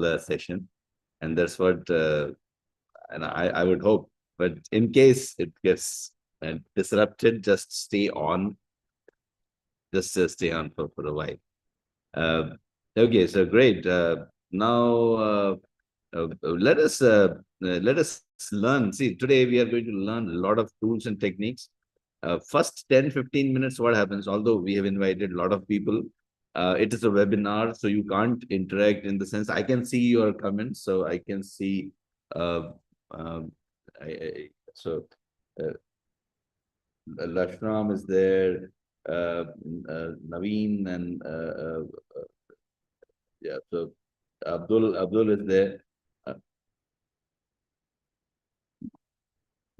the session, and that's what and I would hope. But in case it gets disrupted, just stay on. Just stay on for a while. Uh, okay, so great. Now let us learn. See, today we are going to learn a lot of tools and techniques. First 10-15 minutes, what happens? Although we have invited a lot of people, it is a webinar, so you can't interact in the sense I can see your comments, so I can see. Uh, um, so Lashram is there, Naveen, and yeah, so Abdul is there, uh,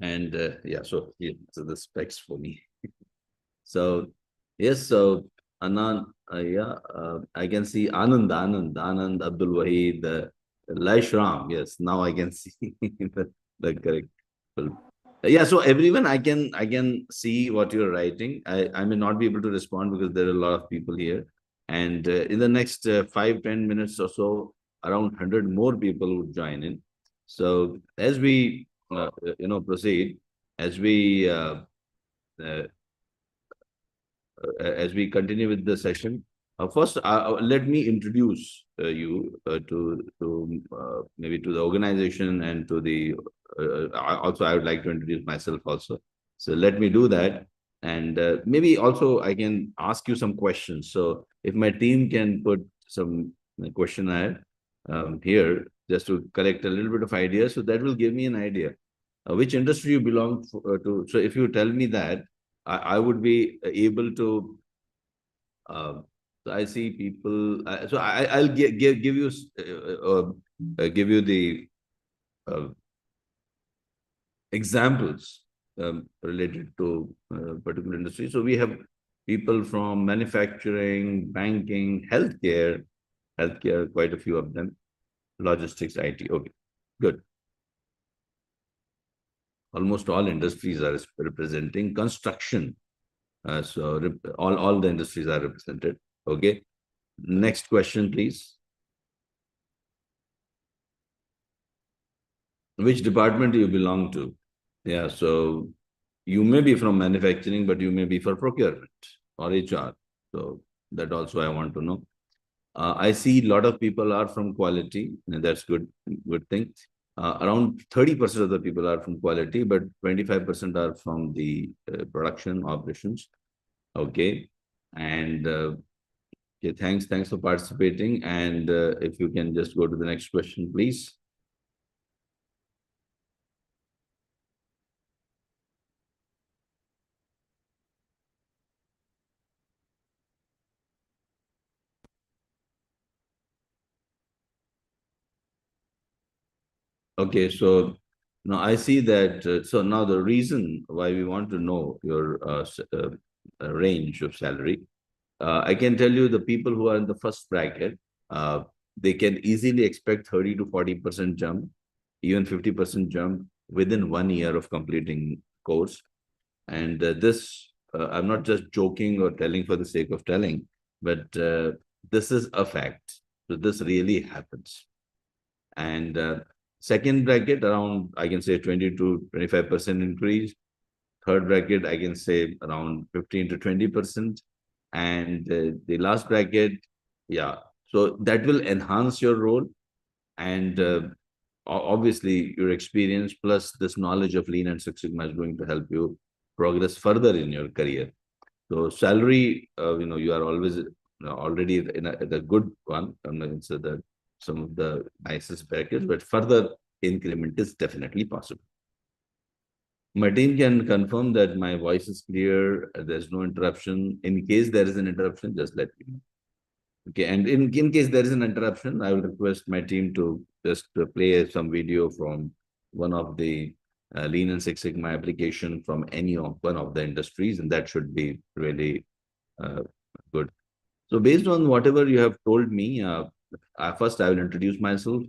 and yeah, so the specs for me. So yes, so Anand, yeah, I can see Anand, Abdul Wahid, Laishram. Yes, now I can see the correct. Yeah, so everyone, I can see what you're writing. I may not be able to respond because there are a lot of people here, and in the next 5-10 minutes or so, around 100 more people would join in. So as we proceed, as we uh, as we continue with the session. First, let me introduce you to maybe to the organization and to the. Also, I would like to introduce myself also. So let me do that, and maybe also I can ask you some questions. So if my team can put some questionnaire here just to collect a little bit of ideas, so that will give me an idea which industry you belong to. So if you tell me that, I would be able to. So I see people. So I'll give you give you the uh, examples related to particular industry. So we have people from manufacturing, banking, healthcare, quite a few of them, logistics, IT. Okay, good. Almost all industries are representing construction. So all the industries are represented. Okay. Next question, please. Which department do you belong to? Yeah, so you may be from manufacturing, but you may be for procurement or HR. So that also I want to know. I see a lot of people are from quality, and that's good thing. Around 30% of the people are from quality, but 25% are from the production operations. Okay, and okay, thanks for participating. And if you can just go to the next question, please. Okay, so now I see that. So now the reason why we want to know your range of salary, I can tell you the people who are in the first bracket, they can easily expect 30 to 40% jump, even 50% jump within 1 year of completing course. And this, I'm not just joking or telling for the sake of telling, but this is a fact. So this really happens. And second bracket, around, I can say 20 to 25% increase. Third bracket, I can say around 15 to 20%. And the last bracket, yeah. So that will enhance your role. And obviously, your experience plus this knowledge of Lean and Six Sigma is going to help you progress further in your career. So salary, you are always already in a good one. I'm not going to say that some of the nicest package, but further increment is definitely possible. My team can confirm that my voice is clear. There's no interruption. In case there is an interruption, just let me know. Okay, and in case there is an interruption, I will request my team to just play some video from one of the Lean and Six Sigma application from any of one of the industries, and that should be really good. So based on whatever you have told me, first I will introduce myself.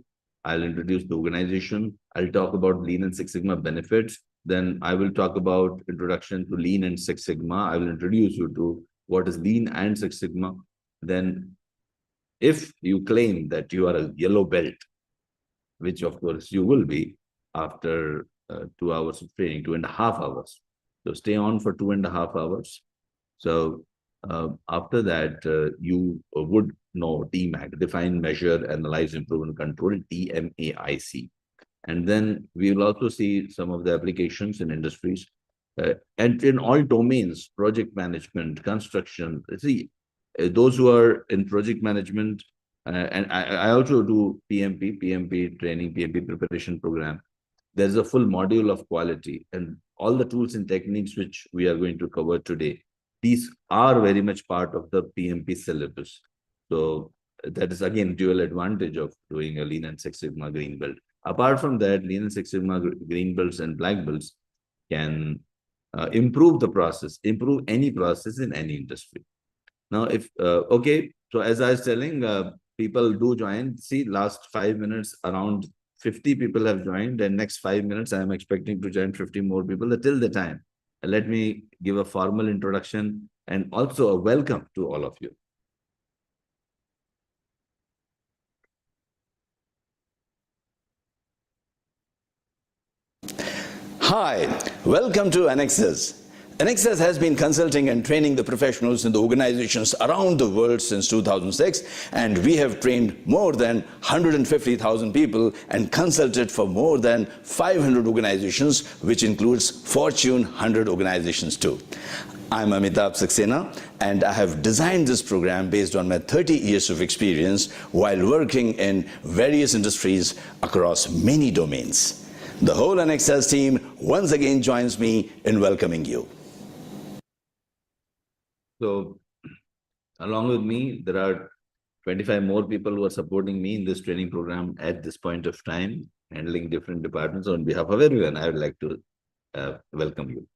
I'll introduce the organization. I'll talk about Lean and Six Sigma benefits. Then I will talk about introduction to Lean and Six Sigma. I will introduce you to what is Lean and Six Sigma. Then If you claim that you are a yellow belt, which of course you will be after 2 hours of training, 2.5 hours. So stay on for 2.5 hours. So after that, you would know TMAC, define, measure, analyze, improve, and control, TMAIC. And then we will also see some of the applications in industries and in all domains, project management, construction. See, those who are in project management, and I also do PMP training, PMP preparation program. There's a full module of quality and all the tools and techniques which we are going to cover today. These are very much part of the PMP syllabus. So that is again dual advantage of doing a Lean and Six Sigma green belt. Apart from that, Lean and Six Sigma green belts and black belts can improve the process, improve any process in any industry. Now, if okay, so as I was telling, people do join. See, last 5 minutes, around 50 people have joined, and next 5 minutes, I am expecting to join 50 more people till the time. And let me give a formal introduction and also a welcome to all of you. Hi, welcome to Anexas. Anexas has been consulting and training the professionals in the organizations around the world since 2006, and we have trained more than 150,000 people and consulted for more than 500 organizations, which includes Fortune 100 organizations too. I'm Amitabh Saxena, and I have designed this program based on my 30 years of experience while working in various industries across many domains. The whole Anexas team once again joins me in welcoming you. So, along with me, there are 25 more people who are supporting me in this training program at this point of time, handling different departments. On behalf of everyone, I would like to welcome you.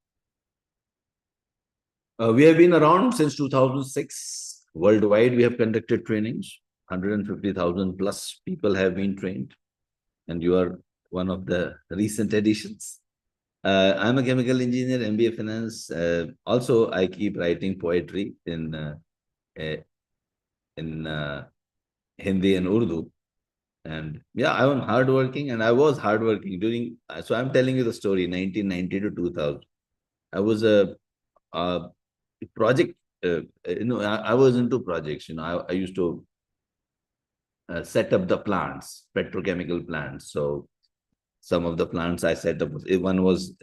We have been around since 2006. Worldwide, we have conducted trainings. 150,000 plus people have been trained, and you are one of the recent additions. I'm a chemical engineer, MBA finance. Also, I keep writing poetry in Hindi and Urdu. And yeah, I'm hardworking, and I was hardworking during. So I'm telling you the story. 1990 to 2000, I was a project. I was into projects. I used to set up the plants, petrochemical plants. So some of the plants I set up. One was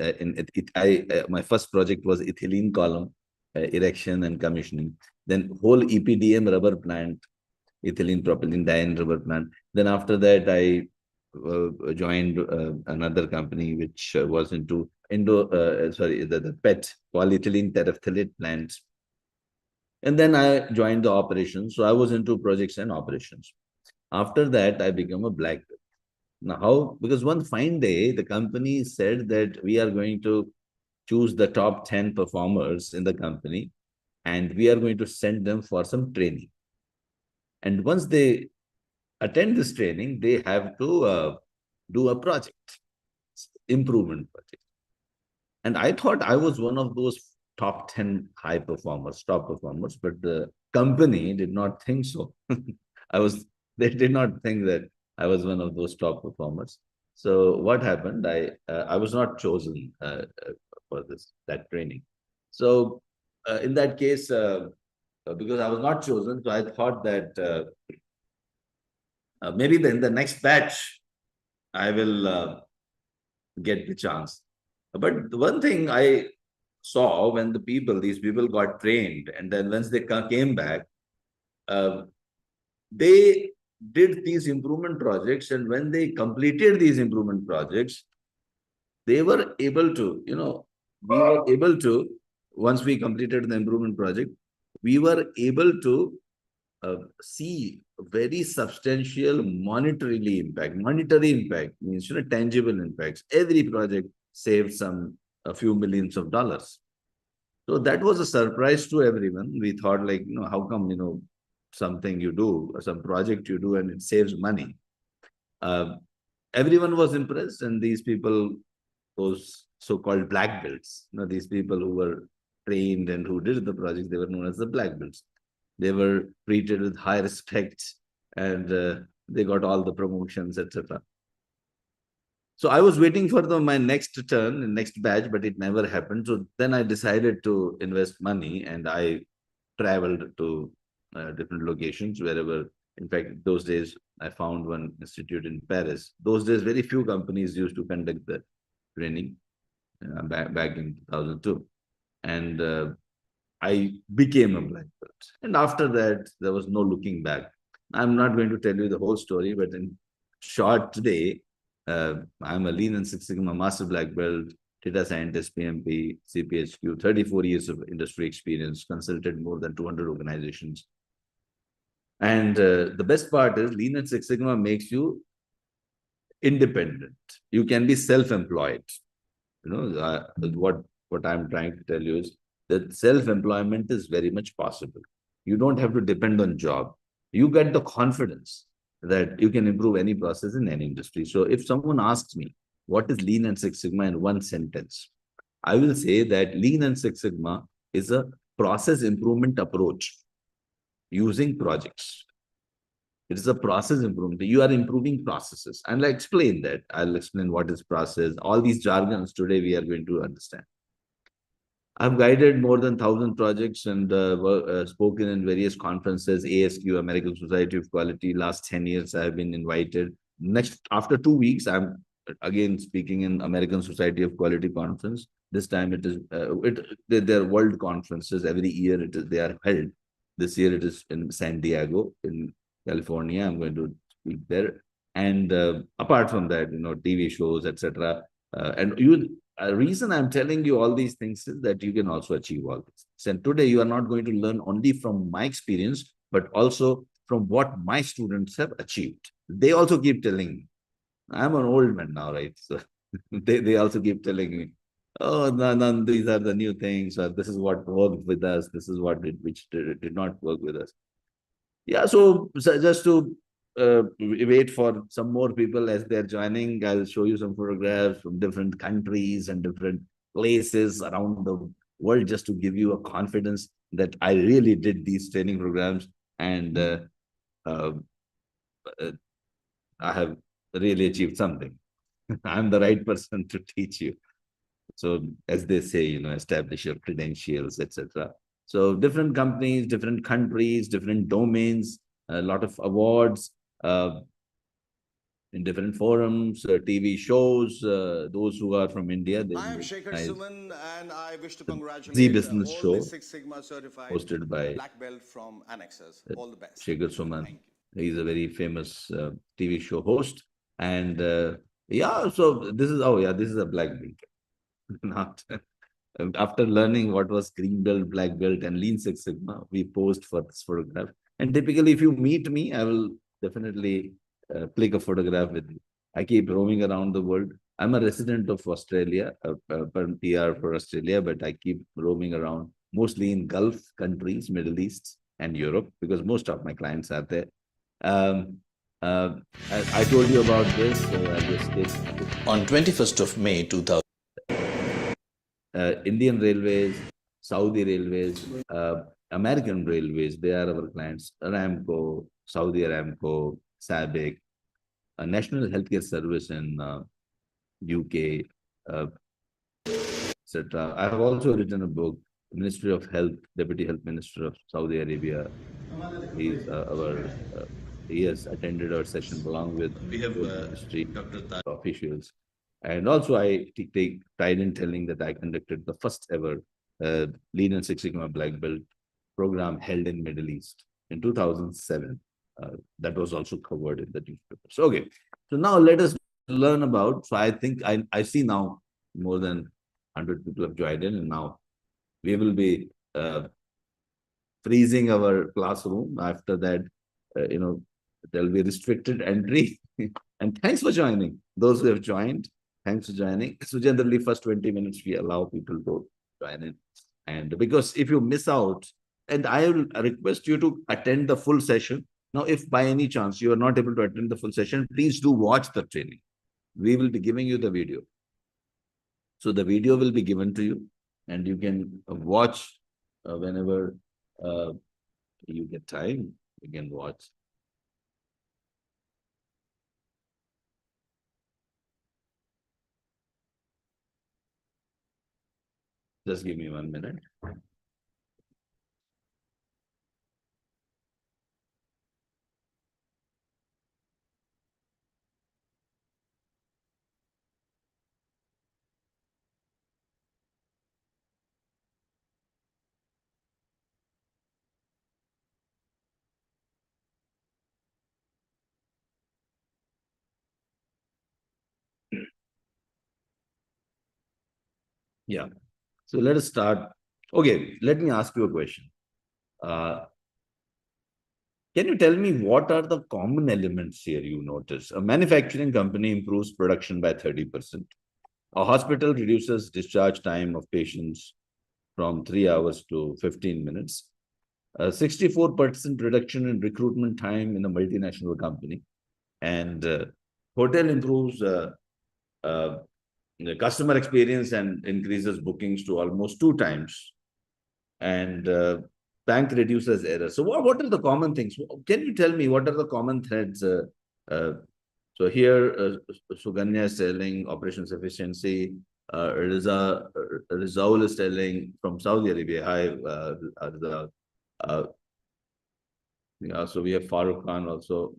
my first project was ethylene column erection and commissioning. Then whole EPDM rubber plant, ethylene propylene diene rubber plant. Then after that, I joined another company which was into the PET, polyethylene terephthalate plants. And then I joined the operations. So I was into projects and operations. After that, I became a black belt. Now, how? Because one fine day, the company said that we are going to choose the top 10 performers in the company, and we are going to send them for some training. And once they attend this training, they have to do a project, improvement project. And I thought I was one of those top 10 high performers, top performers, but the company did not think so. They did not think that I was one of those top performers. So what happened? I was not chosen for that training. So in that case, because I was not chosen, so I thought that maybe in the next batch, I will get the chance. But the one thing I saw when these people got trained, and then once they came back, they did these improvement projects, and when they completed these improvement projects, they were able to, we were able to, once we completed the improvement project, we were able to see very substantial monetary impact means tangible impacts. Every project saved a few millions of dollars. So that was a surprise to everyone. We thought like, how come, something you do, some project you do, and it saves money. Everyone was impressed, and these people, those so-called black belts, these people who were trained and who did the project, they were known as the black belts. They were treated with high respect and they got all the promotions, etc. So I was waiting for my next turn, next batch, but it never happened. So then I decided to invest money, and I traveled to different locations wherever. In fact, those days I found one institute in Paris. Those days, very few companies used to conduct the training back in 2002, and I became a black belt. And after that, there was no looking back. I'm not going to tell you the whole story, but in short, today, I'm a Lean and Six Sigma Master Black Belt, data scientist, PMP, CPHQ, 34 years of industry experience, consulted more than 200 organizations. And the best part is Lean and Six Sigma makes you independent. You can be self-employed. You know, what I'm trying to tell you is that self-employment is very much possible. You don't have to depend on job. You get the confidence that you can improve any process in any industry. So if someone asks me, what is Lean and Six Sigma in one sentence? I will say that Lean and Six Sigma is a process improvement approach using projects. It is a process improvement. You are improving processes. And I'll explain that. I'll explain what is process. All these jargons today we are going to understand. I've guided more than 1,000 projects and spoken in various conferences, ASQ, American Society of Quality. Last 10 years, I've been invited. Next, after 2 weeks, I'm again speaking in American Society of Quality conference. This time it is, they're world conferences. Every year they are held. This year it is in San Diego, in California. I'm going to speak there. And apart from that, TV shows, etc. And reason I'm telling you all these things is that you can also achieve all this. And today you are not going to learn only from my experience, but also from what my students have achieved. They also keep telling me, I'm an old man now, right? So they also keep telling me, oh, no, these are the new things, or this is what worked with us, this is what which did not work with us. Yeah, so just to wait for some more people as they're joining, I'll show you some photographs from different countries and different places around the world just to give you a confidence that I really did these training programs and uh, uh, I have really achieved something. I'm the right person to teach you. So as they say, establish your credentials, etc. So different companies, different countries, different domains, a lot of awards in different forums, TV shows. Those who are from India, they I am will Shekhar recognize Suman, and I wish to the Z congratulate Business all the Show Six Sigma certified hosted by black belt from Anexas. All the best. Shekhar Suman. Thank you. He's a very famous TV show host. And yeah, so this is, oh yeah, this is a black belt. Not after learning what was green belt, black belt, and Lean Six Sigma, we posed for this photograph. And typically, if you meet me, I will definitely click a photograph with you. I keep roaming around the world. I'm a resident of Australia, a PR for Australia, but I keep roaming around mostly in Gulf countries, Middle East, and Europe because most of my clients are there. Um, uh, I told you about this, so I'll just take On 21st of May 2000. Indian Railways, Saudi Railways, American Railways, they are our clients. Aramco, Saudi Aramco, SABIC, National Healthcare Service in UK, etc. I have also written a book, Ministry of Health, Deputy Health Minister of Saudi Arabia. He's he has attended our session along with ministry officials. And also, I take pride in telling that I conducted the first ever Lean and Six Sigma Black Belt program held in Middle East in 2007. That was also covered in the newspapers. Okay, so now let us learn about. So I think I see now more than 100 people have joined in, and now we will be freezing our classroom. After that, there will be restricted entry. And thanks for joining. Those who have joined, thanks for joining. So generally, first 20 minutes, we allow people to join in. And because if you miss out, and I will request you to attend the full session. Now, if by any chance you are not able to attend the full session, please do watch the training. We will be giving you the video. So the video will be given to you and you can watch whenever you get time, you can watch. Just give me 1 minute. Yeah. So let us start. Okay, let me ask you a question. Uh, can you tell me what are the common elements here you notice? A manufacturing company improves production by 30%. A hospital reduces discharge time of patients from 3 hours to 15 minutes. A 64% reduction in recruitment time in a multinational company. And hotel improves uh, the customer experience and increases bookings to almost 2 times. And bank reduces errors. So what are the common things? Can you tell me what are the common threads? Uh, so here, Suganya is telling operations efficiency. Rizaul is telling from Saudi Arabia. Hi, yeah, so we have Farooq Khan also.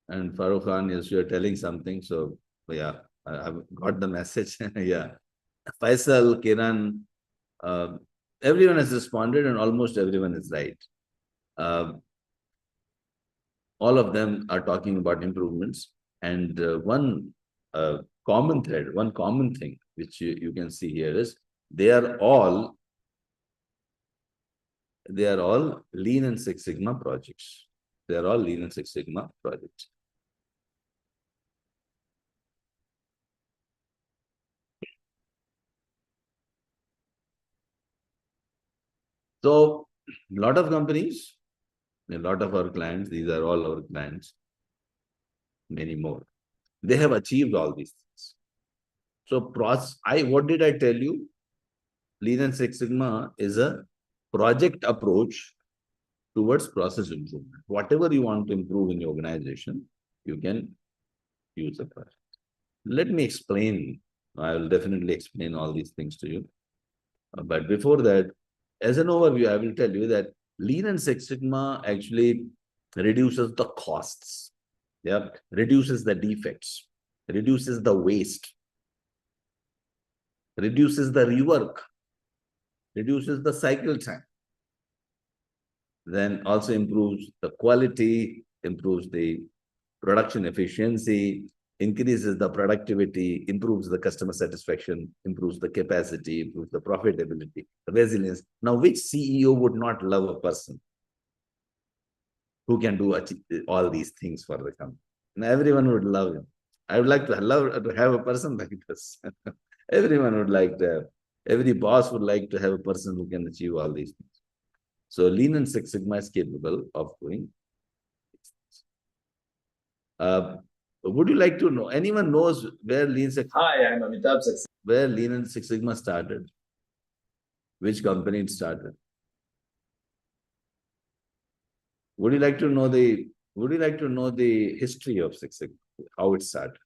And Farooq Khan is you're telling something. So yeah, I've got the message. Yeah. Faisal, Kiran, uh, everyone has responded and almost everyone is right. Uh, all of them are talking about improvements. And one common thread, one common thing which you can see here is they are all Lean and Six Sigma projects. They are all Lean and Six Sigma projects. So a lot of companies, a lot of our clients, these are all our clients, many more. They have achieved all these things. So what did I tell you? Lean and Six Sigma is a project approach towards process improvement. Whatever you want to improve in your organization, you can use a project. Let me explain. I will definitely explain all these things to you. But before that, as an overview, I will tell you that Lean and Six Sigma actually reduces the costs, yeah, reduces the defects, reduces the waste, reduces the rework, reduces the cycle time, then also improves the quality, improves the production efficiency, increases the productivity, improves the customer satisfaction, improves the capacity, improves the profitability, resilience. Now, which CEO would not love a person who can do all these things for the company? And everyone would love him. I would like to love to have a person like this. Everyone would like to have, every boss would like to have a person who can achieve all these things. So Lean and Six Sigma is capable of doing. Would you like to know? Anyone knows where Lean Six? Hi, I'm Amitabh Saxena. Where Lean and Six Sigma started? Which company it started? Would you like to know the? Would you like to know the history of Six Sigma? How it started?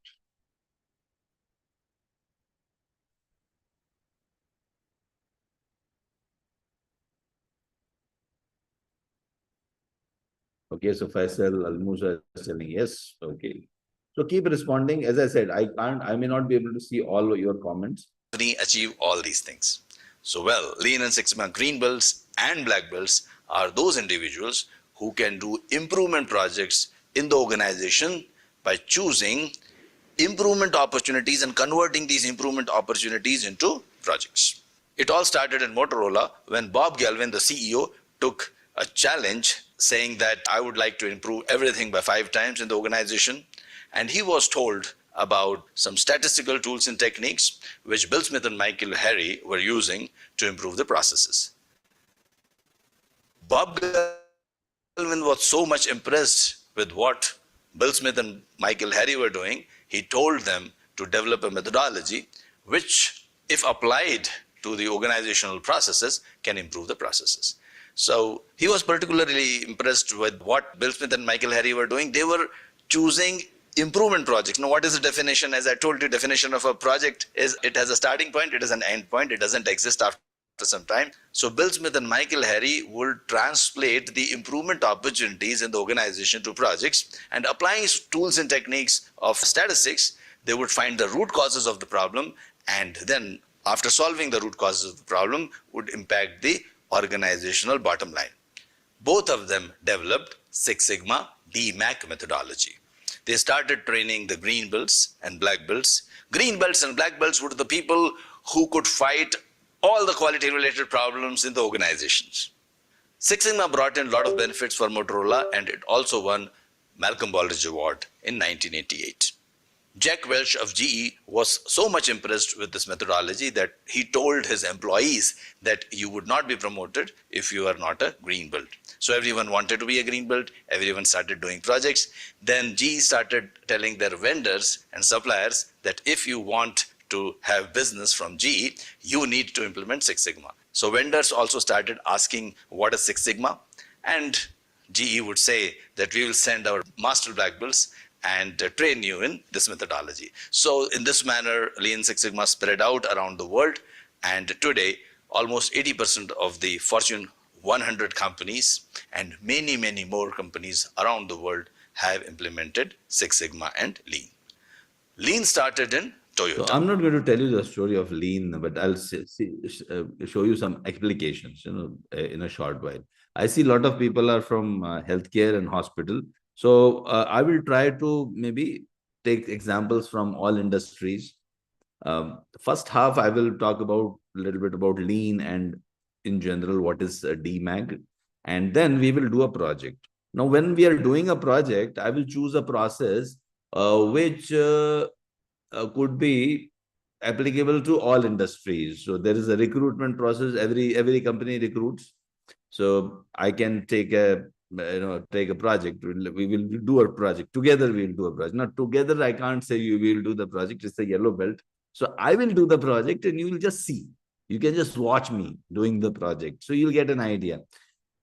Okay, so Faisal Al Musa is telling yes. Okay, so keep responding. As I said, I may not be able to see all of your comments. Achieve all these things. So, well, Lean and Six Sigma green belts and black belts are those individuals who can do improvement projects in the organization by choosing improvement opportunities and converting these improvement opportunities into projects. It all started in Motorola when Bob Galvin, the CEO, took a challenge saying that I would like to improve everything by 5 times in the organization. And he was told about some statistical tools and techniques which Bill Smith and Michael Harry were using to improve the processes. Bob Galvin was so much impressed with what Bill Smith and Michael Harry were doing, he told them to develop a methodology which, if applied to the organizational processes, can improve the processes. So he was particularly impressed with what Bill Smith and Michael Harry were doing. They were choosing improvement projects. Now, what is the definition? As I told you, definition of a project is it has a starting point, it has an end point, it doesn't exist after some time. So Bill Smith and Michael Harry would translate the improvement opportunities in the organization to projects, and applying tools and techniques of statistics, they would find the root causes of the problem, and then after solving the root causes of the problem would impact the organizational bottom line. Both of them developed Six Sigma DMAC methodology. They started training the green belts and black belts. Green belts and black belts were the people who could fight all the quality related problems in the organizations. Six Sigma brought in a lot of benefits for Motorola, and it also won Malcolm Baldrige Award in 1988. Jack Welch of GE was so much impressed with this methodology that he told his employees that you would not be promoted if you are not a green belt. So everyone wanted to be a green belt, everyone started doing projects. Then GE started telling their vendors and suppliers that if you want to have business from GE, you need to implement Six Sigma. So vendors also started asking what is Six Sigma, and GE would say that we will send our master black belts and train you in this methodology. So in this manner, Lean Six Sigma spread out around the world, and today almost 80% of the Fortune 100 companies and many, many more companies around the world have implemented Six Sigma and Lean. Lean started in Toyota. So I'm not going to tell you the story of Lean, but I'll show you some applications, in a short while. I see a lot of people are from healthcare and hospital. So I will try to maybe take examples from all industries. First half, I will talk about a little bit about Lean and in general, what is DMAG. And then we will do a project. Now, when we are doing a project, I will choose a process which could be applicable to all industries. So there is a recruitment process. Every company recruits. So I can take a project. We will do a project together. We will do a project. Not together. I can't say you will do the project. It's a yellow belt. So I will do the project, and you will just see. You can just watch me doing the project. So you'll get an idea.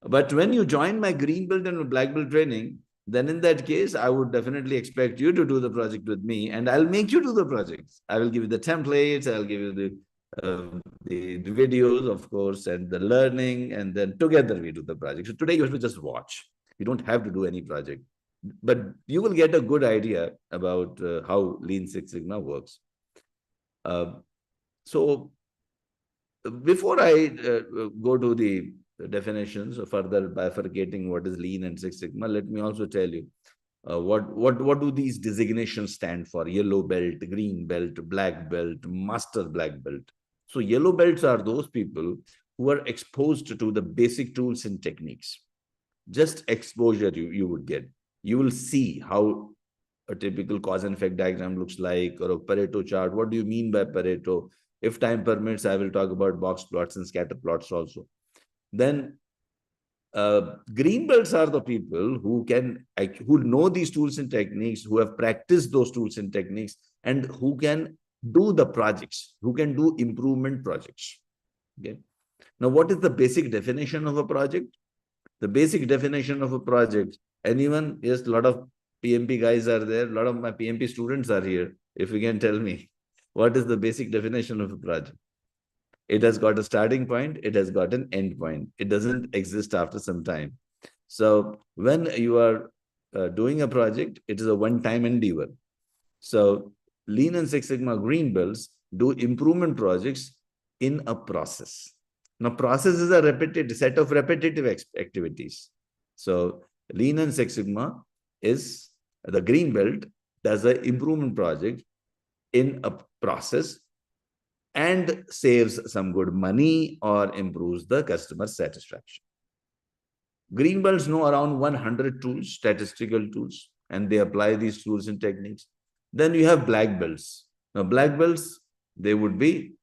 But when you join my green belt and black belt training, then in that case, I would definitely expect you to do the project with me, and I'll make you do the projects. I will give you the templates. I'll give you the videos, of course, and the learning, and then together we do the project. So today you have to just watch. You don't have to do any project, but you will get a good idea about how Lean Six Sigma works. So before I go to the definitions, further bifurcating what is Lean and Six Sigma, let me also tell you what do these designations stand for? Yellow belt, green belt, black belt, master black belt. So yellow belts are those people who are exposed to the basic tools and techniques. Just exposure you would get. You will see how a typical cause and effect diagram looks like, or a Pareto chart. What do you mean by Pareto? If time permits, I will talk about box plots and scatter plots also. Then green belts are the people who know these tools and techniques, who have practiced those tools and techniques, and who can do the projects, who can do improvement projects. Okay. Now, what is the basic definition of a project? The basic definition of a project, anyone? Yes, a lot of PMP guys are there. A lot of my PMP students are here. If you can tell me, what is the basic definition of a project? It has got a starting point. It has got an end point. It doesn't exist after some time. So when you are doing a project, it is a one-time endeavor. So Lean and Six Sigma green belts do improvement projects in a process. Now, process is a set of repetitive activities. So Lean and Six Sigma is the green belt does an improvement project in a process and saves some good money or improves the customer satisfaction. Green belts know around 100 tools, statistical tools, and they apply these tools and techniques. Then you have black belts. Now, black belts, they would be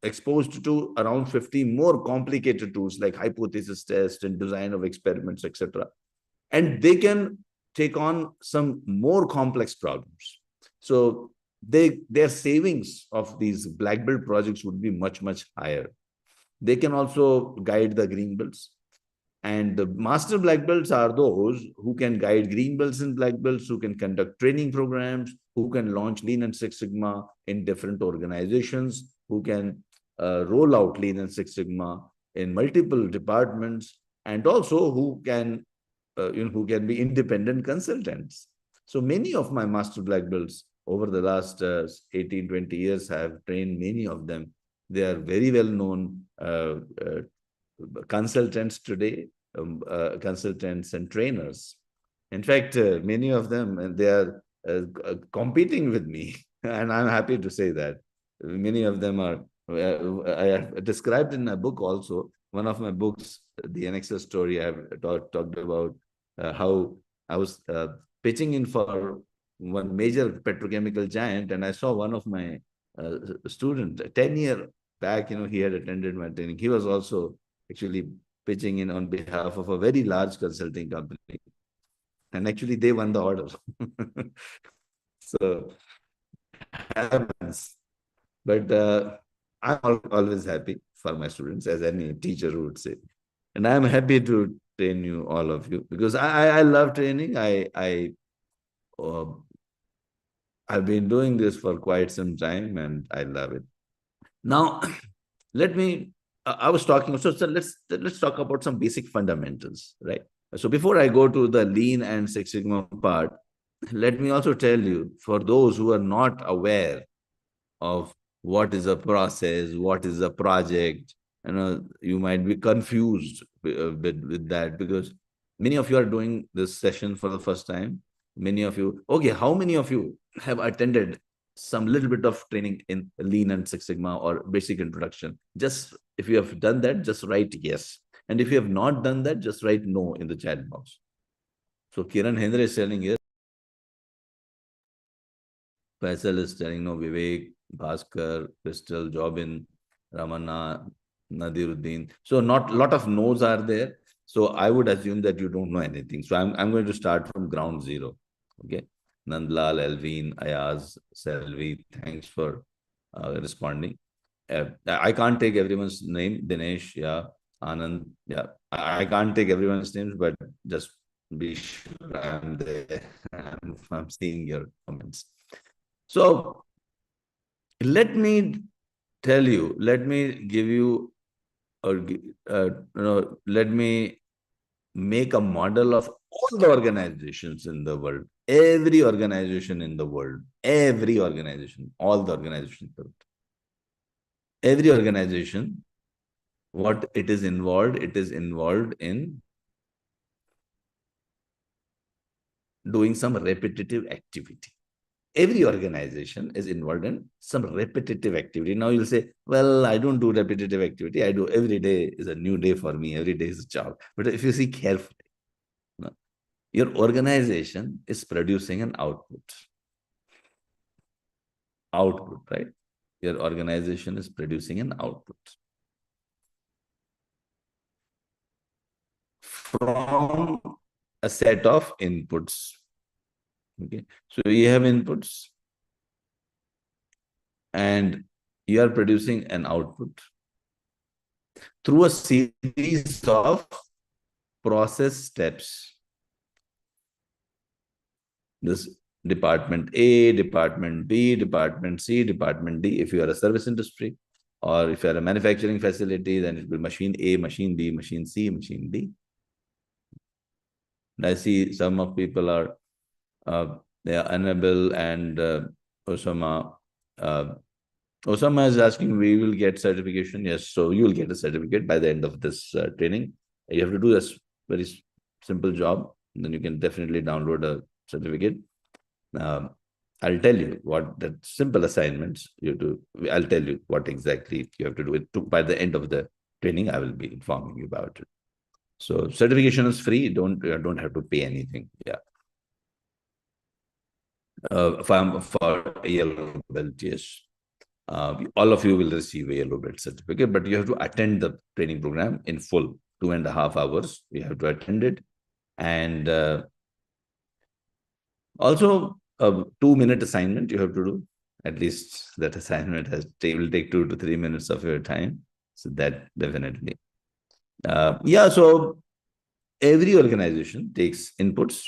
exposed to around 50 more complicated tools like hypothesis test and design of experiments, etc. And they can take on some more complex problems. So their savings of these black belt projects would be much, much higher. They can also guide the green belts. And the master black belts are those who can guide green belts and black belts, who can conduct training programs, who can launch Lean and Six Sigma in different organizations, who can roll out Lean and Six Sigma in multiple departments, and also who can be independent consultants. So many of my master black belts over the last 18, 20 years have trained many of them. They are very well known consultants today, consultants and trainers. In fact, many of them, they are competing with me, and I'm happy to say that. Many of them are, I have described in my book also, one of my books, The Anexas Story, I have talked about how I was pitching in for one major petrochemical giant, and I saw one of my student, 10-year back, he had attended my training. He was also actually pitching in on behalf of a very large consulting company. And actually, they won the order. So, happens. But I'm always happy for my students, as any teacher would say. And I'm happy to train you, all of you, because I love training. Uh, I've been doing this for quite some time, and I love it. Now, let me. I was talking. So let's talk about some basic fundamentals, right? So before I go to the Lean and Six Sigma part, let me also tell you, for those who are not aware of what is a process, what is a project, you might be confused with that, because many of you are doing this session for the first time. Many of you, okay, how many of you have attended some little bit of training in Lean and Six Sigma or basic introduction? Just if you have done that, just write yes. And if you have not done that, just write no in the chat box. So Kiran Hendra is telling yes. Faisal is telling no. Vivek, Bhaskar, Crystal, Jobin, Ramana, Nadiruddin. So not a lot of no's are there. So I would assume that you don't know anything. So I'm going to start from ground zero. Okay. Nandlal, Elvin, Ayaz, Selvi, thanks for responding. I can't take everyone's name. Dinesh, yeah. Anand, yeah. I can't take everyone's names, but just be sure I'm there. I'm seeing your comments. So let me tell you, let me give you, or let me make a model of all the organizations in the world, every organization in the world, every organization, all the organizations, every organization, what it is involved in doing some repetitive activity. Every organization is involved in some repetitive activity. Now you'll say, well, I don't do repetitive activity. I do every day is a new day for me. Every day is a job. But if you see carefully, your organization is producing an output. Output, right? Your organization is producing an output from a set of inputs. Okay. So you have inputs and you are producing an output through a series of process steps. This department A, department B, department C, department D. If you are a service industry, or if you are a manufacturing facility, then it will be machine A, machine B, machine C, machine D. And I see some of people are they are Annabelle and Osama. Osama is asking, we will get certification. Yes, so you will get a certificate by the end of this training. You have to do this very simple job. Then you can definitely download a certificate. I'll tell you what the simple assignments you do. I'll tell you what exactly you have to do. By the end of the training, I will be informing you about it. So certification is free. Don't have to pay anything. Yeah. For a yellow belt, yes. All of you will receive a yellow belt certificate, but you have to attend the training program in full, 2.5 hours. You have to attend it. And also a 2-minute assignment you have to do. At least that assignment will take 2 to 3 minutes of your time. So that definitely. Yeah, so every organization takes inputs,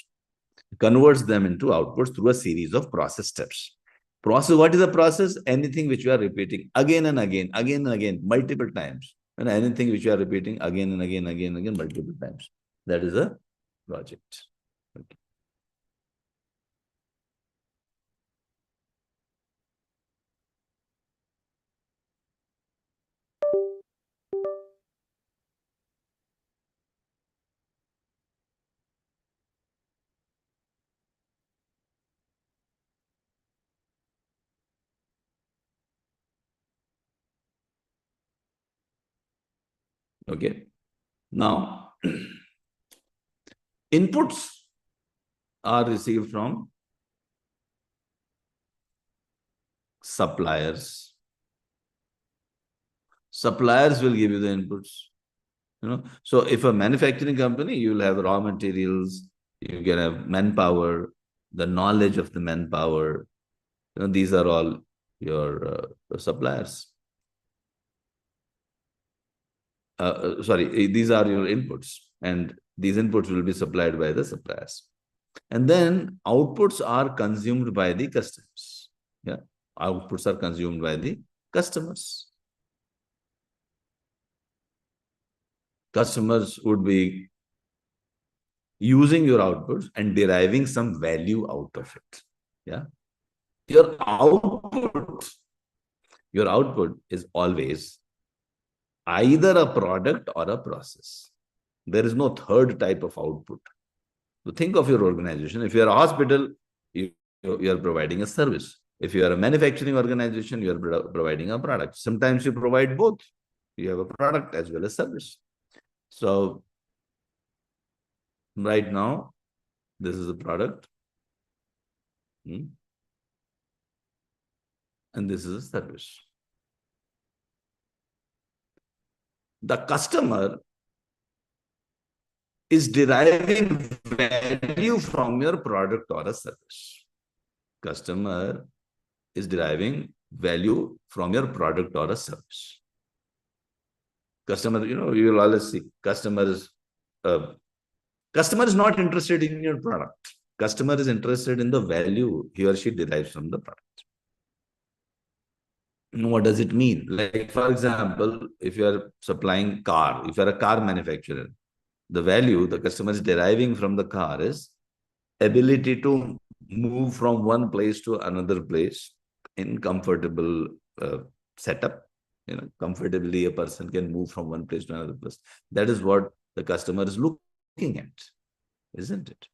converts them into outputs through a series of process steps. Process, what is a process? Anything which you are repeating again and again, multiple times. And anything which you are repeating again and again, multiple times. That is a project. Okay. Okay. Now, inputs are received from suppliers. Suppliers will give you the inputs. So if a manufacturing company, you will have raw materials, you can have manpower, the knowledge of the manpower. These are all your suppliers. Sorry, these are your inputs, and these inputs will be supplied by the suppliers. And then outputs are consumed by the customers. Yeah, outputs are consumed by the customers. Customers would be using your outputs and deriving some value out of it. Yeah. Your output, your output is always either a product or a process. There is no third type of output. So think of your organization. If you are a hospital, you are providing a service. If you are a manufacturing organization, you are providing a product. Sometimes you provide both. You have a product as well as service. So right now, this is a product. And this is a service. The customer is deriving value from your product or a service. Customer is deriving value from your product or a service. Customer, you will always see customer is not interested in your product. Customer is interested in the value he or she derives from the product. What does it mean? Like, for example, if you are supplying car, if you are a car manufacturer, the value the customer is deriving from the car is ability to move from one place to another place in comfortable setup. Comfortably a person can move from one place to another place. That is what the customer is looking at, isn't it?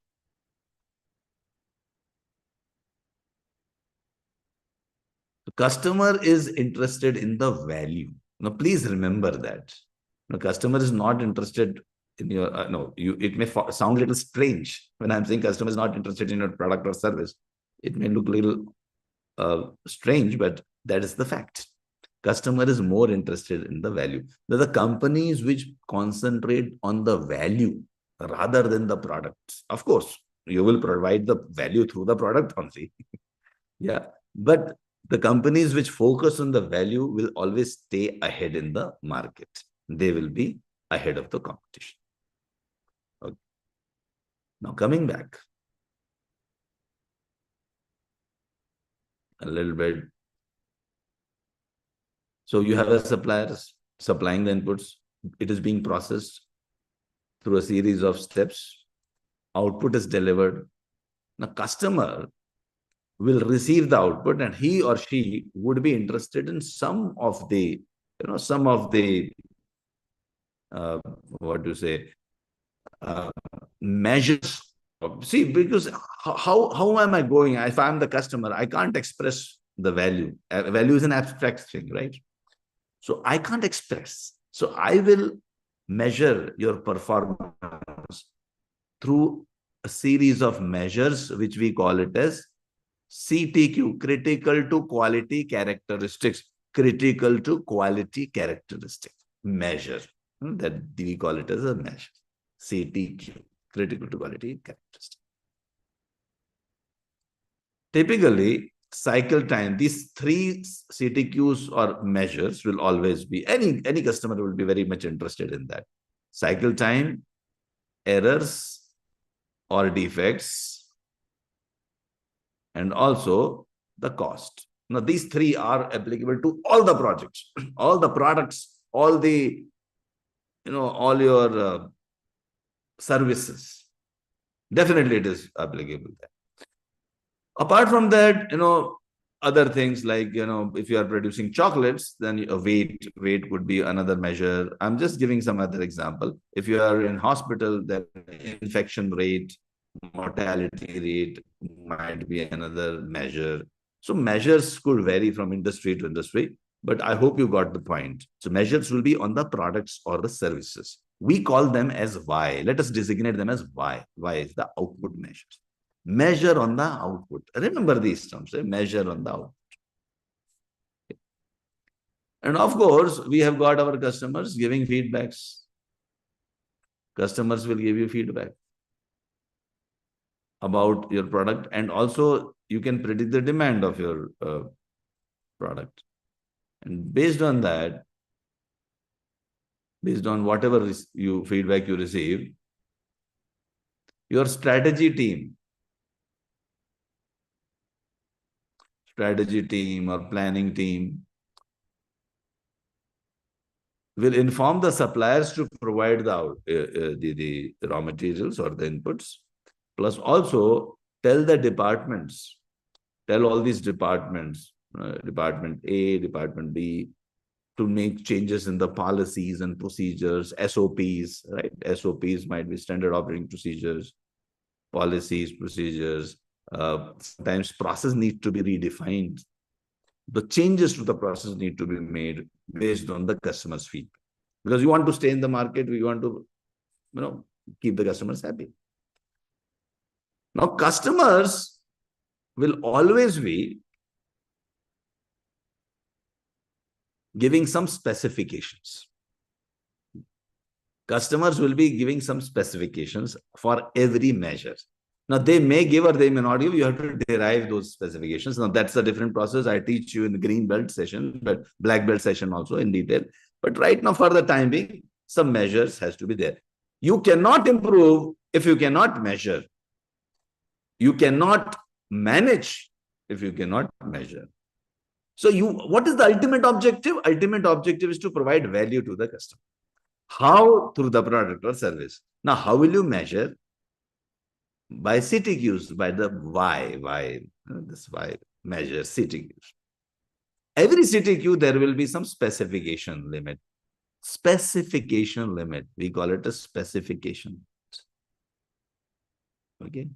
The customer is interested in the value. Now, please remember that. The customer is not interested in your, it may sound a little strange when I'm saying customer is not interested in your product or service. It may look a little strange, but that is the fact. Customer is more interested in the value. There are the companies which concentrate on the value rather than the products. Of course, you will provide the value through the product only. Yeah, but the companies which focus on the value will always stay ahead in the market. They will be ahead of the competition. Okay. Now, coming back a little bit. So you have a suppliers supplying the inputs. It is being processed through a series of steps. Output is delivered. Now, customer will receive the output, and he or she would be interested in some of the, what do you say, measures. See, because how am I going? If I'm the customer, I can't express the value. Value is an abstract thing, right? So I can't express. So I will measure your performance through a series of measures, which we call it as CTQ, critical to quality characteristics, critical to quality characteristic measure. That we call it as a measure, CTQ, critical to quality characteristic. Typically, cycle time, these three CTQs or measures will always be, any customer will be very much interested in that. Cycle time, errors or defects, and also the cost. Now, these three are applicable to all the projects, all the products, all the, all your services. Definitely it is applicable there. Apart from that, other things like, if you are producing chocolates, then weight would be another measure. I'm just giving some other example. If you are in hospital, then infection rate, mortality rate might be another measure. So measures could vary from industry to industry, but I hope you got the point. So measures will be on the products or the services. We call them as Y. Let us designate them as Y. Y is the output measures. Measure on the output. Remember these terms, measure on the output. And of course, we have got our customers giving feedbacks. Customers will give you feedback about your product, and also you can predict the demand of your product. And based on that, based on whatever feedback you receive, your strategy team or planning team will inform the suppliers to provide the raw materials or the inputs, plus also tell all these departments, Department A, Department B, to make changes in the policies and procedures, SOPs, right? SOPs might be standard operating procedures, policies, procedures. Sometimes process needs to be redefined. The changes to the process need to be made based on the customer's feedback. Because you want to stay in the market, we want to, keep the customers happy. Now, customers will always be giving some specifications. Customers will be giving some specifications for every measure. Now, they may give or they may not give. You have to derive those specifications. Now, that's a different process. I teach you in the green belt session, but black belt session also in detail. But right now, for the time being, some measures has to be there. You cannot improve if you cannot measure. You cannot manage if you cannot measure. So what is the ultimate objective? Ultimate objective is to provide value to the customer. How? Through the product or service. Now, how will you measure? By CTQs, by the Y, this Y measure CTQs. Every CTQ, there will be some specification limit. Specification limit. We call it a specification. Okay.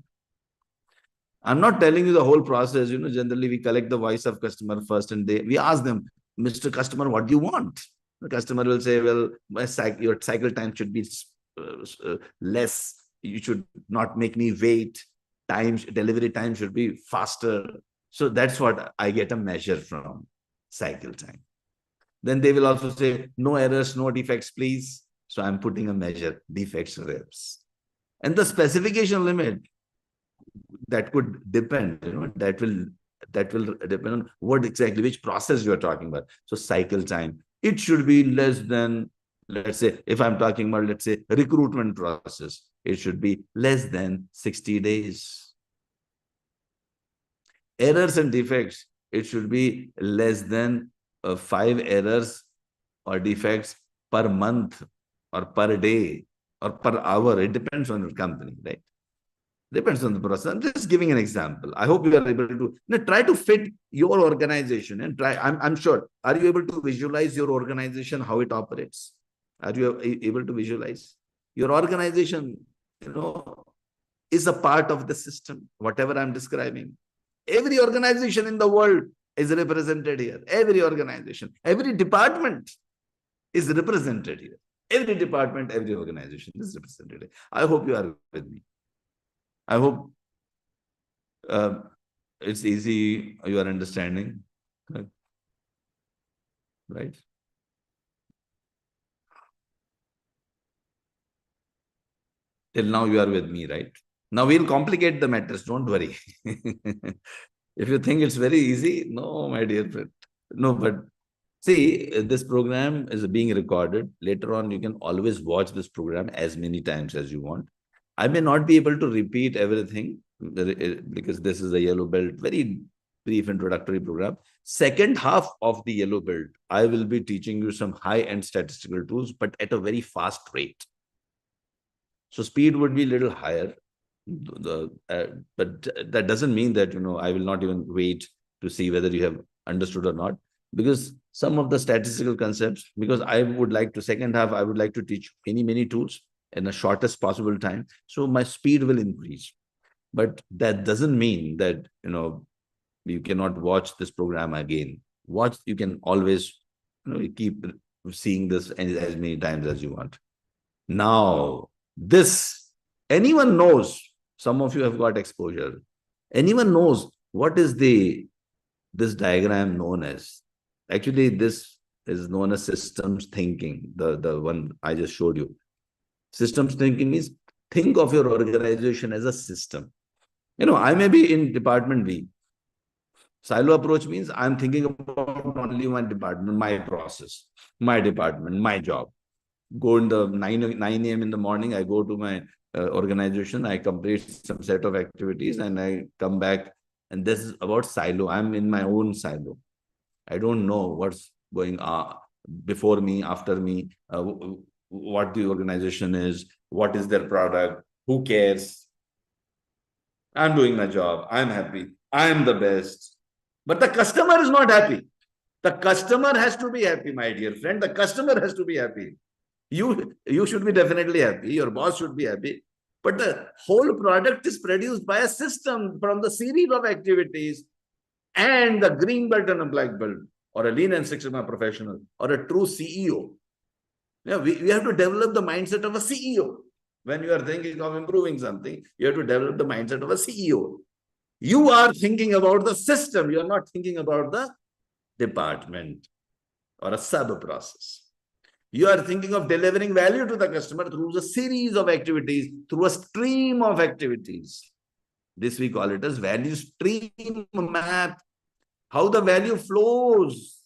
I'm not telling you the whole process. Generally we collect the voice of customer first, and we ask them, Mr. Customer, what do you want? The customer will say, well, your cycle time should be less. You should not make me wait. Delivery time should be faster. So that's what I get a measure from cycle time. Then they will also say, no errors, no defects, please. So I'm putting a measure, defects, errors. And the specification limit, that could depend, that will depend on which process you are talking about. So cycle time, it should be less than, let's say, if I'm talking about, let's say, recruitment process, it should be less than 60 days. Errors and defects, it should be less than 5 errors or defects per month or per day or per hour. It depends on your company, right? Depends on the process. I'm just giving an example. I hope you are able to try to fit your organization and try. I'm sure. Are you able to visualize your organization, how it operates? Are you able to visualize? Your organization, is a part of the system, whatever I'm describing. Every organization in the world is represented here. Every organization, every department is represented here. Every department, every organization is represented here. I hope you are with me. I hope it's easy, you are understanding. Right? Till now you are with me, right? Now we'll complicate the matters, don't worry. If you think it's very easy, no, my dear friend. No, but see, this program is being recorded. Later on, you can always watch this program as many times as you want. I may not be able to repeat everything because this is a yellow belt, very brief introductory program. Second half of the yellow belt, I will be teaching you some high-end statistical tools, but at a very fast rate. So speed would be a little higher. But that doesn't mean that, I will not even wait to see whether you have understood or not, because some of the statistical concepts, because I would like to, second half, I would like to teach many tools in the shortest possible time. So my speed will increase. But that doesn't mean that, you cannot watch this program again. You can always, keep seeing this as many times as you want. Now, anyone knows, some of you have got exposure. Anyone knows what is this diagram known as? Actually, this is known as systems thinking, the one I just showed you. Systems thinking means think of your organization as a system. I may be in department B. Silo approach means I'm thinking about only one department, my process, my department, my job. Go in the 9 a.m. in the morning, I go to my organization, I complete some set of activities, and I come back. And this is about silo. I'm in my own silo. I don't know what's going on before me, after me, what the organization is, what is their product, who cares. I'm doing my job. I'm happy. I'm the best. But the customer is not happy. The customer has to be happy, my dear friend. The customer has to be happy. You should be definitely happy. Your boss should be happy. But the whole product is produced by a system from the series of activities, and the green belt and a black belt, or a Lean and Six Sigma professional, or a true CEO. Yeah, we have to develop the mindset of a CEO. When you are thinking of improving something, you have to develop the mindset of a CEO. You are thinking about the system. You are not thinking about the department or a sub-process. You are thinking of delivering value to the customer through a series of activities, through a stream of activities. This we call it as value stream map. How the value flows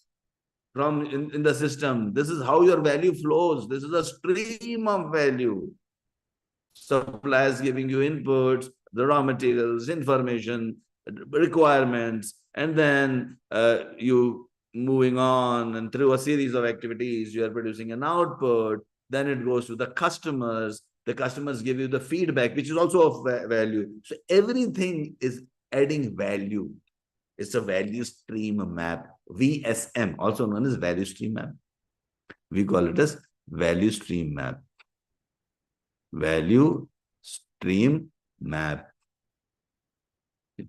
from in the system. This is how your value flows. This is a stream of value. Suppliers giving you inputs, the raw materials, information, requirements, and then you moving on, and through a series of activities, you are producing an output. Then it goes to the customers. The customers give you the feedback, which is also of value. So everything is adding value. It's a value stream map, VSM, also known as value stream map. We call it as value stream map. Value stream map.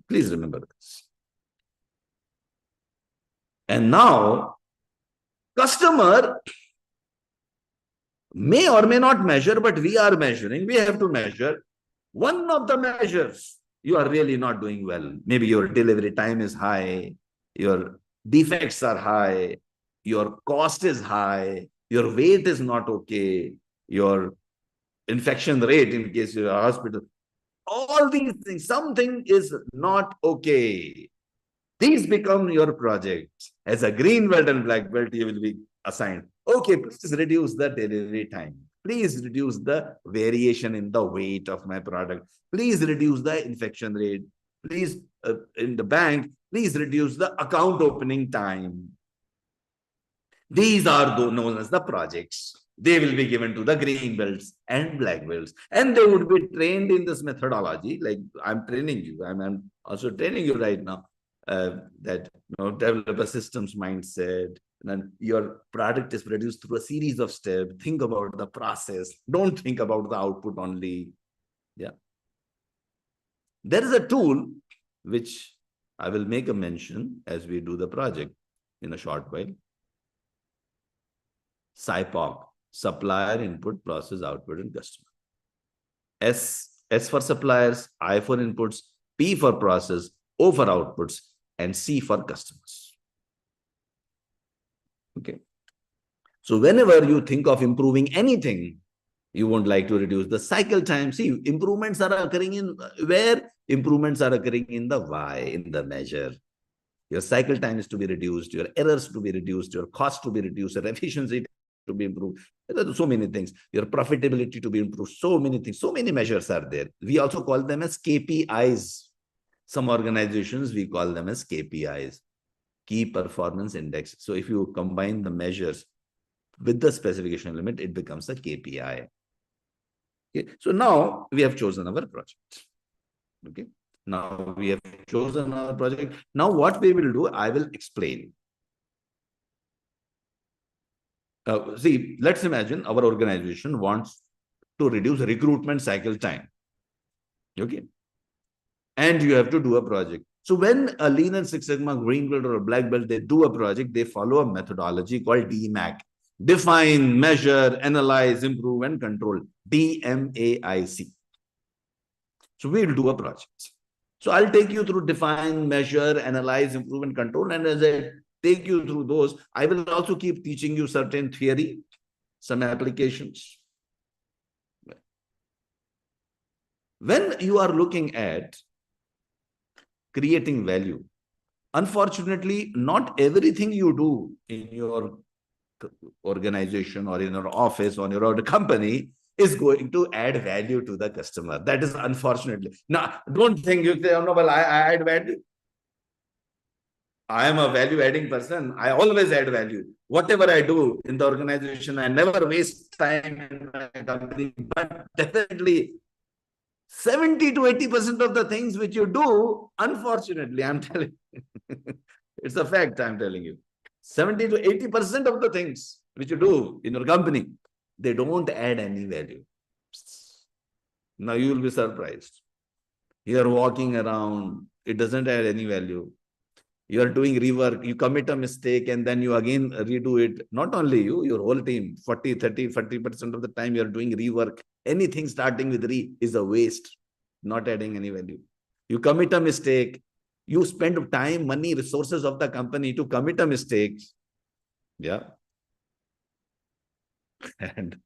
Please remember this. And now, customer may or may not measure, but we are measuring. We have to measure. One of the measures, you are really not doing well. Maybe your delivery time is high, your defects are high, your cost is high, your weight is not okay, your infection rate in case you're a hospital. All these things, something is not okay. These become your projects. As a green belt and black belt, you will be assigned. Okay, please reduce the delivery time. Please reduce the variation in the weight of my product. Please reduce the infection rate. Please, in the bank, please reduce the account opening time. These are known as the projects. They will be given to the green belts and black belts. And they would be trained in this methodology. Like I'm training you. I'm also training you right now. That develop a systems mindset, and your product is produced through a series of steps. Think about the process. Don't think about the output only. Yeah. There is a tool which I will make a mention as we do the project in a short while. SIPOC, supplier input, process, output, and customer. S for suppliers, I for inputs, P for process, O for outputs, and C for customers. Okay. So whenever you think of improving anything, you won't like to reduce the cycle time. See, improvements are occurring in where? Improvements are occurring in the Y, in the measure. Your cycle time is to be reduced, your errors to be reduced, your cost to be reduced, your efficiency to be improved. There are so many things. Your profitability to be improved. So many things. So many measures are there. We also call them as KPIs. Some organizations, we call them as KPIs, key performance index. So if you combine the measures with the specification limit, it becomes a KPI. Okay. So now we have chosen our project. Okay. Now we have chosen our project. Now what we will do, I will explain. See, let's imagine our organization wants to reduce recruitment cycle time. Okay. And you have to do a project. So when a Lean and Six Sigma green belt or a black belt, they do a project, they follow a methodology called DMAC. Define, measure, analyze, improve, and control. DMAIC. So we will do a project. So I'll take you through define, measure, analyze, improve, and control. And as I take you through those, I will also keep teaching you certain theory, some applications. When you are looking at creating value, unfortunately, not everything you do in your organization or in your office or in your company is going to add value to the customer. That is unfortunately. Now, don't think you say, oh, no, well, I add value. I am a value adding person. I always add value. Whatever I do in the organization, I never waste time in my company. But definitely 70 to 80% of the things which you do, unfortunately, I'm telling you, it's a fact I'm telling you. 70 to 80% of the things which you do in your company, they don't add any value. Now you will be surprised. You are walking around, it doesn't add any value. You are doing rework, you commit a mistake and then you again redo it. Not only you, your whole team, 40, 30, 40% of the time you are doing rework. Anything starting with re is a waste, not adding any value. You commit a mistake, you spend time, money, resources of the company to commit a mistake. Yeah. And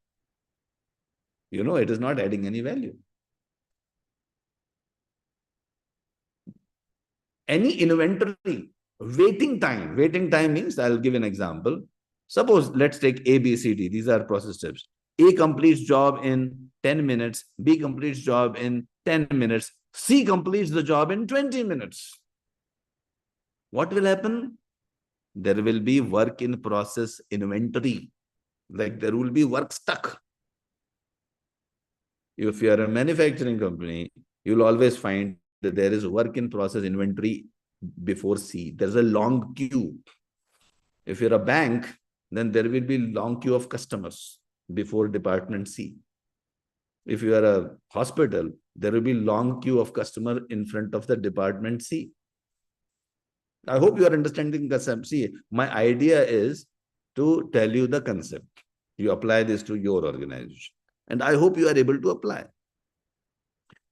you know, it is not adding any value. Any inventory, waiting time means, I'll give an example. Suppose let's take A, B, C, D. These are process steps. A completes job in 10 minutes. B completes job in 10 minutes. C completes the job in 20 minutes. What will happen? There will be work in process inventory. Like there will be work stuck. If you are a manufacturing company, you'll always find that there is work in process inventory before C. There's a long queue. If you're a bank, then there will be long queue of customers before department C. If you are a hospital, there will be long queue of customer in front of the department C. I hope you are understanding the concept. See, my idea is to tell you the concept. You apply this to your organization. And I hope you are able to apply.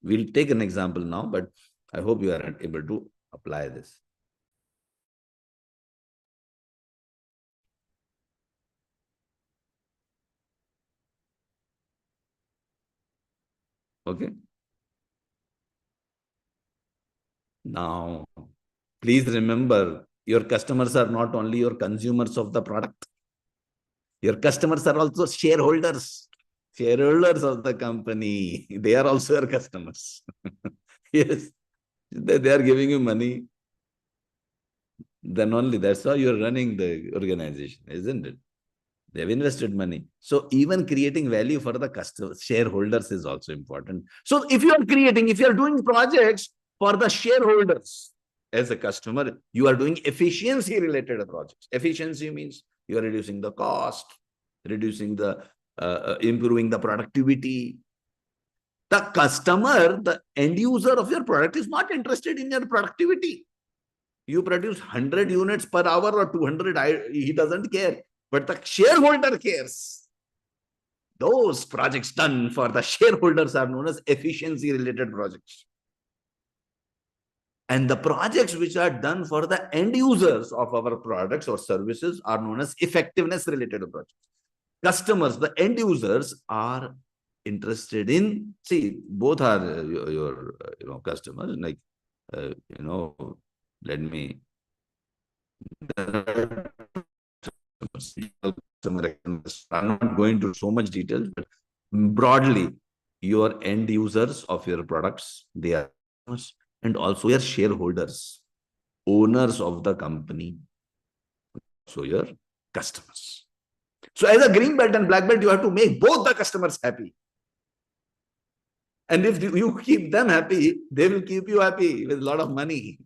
We'll take an example now, but I hope you are able to apply this. Okay. Now, please remember, your customers are not only your consumers of the product. Your customers are also shareholders of the company. They are also your customers. Yes, they are giving you money. Then only that's how you're running the organization, isn't it? They have invested money. So even creating value for the customers, shareholders is also important. So if you are doing projects for the shareholders as a customer, you are doing efficiency related projects. Efficiency means you are reducing the cost, reducing the, improving the productivity. The customer, the end user of your product is not interested in your productivity. You produce 100 units per hour or 200, he doesn't care. But the shareholder cares. Those projects done for the shareholders are known as efficiency related projects. And the projects which are done for the end users of our products or services are known as effectiveness related projects. Customers, the end users are interested in, see, both are your customers, like, let me, I'm not going to so much detail, but broadly, your end users of your products, they are customers, and also your shareholders, owners of the company, so your customers. So as a green belt and black belt, you have to make both the customers happy. And if you keep them happy, they will keep you happy with a lot of money,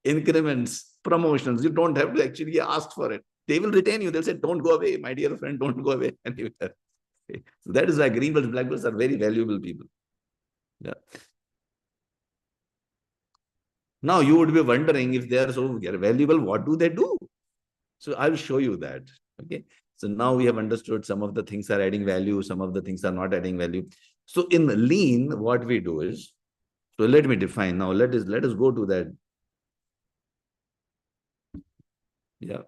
increments, promotions. You don't have to actually ask for it. They will retain you. They'll say, don't go away, my dear friend, don't go away anywhere. So that is why green belts, black belts are very valuable people. Yeah. Now you would be wondering, if they are so valuable, what do they do? So I will show you that. Okay. So now we have understood some of the things are adding value, some of the things are not adding value. So in lean, what we do is, so let me define now. Let us go to that. Yeah.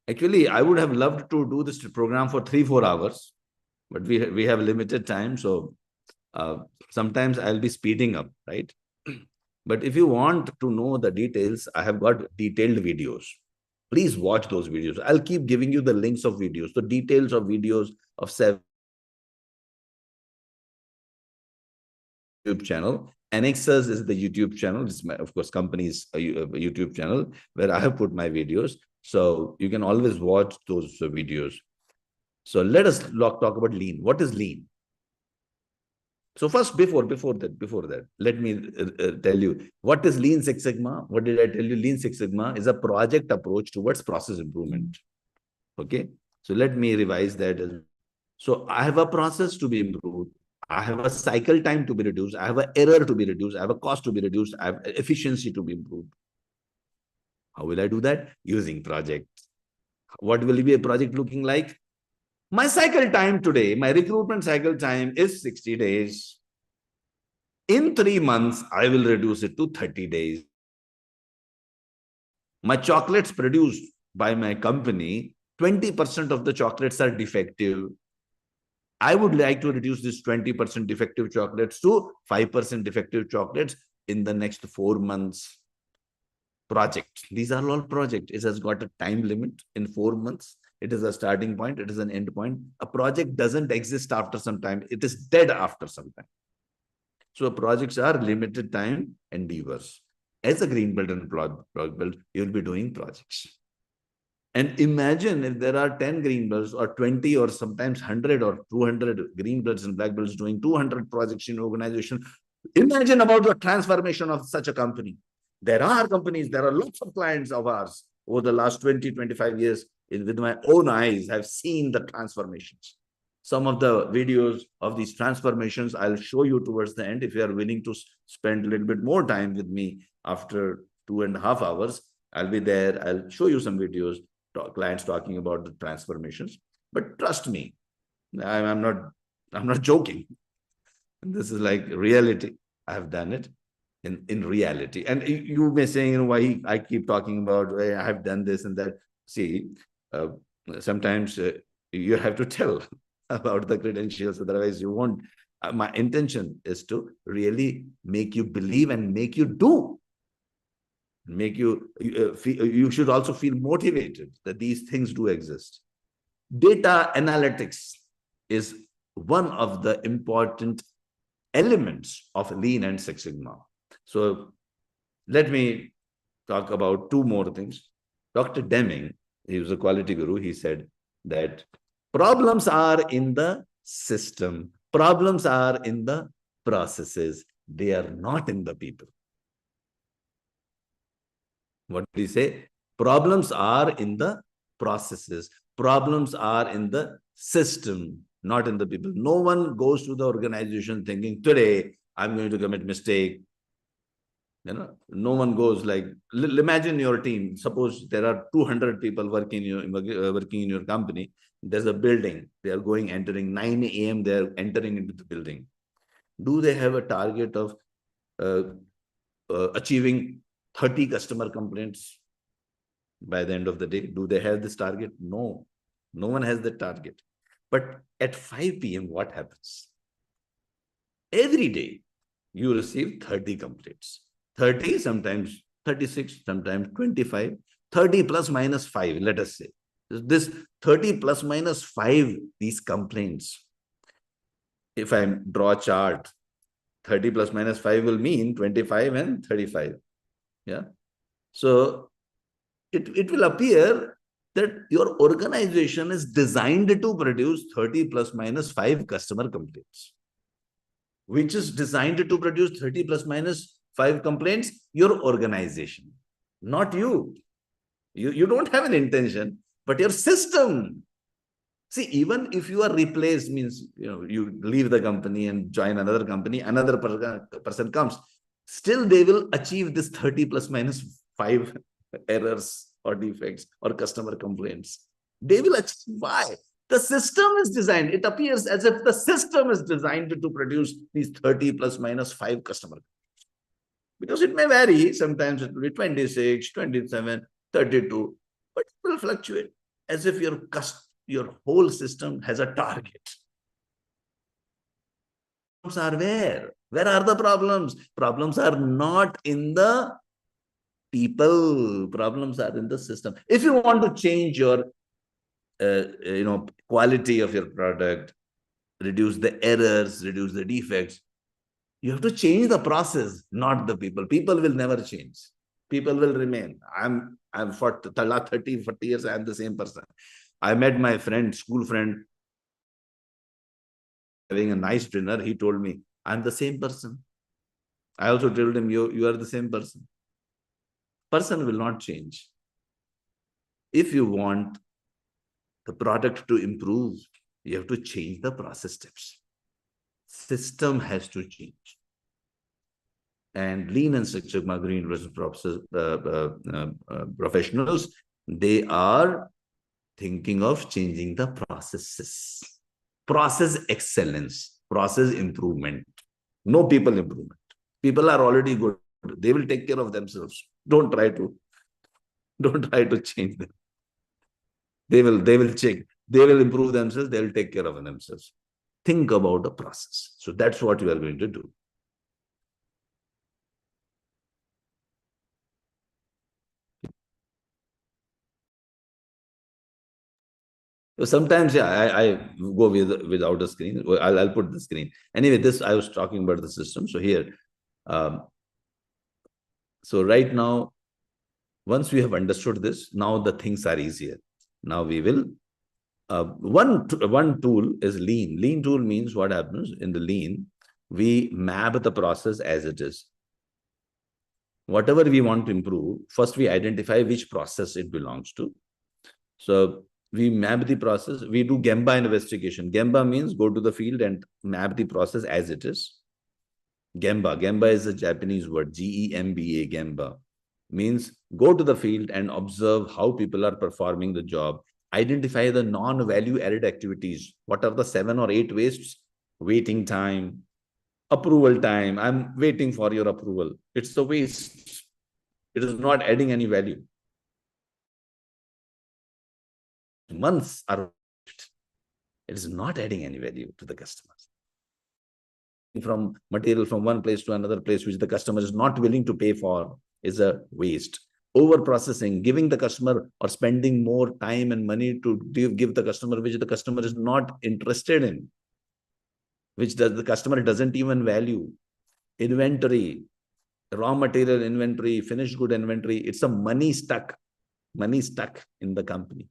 Actually, I would have loved to do this program for 3-4 hours, but we have limited time. So sometimes I'll be speeding up, right? But if you want to know the details, I have got detailed videos. Please watch those videos. I'll keep giving you the links of videos, the details of videos of 7 YouTube channel. Anexas is the YouTube channel. It's my, of course, company's YouTube channel where I have put my videos. So you can always watch those videos. So let us talk about lean. What is lean? So first, before that, let me tell you what is Lean Six Sigma. What did I tell you? Lean Six Sigma is a project approach towards process improvement. Okay. So let me revise that. So I have a process to be improved. I have a cycle time to be reduced. I have an error to be reduced. I have a cost to be reduced. I have efficiency to be improved. How will I do that? Using projects. What will be a project looking like? My cycle time today, my recruitment cycle time is 60 days. In 3 months, I will reduce it to 30 days. My chocolates produced by my company, 20% of the chocolates are defective. I would like to reduce this 20% defective chocolates to 5% defective chocolates in the next 4 months. Project. These are all projects. It has got a time limit in 4 months. It is a starting point. It is an end point. A project doesn't exist after some time. It is dead after some time. So projects are limited time endeavors. As a green belt and black belt, you will be doing projects. And imagine if there are 10 green belts or 20 or sometimes 100 or 200 green belts and black belts doing 200 projects in organization. Imagine about the transformation of such a company. There are companies, there are lots of clients of ours over the last 20, 25 years. With my own eyes, I've seen the transformations. Some of the videos of these transformations I'll show you towards the end. If you are willing to spend a little bit more time with me after 2.5 hours, I'll be there. I'll show you some videos, clients talking about the transformations. But trust me, I'm not joking. This is like reality. I have done it in reality. And you may say, why I keep talking about I have done this and that. See, sometimes you have to tell about the credentials, otherwise you won't. My intention is to really make you believe and make you do. Make you you should also feel motivated that these things do exist. Data analytics is one of the important elements of Lean and Six Sigma. So let me talk about 2 more things. Dr. Deming, he was a quality guru, he said that problems are in the system, problems are in the processes, they are not in the people. What did he say? Problems are in the processes, problems are in the system, not in the people. No one goes to the organization thinking, today I'm going to commit mistake. No one goes like, imagine your team. Suppose there are 200 people working in your company. There's a building. They are entering 9 a.m. They are entering into the building. Do they have a target of achieving 30 customer complaints by the end of the day? Do they have this target? No, no one has that target. But at 5 p.m., what happens? Every day, you receive 30 complaints. 30, sometimes 36, sometimes 25. 30 plus minus 5, let us say. This 30 plus minus 5, these complaints. If I draw a chart, 30 plus minus 5 will mean 25 and 35. Yeah. So it will appear that your organization is designed to produce 30 plus minus 5 customer complaints. Which is designed to produce 30 plus minus 5 complaints? Your organization, not you. You don't have an intention, but your system. See, even if you are replaced, means you leave the company and join another company, another person comes, still they will achieve this 30 plus minus 5 errors or defects or customer complaints. They will achieve. Why? The system is designed. It appears as if the system is designed to produce these 30 plus minus 5 customer. Because it may vary. Sometimes it will be 26, 27, 32, but it will fluctuate as if your whole system has a target. Problems are where? Where are the problems? Problems are not in the people. Problems are in the system. If you want to change your quality of your product, reduce the errors, reduce the defects, you have to change the process, not the people. People will never change. People will remain. I'm for 30, 40 years, I'm the same person. I met my friend, school friend, having a nice dinner. He told me, I'm the same person. I also told him, you are the same person. Person will not change. If you want the product to improve, you have to change the process steps. System has to change. And Lean and Six Sigma Green professionals, they are thinking of changing the processes. Process excellence, process improvement, no people improvement. People are already good. They will take care of themselves. Don't try to change them. They will check. They will improve themselves. They will take care of themselves. Think about the process. So that's what we are going to do. So sometimes, yeah, I go without a screen. I'll put the screen. Anyway, this I was talking about the system. So here, so right now, once we have understood this, now the things are easier. Now we will. One tool is Lean. Lean tool means what happens in the Lean, we map the process as it is. Whatever we want to improve, first we identify which process it belongs to. So we map the process. We do Gemba investigation. Gemba means go to the field and map the process as it is. Gemba. Gemba is a Japanese word. Gemba. Gemba means go to the field and observe how people are performing the job. Identify the non-value added activities. What are the 7 or 8 wastes? Waiting time, approval time. I'm waiting for your approval. It's the waste. It is not adding any value. Months are wasted. It is not adding any value to the customers. From material from one place to another place, which the customer is not willing to pay for, is a waste. Over processing, giving the customer or spending more time and money to give the customer, which the customer is not interested in, which the customer doesn't even value. Inventory, raw material inventory, finished good inventory, it's a money stuck in the company.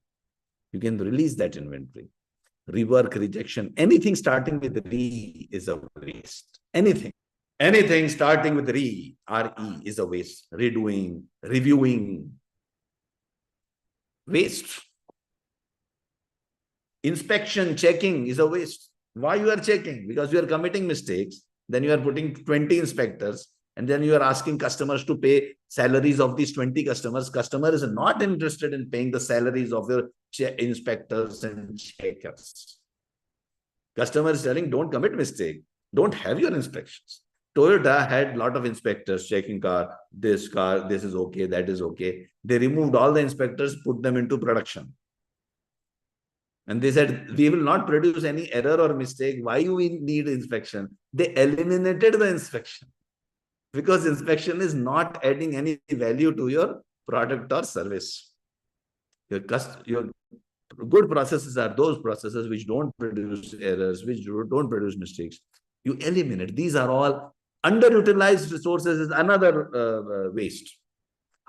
You can release that inventory. Rework, rejection, anything starting with re is a waste. Anything starting with re is a waste. Redoing, reviewing, waste. Inspection, checking is a waste. Why you are checking? Because you are committing mistakes. Then you are putting 20 inspectors, and then you are asking customers to pay salaries of these 20 customers. Customer is not interested in paying the salaries of your inspectors and checkers. Customer is telling, don't commit mistake. Don't have your inspections. Toyota had a lot of inspectors checking car, this is okay, that is okay. They removed all the inspectors, put them into production. And they said, we will not produce any error or mistake. Why do we need inspection? They eliminated the inspection because inspection is not adding any value to your product or service. Your good processes are those processes which don't produce errors, which don't produce mistakes. You eliminate. These are all underutilized resources is another waste.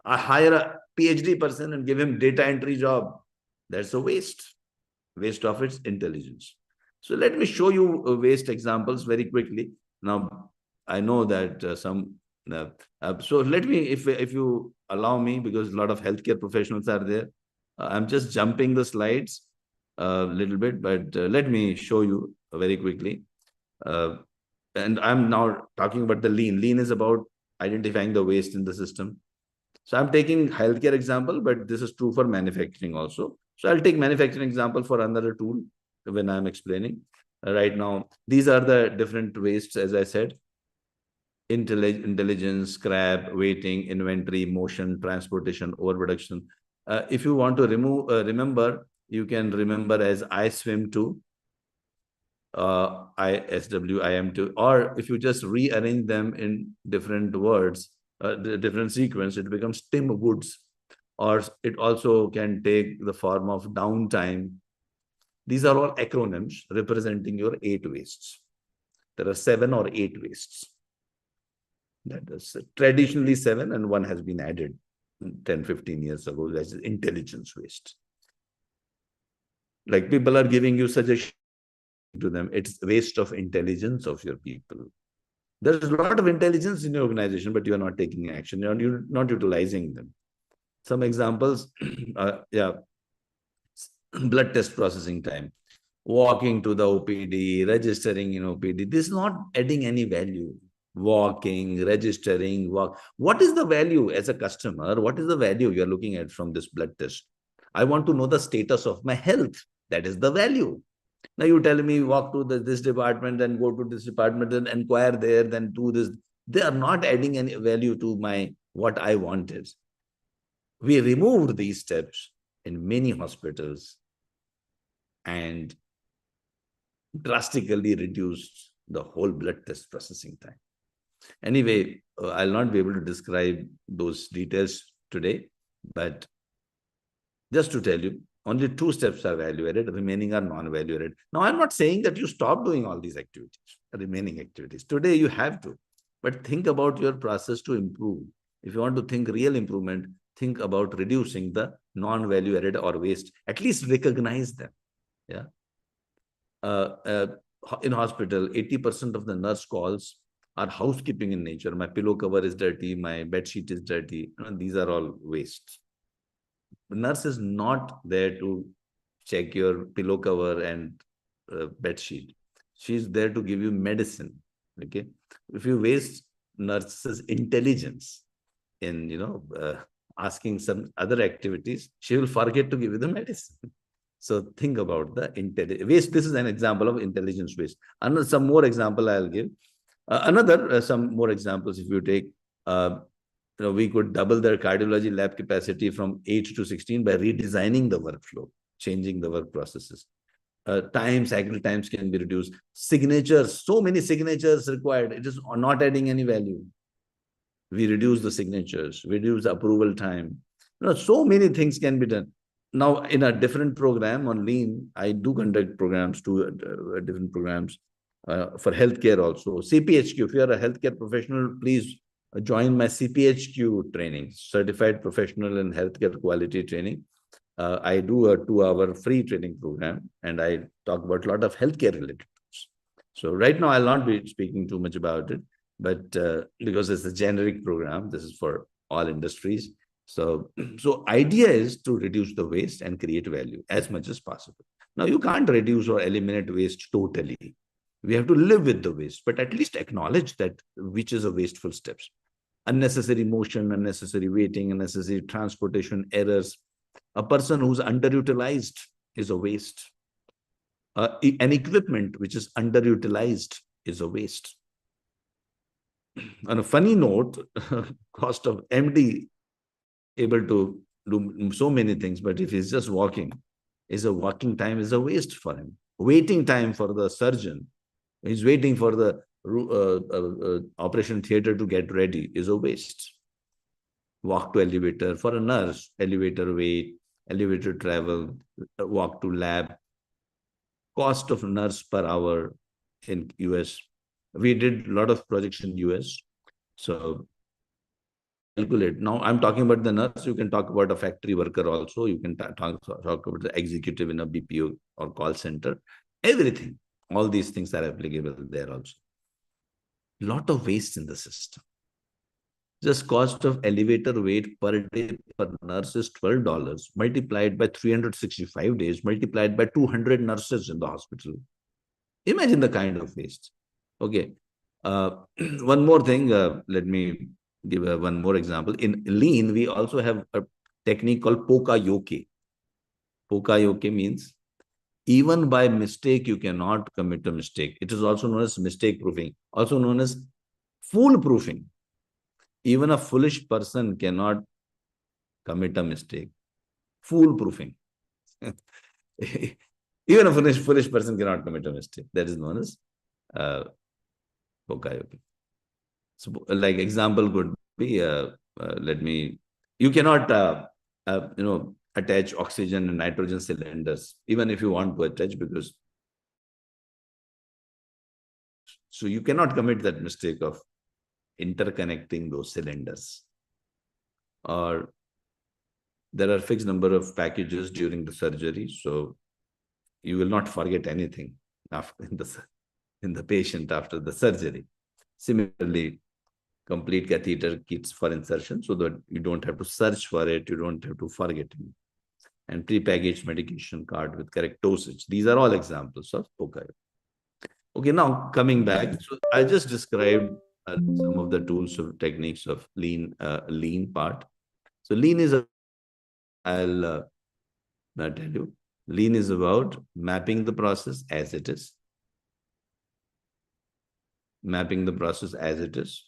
I hire a PhD person and give him data entry job. That's a waste. Waste of its intelligence. So let me show you waste examples very quickly. Now, I know that so let me, if you allow me, because a lot of healthcare professionals are there, I'm just jumping the slides a little bit, but let me show you very quickly. And I'm now talking about the lean. Lean is about identifying the waste in the system. So I'm taking healthcare example, but this is true for manufacturing also. So I'll take manufacturing example for another tool when I'm explaining. Right now, these are the different wastes, as I said: intelligence, scrap, waiting, inventory, motion, transportation, overproduction. If you want to remember, you can remember as I swim to, ISW, IM to, or if you just rearrange them in different words, the different sequence, it becomes Tim Woods, or it also can take the form of downtime. These are all acronyms representing your 8 wastes. There are 7 or 8 wastes. That is traditionally 7, and one has been added 10, 15 years ago. That is intelligence waste. Like people are giving you suggestions to them. It's waste of intelligence of your people. There's a lot of intelligence in your organization, but you are not taking action. You're not utilizing them. Some examples, blood test processing time, walking to the OPD, registering in OPD. This is not adding any value. Walking, registering, walk. What is the value as a customer? What is the value you're looking at from this blood test? I want to know the status of my health. That is the value. Now you tell me walk to this department, then go to this department, then inquire there, then do this. They are not adding any value to my what I wanted. We removed these steps in many hospitals and drastically reduced the whole blood test processing time. Anyway, I'll not be able to describe those details today, but just to tell you, only 2 steps are value added, remaining are non-value added. Now, I'm not saying that you stop doing all these activities, remaining activities. Today, you have to, but think about your process to improve. If you want to think real improvement, think about reducing the non-value added or waste. At least recognize them. Yeah. In hospital, 80% of the nurse calls are housekeeping in nature. My pillow cover is dirty, my bed sheet is dirty. These are all wastes. The nurse is not there to check your pillow cover and bed sheet. She's there to give you medicine. Okay. If you waste nurse's intelligence in asking some other activities, she will forget to give you the medicine. So think about the waste. This is an example of intelligence waste. And some more example I'll give. Some more examples. If you take, we could double their cardiology lab capacity from 8 to 16 by redesigning the workflow, changing the work processes. Cycle times can be reduced. Signatures, so many signatures required. It is not adding any value. We reduce the signatures, reduce approval time. So many things can be done. Now, in a different program on lean, I do conduct programs, different programs for healthcare also. CPHQ, if you are a healthcare professional, please join my CPHQ training, Certified Professional in Healthcare Quality Training. I do a 2-hour free training program, and I talk about a lot of healthcare related things. So right now, I'll not be speaking too much about it, but because it's a generic program, this is for all industries. So idea is to reduce the waste and create value as much as possible. Now, you can't reduce or eliminate waste totally. We have to live with the waste, but at least acknowledge that which is a wasteful steps. Unnecessary motion, unnecessary waiting, unnecessary transportation errors. A person who's underutilized is a waste. An equipment which is underutilized is a waste. On a funny note, cost of MD able to do so many things, but if he's just walking, walking time is a waste for him. Waiting time for the surgeon, he's waiting for the operation theater to get ready, is a waste. Walk to elevator for a nurse, elevator wait, elevator travel, walk to lab, cost of nurse per hour in US. We did a lot of projects in US. So calculate. Now I'm talking about the nurse. You can talk about a factory worker also. You can talk about the executive in a BPO or call center. Everything. All these things are applicable there also. Lot of waste in the system. Just cost of elevator weight per day per nurse is $12 multiplied by 365 days multiplied by 200 nurses in the hospital. Imagine the kind of waste. Okay. Uh, one more thing. Let me give one more example. In lean, we also have a technique called poka-yoke. Poka-yoke means even by mistake, you cannot commit a mistake. It is also known as mistake proofing, also known as fool proofing. Even a foolish person cannot commit a mistake. Fool proofing. Even a foolish person cannot commit a mistake. That is known as poka-yoke. So, like example could be, you cannot, attach oxygen and nitrogen cylinders, even if you want to attach, because so you cannot commit that mistake of interconnecting those cylinders. Or there are fixed number of packages during the surgery, so you will not forget anything after in the patient after the surgery. Similarly, complete catheter kits for insertion so that you don't have to search for it, you don't have to forget it. And prepackaged medication card with correct dosage. These are all examples of POCA. Okay, now coming back, so I just described some of the tools or techniques of lean part. So lean is I'll tell you, lean is about mapping the process as it is. Mapping the process as it is.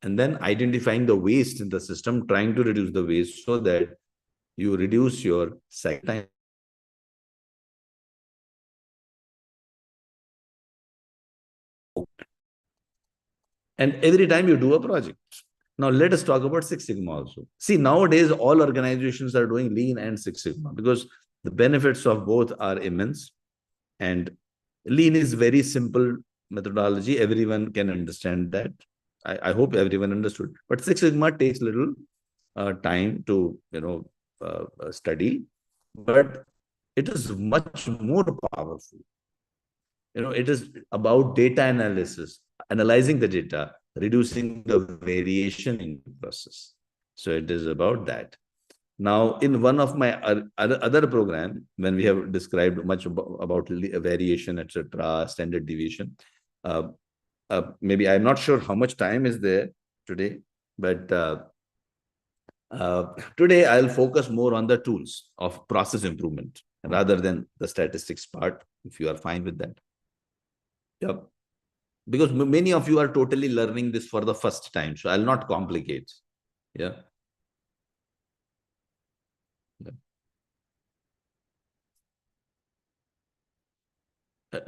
And then identifying the waste in the system, trying to reduce the waste so that you reduce your cycle time. And every time you do a project. Now let us talk about Six Sigma also. See, nowadays all organizations are doing Lean and Six Sigma because the benefits of both are immense. And Lean is very simple methodology. Everyone can understand that. I hope everyone understood. But Six Sigma takes little time to study, but it is much more powerful. It is about data analysis, analyzing the data, reducing the variation in the process. So it is about that. Now, in one of my other program, when we have described much about variation, etc., standard deviation, maybe I'm not sure how much time is there today, but today I'll focus more on the tools of process improvement rather than the statistics part, if you are fine with that. Yep. Because many of you are totally learning this for the first time, so I'll not complicate. Yeah.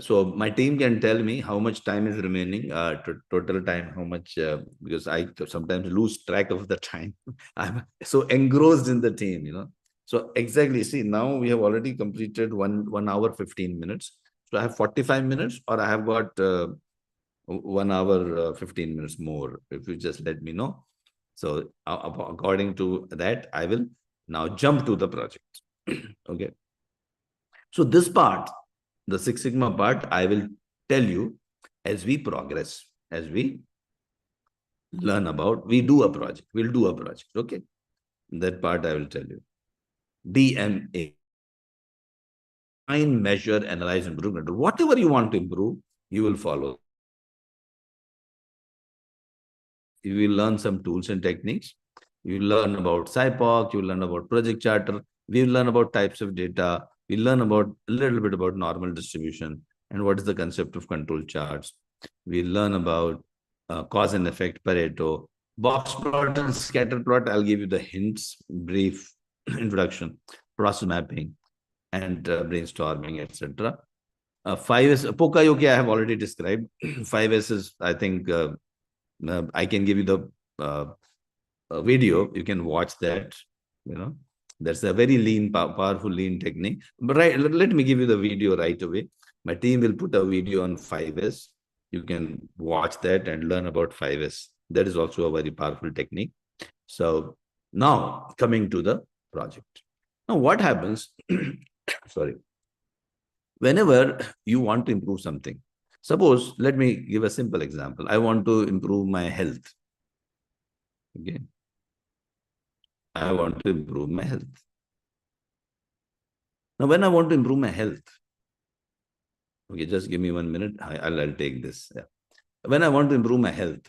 So my team can tell me how much time is remaining, total time, how much, because I sometimes lose track of the time. I'm so engrossed in the team. So exactly, see, now we have already completed 1 hour, 15 minutes. So I have 45 minutes or I have got 1 hour, 15 minutes more, if you just let me know. So according to that, I will now jump to the project. Okay. So this part, the Six Sigma part, I will tell you as we progress, as we learn about, we'll do a project. Okay. That part I will tell you. DMA. Define, measure, analyze, improve. Whatever you want to improve, you will follow. You will learn some tools and techniques. You will learn about SIPOC, you will learn about project charter, we will learn about types of data, we learn about a little bit about normal distribution and what is the concept of control charts. We learn about cause and effect, Pareto, box plot and scatter plot. I'll give you the hints, brief introduction, process mapping, and brainstorming, etc. 5S, Poka-yoke I have already described. 5S is, I think, I can give you the video. You can watch that, That's a very lean, powerful lean technique. But let me give you the video right away. My team will put a video on 5S. You can watch that and learn about 5S. That is also a very powerful technique. So now coming to the project. Now what happens, sorry, whenever you want to improve something, suppose, let me give a simple example. I want to improve my health. Okay. I want to improve my health. Now, when I want to improve my health, okay, just give me 1 minute. I'll take this. Yeah. When I want to improve my health,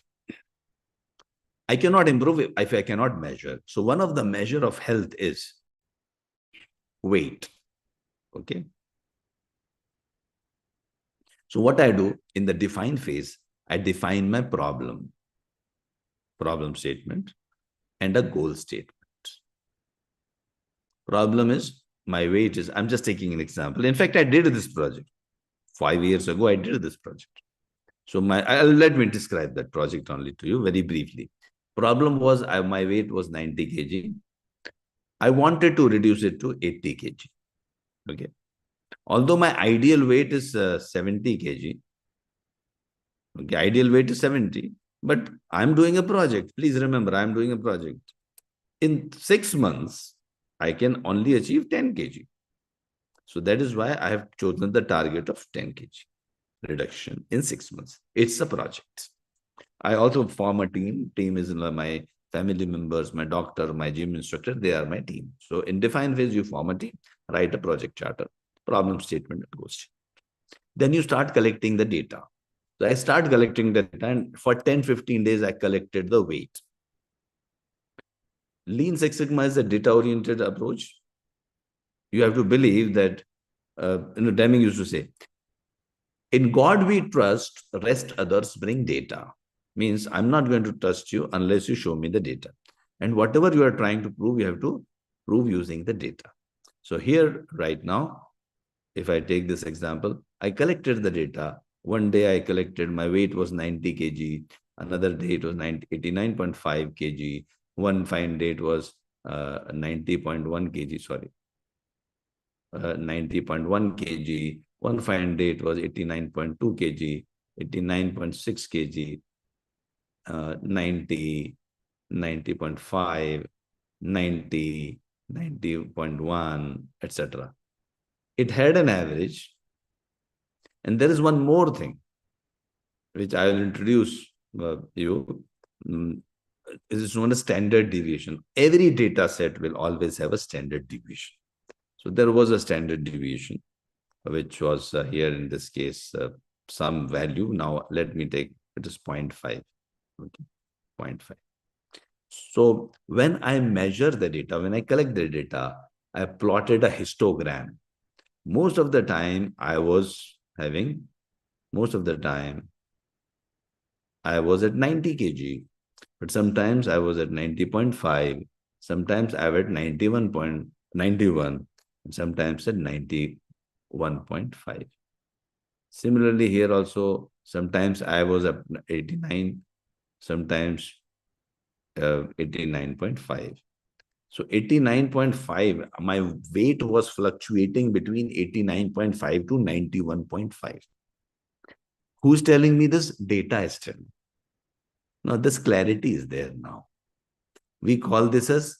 I cannot improve it if I cannot measure. So one of the measure of health is weight. Okay. So what I do in the define phase, I define my problem statement, and a goal statement. Problem is my weight is, I'm just taking an example. In fact, I did this project 5 years ago. I did this project. So let me describe that project only to you very briefly. Problem was my weight was 90 kg. I wanted to reduce it to 80 kg. Okay. Although my ideal weight is 70 kg. Okay, ideal weight is 70, but I'm doing a project. Please remember, I'm doing a project. In 6 months, I can only achieve 10 kg. So that is why I have chosen the target of 10 kg reduction in 6 months. It's a project. I also form a team. Team is my family members, my doctor, my gym instructor. They are my team. So in define phase, you form a team, write a project charter, problem statement, and goes. Then you start collecting the data. So I start collecting the data, and for 10, 15 days, I collected the weight. Lean Six Sigma is a data-oriented approach. You have to believe that, Deming used to say, in God we trust, rest others bring data. Means I'm not going to trust you unless you show me the data. And whatever you are trying to prove, you have to prove using the data. So here, right now, if I take this example, I collected the data. One day I collected, my weight was 90 kg. Another day it was 89.5 kg. One fine day it was 90.1 kg, sorry. 90.1 kg. One fine day it was 89.2 kg, 89.6 kg, 90, 90.5, 90, 90.1, etc. It had an average. And there is one more thing which I will introduce you. It is known as standard deviation. Every data set will always have a standard deviation. So there was a standard deviation, which was here in this case, some value. Now let me take it is 0.5. Okay, 0.5. So when I measure the data, when I collect the data, I plotted a histogram. Most of the time I was having, I was at 90 kg, but sometimes I was at 90.5, sometimes I was at 91.91, and sometimes at 91.5. Similarly, here also, sometimes I was at 89, sometimes 89.5. So 89.5, my weight was fluctuating between 89.5 to 91.5. Who's telling me this? Data is telling. Now, this clarity is there now. We call this as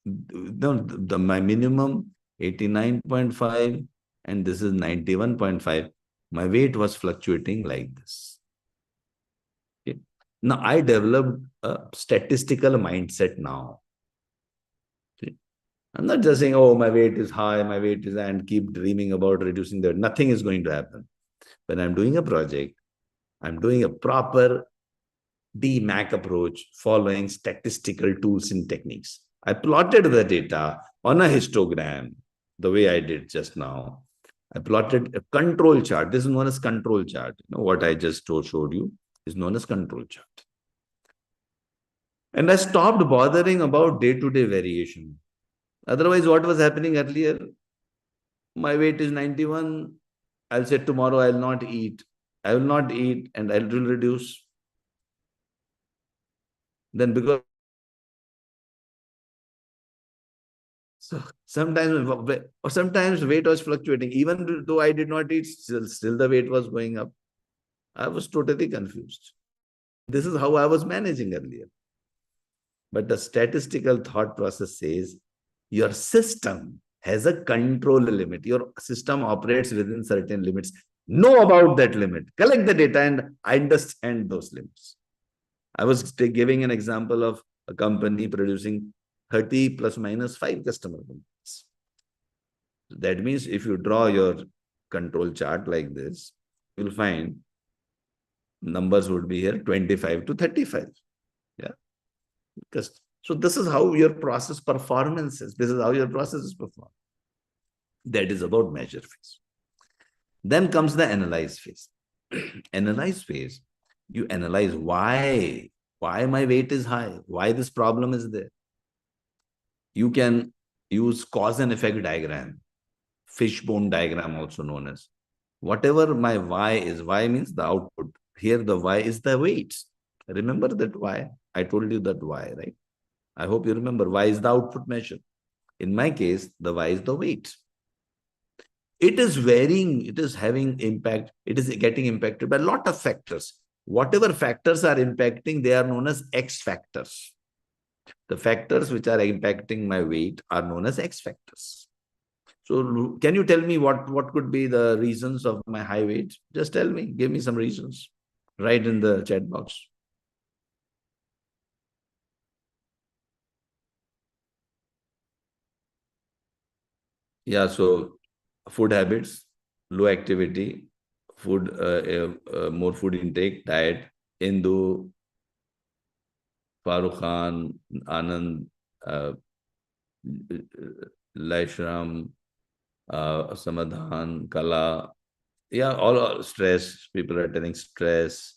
my minimum 89.5 and this is 91.5. My weight was fluctuating like this. Okay. Now, I developed a statistical mindset now. Okay. I'm not just saying, oh, my weight is high, my weight is, and keep dreaming about reducing that. Nothing is going to happen. When I'm doing a project, I'm doing a proper DMAC approach following statistical tools and techniques. I plotted the data on a histogram, the way I did just now. I plotted a control chart. This is known as control chart. You know, what I just showed you is known as control chart. And I stopped bothering about day-to-day variation. Otherwise, what was happening earlier? My weight is 91. I'll say tomorrow I'll not eat. I will not eat and I will reduce. Then because So sometimes weight was fluctuating. Even though I did not eat, still the weight was going up. I was totally confused. This is how I was managing earlier. But the statistical thought process says your system has a control limit. Your system operates within certain limits. Know about that limit. Collect the data and understand those limits. I was giving an example of a company producing 30 plus minus 5 customer companies. That means if you draw your control chart like this, you'll find numbers would be here 25 to 35. Yeah. Because, so this is how your process performance is. This is how your process is performed. That is about measure phase. Then comes the analyze phase. Analyze phase, you analyze why my weight is high, why this problem is there. You can use cause and effect diagram, fishbone diagram also known as. Whatever my y is, y means the output. Here the y is the weight. Remember that y? I told you that y, right? I hope you remember y is the output measure. In my case, the y is the weight. It is varying, it is having impact, it is getting impacted by a lot of factors. Whatever factors are impacting, they are known as X factors. The factors which are impacting my weight are known as X factors. So can you tell me what could be the reasons of my high weight? Just tell me, give me some reasons. Write in the chat box. Yeah, so food habits, low activity, food, more food intake, diet, Hindu, Farooq Khan, Anand, Laishram, Samadhan, Kala. Yeah, all stress. People are telling stress,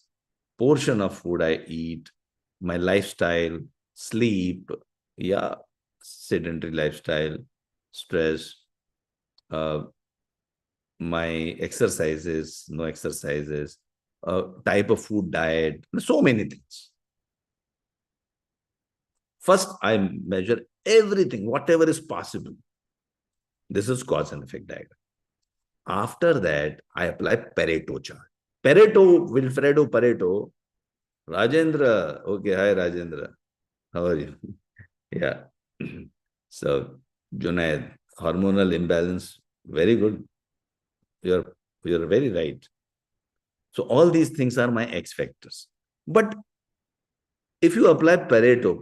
portion of food I eat, my lifestyle, sleep, yeah, sedentary lifestyle, stress, uh, my exercises, no exercises, type of food diet, so many things. First, I measure everything, whatever is possible. This is cause and effect diagram. After that, I apply Pareto chart. Pareto, Wilfredo Pareto, Rajendra. Okay, hi Rajendra. How are you? Yeah. So, Junaid, hormonal imbalance, very good. You're very right. So all these things are my X factors. But if you apply Wilfredo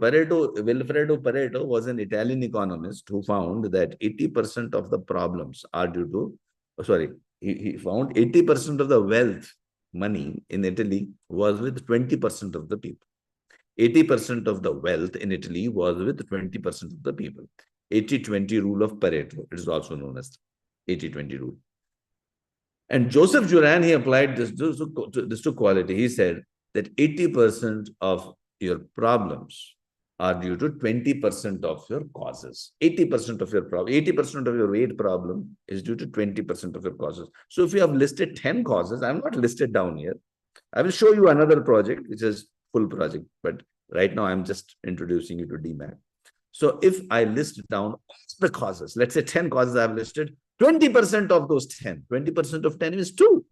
Pareto was an Italian economist who found that 80% of the problems are due to, he found 80% of the wealth, money in Italy was with 20% of the people. 80% of the wealth in Italy was with 20% of the people. 80-20 rule of Pareto. It is also known as 80-20 rule. And Joseph Juran, he applied this to quality. He said that 80% of your problems are due to 20% of your causes. 80% of your problem, 80% of your weight problem is due to 20% of your causes. So if you have listed 10 causes, I'm not listed down here. I will show you another project, which is full project, but right now I'm just introducing you to DMAT. So if I list down all the causes, let's say 10 causes I've listed, 20% of those 10, 20% of 10 is 2.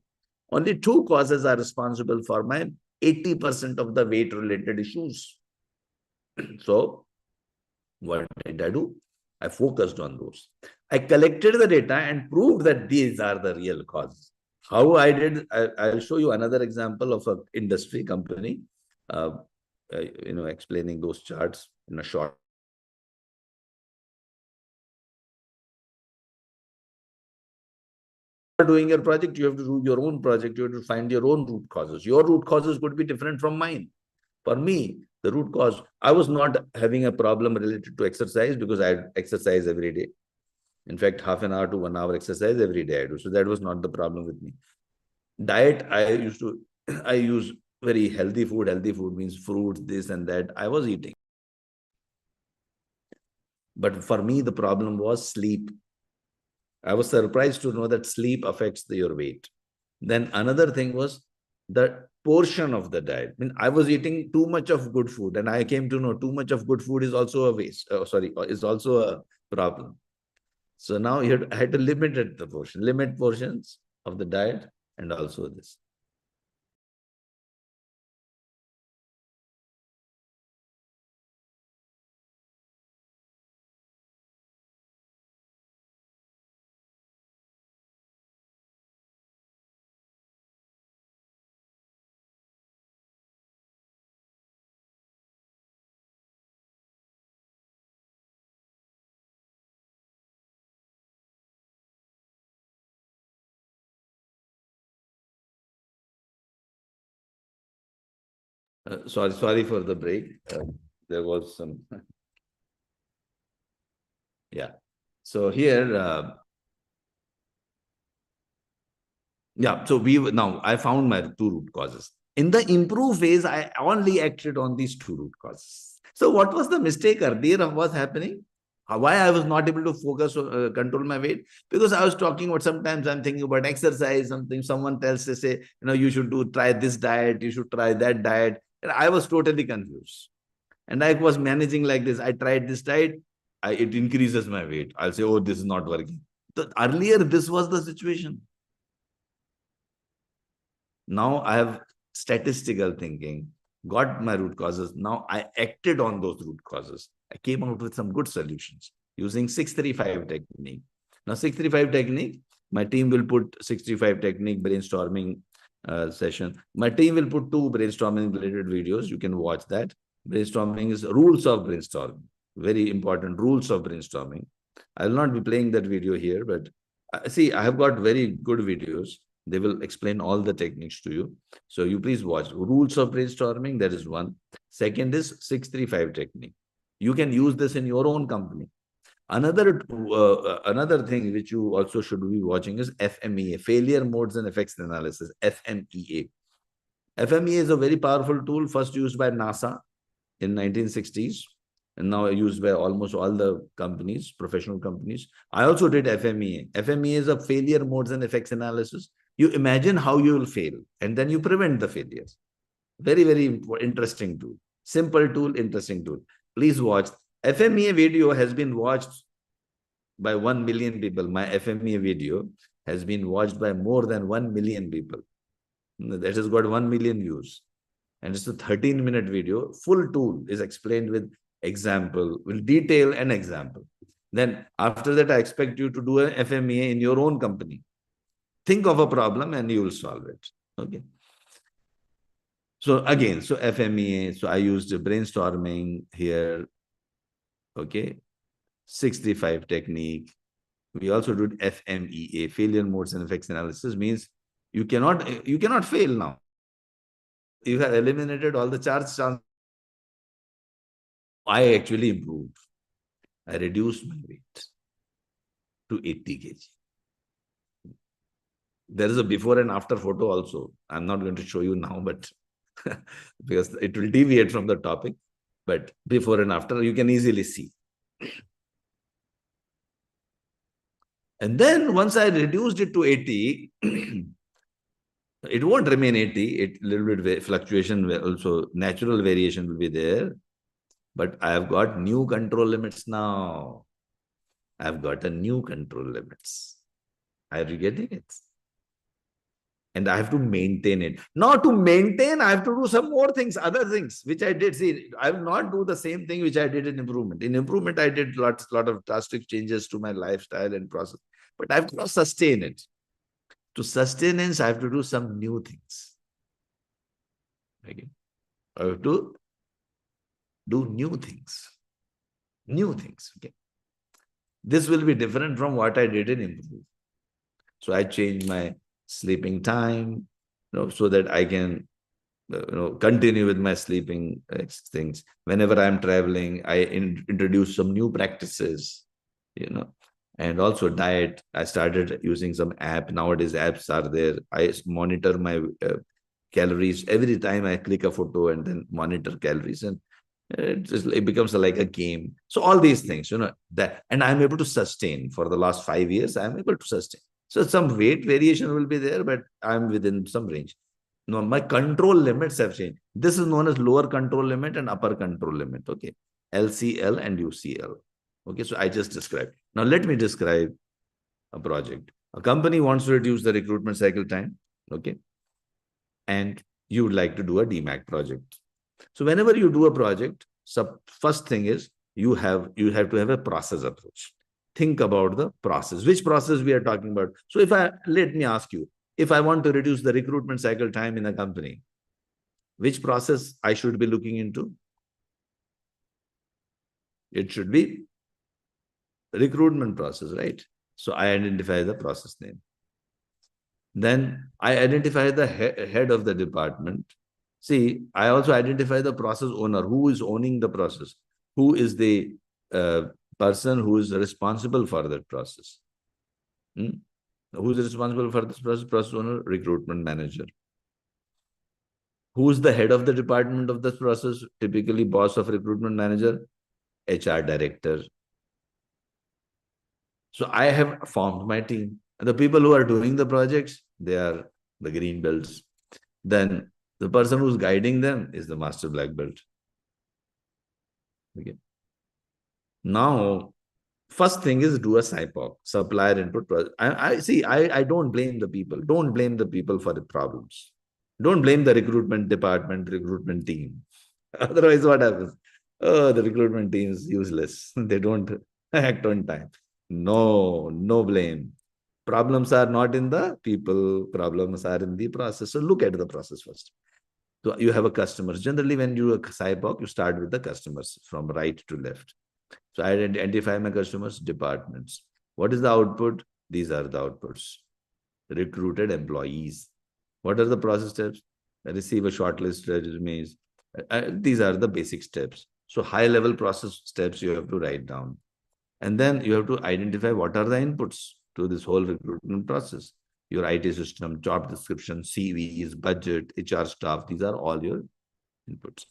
Only 2 causes are responsible for my 80% of the weight related issues. So what did I do? I focused on those. I collected the data and proved that these are the real causes. How I did, I'll show you another example of an industry company, explaining those charts in a short. Doing your project, you have to do your own project. You have to find your own root causes. Your root causes could be different from mine. For me, the root cause, I was not having a problem related to exercise because I exercise every day. In fact, half an hour to 1 hour exercise every day I do. So that was not the problem with me. Diet, I use very healthy food. Healthy food means fruits, this and that. I was eating. But for me, the problem was sleep. I was surprised to know that sleep affects your weight. Then another thing was the portion of the diet. I mean, I was eating too much of good food, and I came to know too much of good food is also a waste. Is also a problem. So now I had to limit the portion, limit portions of the diet and also this. Sorry for the break. There was some, yeah. So here, yeah. So now I found my two root causes. In the improve phase, I only acted on these two root causes. So what was the mistake earlier of what's happening? Why I was not able to focus, control my weight? Because I was talking about, sometimes I'm thinking about exercise, something someone tells, they say, you should try this diet, you should try that diet. And I was totally confused. And I was managing like this. I tried this diet, it increases my weight. I'll say, oh, this is not working. Earlier, this was the situation. Now I have statistical thinking, got my root causes. Now I acted on those root causes. I came out with some good solutions using 635 technique. Now 635 technique, my team will put 635 technique brainstorming session. My team will put 2 brainstorming related videos. You can watch that. Brainstorming is rules of brainstorming. Very important rules of brainstorming. I will not be playing that video here, but see, I have got very good videos. They will explain all the techniques to you. So you please watch. Rules of brainstorming, that is one. Second is 635 technique. You can use this in your own company. Another thing which you also should be watching is FMEA, Failure Modes and Effects Analysis, FMEA. FMEA is a very powerful tool, first used by NASA in 1960s and now used by almost all the companies, professional companies. I also did FMEA. FMEA is a failure modes and effects analysis. You imagine how you will fail and then you prevent the failures. Very, very interesting tool. Simple tool, interesting tool. Please watch. FMEA video has been watched by 1 million people. My FMEA video has been watched by more than 1 million people. That has got 1 million views. And it's a 13-minute video. Full tool is explained with example, with detail and example. Then after that, I expect you to do an FMEA in your own company. Think of a problem and you will solve it. Okay. So again, so FMEA, so I used brainstorming here. Okay. 65 technique. We also did FMEA, failure modes and effects analysis, means you cannot fail now. You have eliminated all the chances. I actually improved. I reduced my weight to 80 kg. There is a before and after photo also. I'm not going to show you now, but because it will deviate from the topic. But before and after, you can easily see. And then once I reduced it to 80, it won't remain 80. It little bit fluctuation will also, natural variation will be there. But I have got new control limits now. I've got a new control limits. Are you getting it? And I have to maintain it. Now to maintain, I have to do some more things, other things, which I did. See, I will not do the same thing which I did in improvement. In improvement, I did lot of drastic changes to my lifestyle and process. But I have to sustain it. To sustenance, I have to do some new things. Okay. I have to do new things. New things. Okay. This will be different from what I did in improve. So I changed my sleeping time, so that I can, continue with my sleeping things. Whenever I'm traveling, I introduce some new practices, and also diet. I started using some app. Nowadays, apps are there. I monitor my calories every time I click a photo and then monitor calories, and it becomes like a game. So all these things, that, and I'm able to sustain for the last 5 years. I'm able to sustain. So some weight variation will be there, but I'm within some range. No, my control limits have changed. This is known as lower control limit and upper control limit. Okay, LCL and UCL. Okay, so I just described. Now let me describe a project. A company wants to reduce the recruitment cycle time, okay, and you would like to do a DMAC project. So whenever you do a project, first thing is you have to have a process approach. Think about the process. Which process we are talking about? So let me ask you, if I want to reduce the recruitment cycle time in a company, which process I should be looking into? It should be recruitment process, right? So I identify the process name. Then I identify the head of the department. See, I also identify the process owner, who is owning the process, who is the uh, person who is responsible for that process. Hmm? Who is responsible for this process? Process owner, recruitment manager. Who is the head of the department of this process? Typically, boss of recruitment manager, HR director. So I have formed my team. And the people who are doing the projects, they are the green belts. Then the person who's guiding them is the master black belt. Okay. Now, first thing is do a SIPOC, supplier input process. I don't blame the people. Don't blame the people for the problems. Don't blame the recruitment department, recruitment team. Otherwise, what happens? Oh, the recruitment team is useless. They don't act on time. No, no blame. Problems are not in the people, problems are in the process. So look at the process first. So you have a customers. Generally, when you do a SIPOC, you start with the customers from right to left. So I identify my customers' departments. What is the output? These are the outputs. Recruited employees. What are the process steps? I receive a shortlist resumes. These are the basic steps. So high level process steps you have to write down. And then you have to identify what are the inputs to this whole recruitment process. Your IT system, job description, CVs, budget, HR staff, these are all your inputs.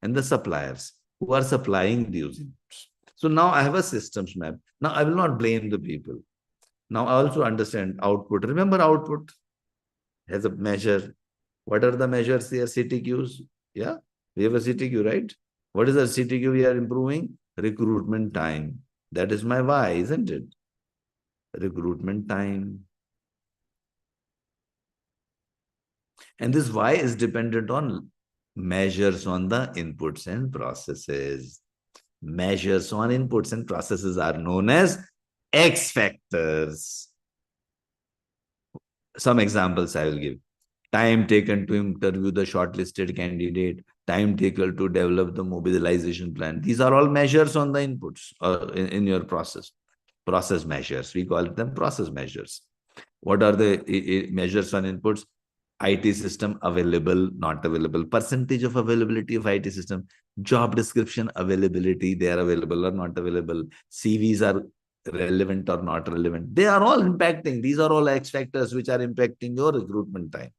And the suppliers who are supplying these inputs. So now I have a systems map. Now I will not blame the people. Now I also understand output. Remember, output has a measure. What are the measures here? CTQs. Yeah, we have a CTQ, right? What is the CTQ we are improving? Recruitment time. That is my why, isn't it? Recruitment time. And this why is dependent on measures on the inputs and processes. Measures on inputs and processes are known as X factors. Some examples I will give. Time taken to interview the shortlisted candidate, time taken to develop the mobilization plan. These are all measures on the inputs in your process. Process measures. We call them process measures. What are the measures on inputs? IT system available, not available, percentage of availability of IT system, job description availability, they are available or not available, CVs are relevant or not relevant. They are all impacting. These are all X factors which are impacting your recruitment time.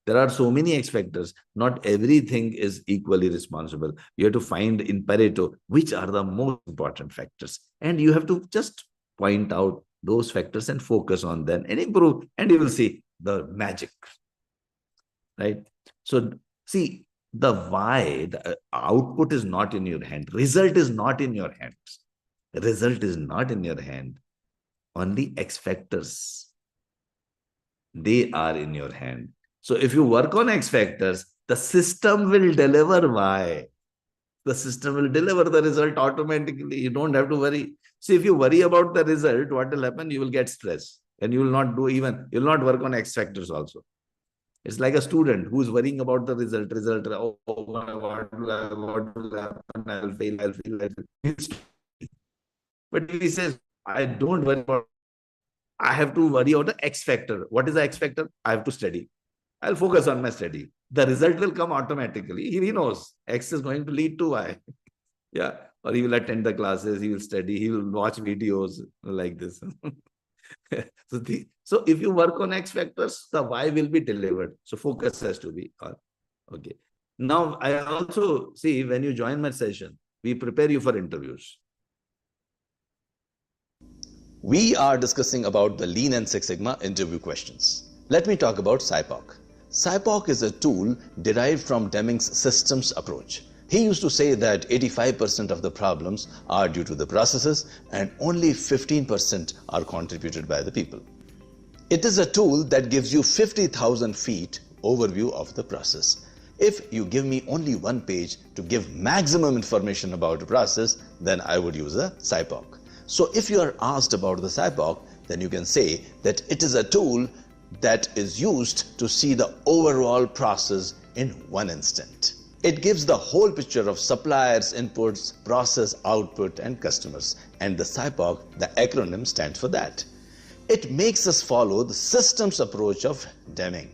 There are so many X factors. Not everything is equally responsible. You have to find in Pareto which are the most important factors. And you have to just point out those factors and focus on them and improve. And you will see the magic. Right? So see, the why, the output is not in your hand. Result is not in your hands. Result is not in your hand. Only X factors. They are in your hand. So if you work on X factors, the system will deliver Y. The system will deliver the result automatically. You don't have to worry. See, if you worry about the result, what will happen? You will get stressed. And you will not do even, you will not work on X factors also. It's like a student who is worrying about the result. Oh, what will happen? I'll fail. But if he says, I don't worry about, I have to worry about the X factor. What is the X factor? I have to study. I'll focus on my study. The result will come automatically. He knows X is going to lead to Y. Yeah. Or he will attend the classes, he will study, he will watch videos like this. So if you work on X factors, the Y will be delivered. So focus has to be on. Okay. Now, I also see when you join my session, we prepare you for interviews. We are discussing about the Lean and Six Sigma interview questions. Let me talk about SIPOC. SIPOC is a tool derived from Deming's systems approach. He used to say that 85% of the problems are due to the processes and only 15% are contributed by the people. It is a tool that gives you 50,000 feet overview of the process. If you give me only one page to give maximum information about a process, then I would use a CPHQ. So if you are asked about the CPHQ, then you can say that it is a tool that is used to see the overall process in one instant. It gives the whole picture of suppliers, inputs, process, output, and customers. And the CPHQ, the acronym, stands for that. It makes us follow the systems approach of Deming.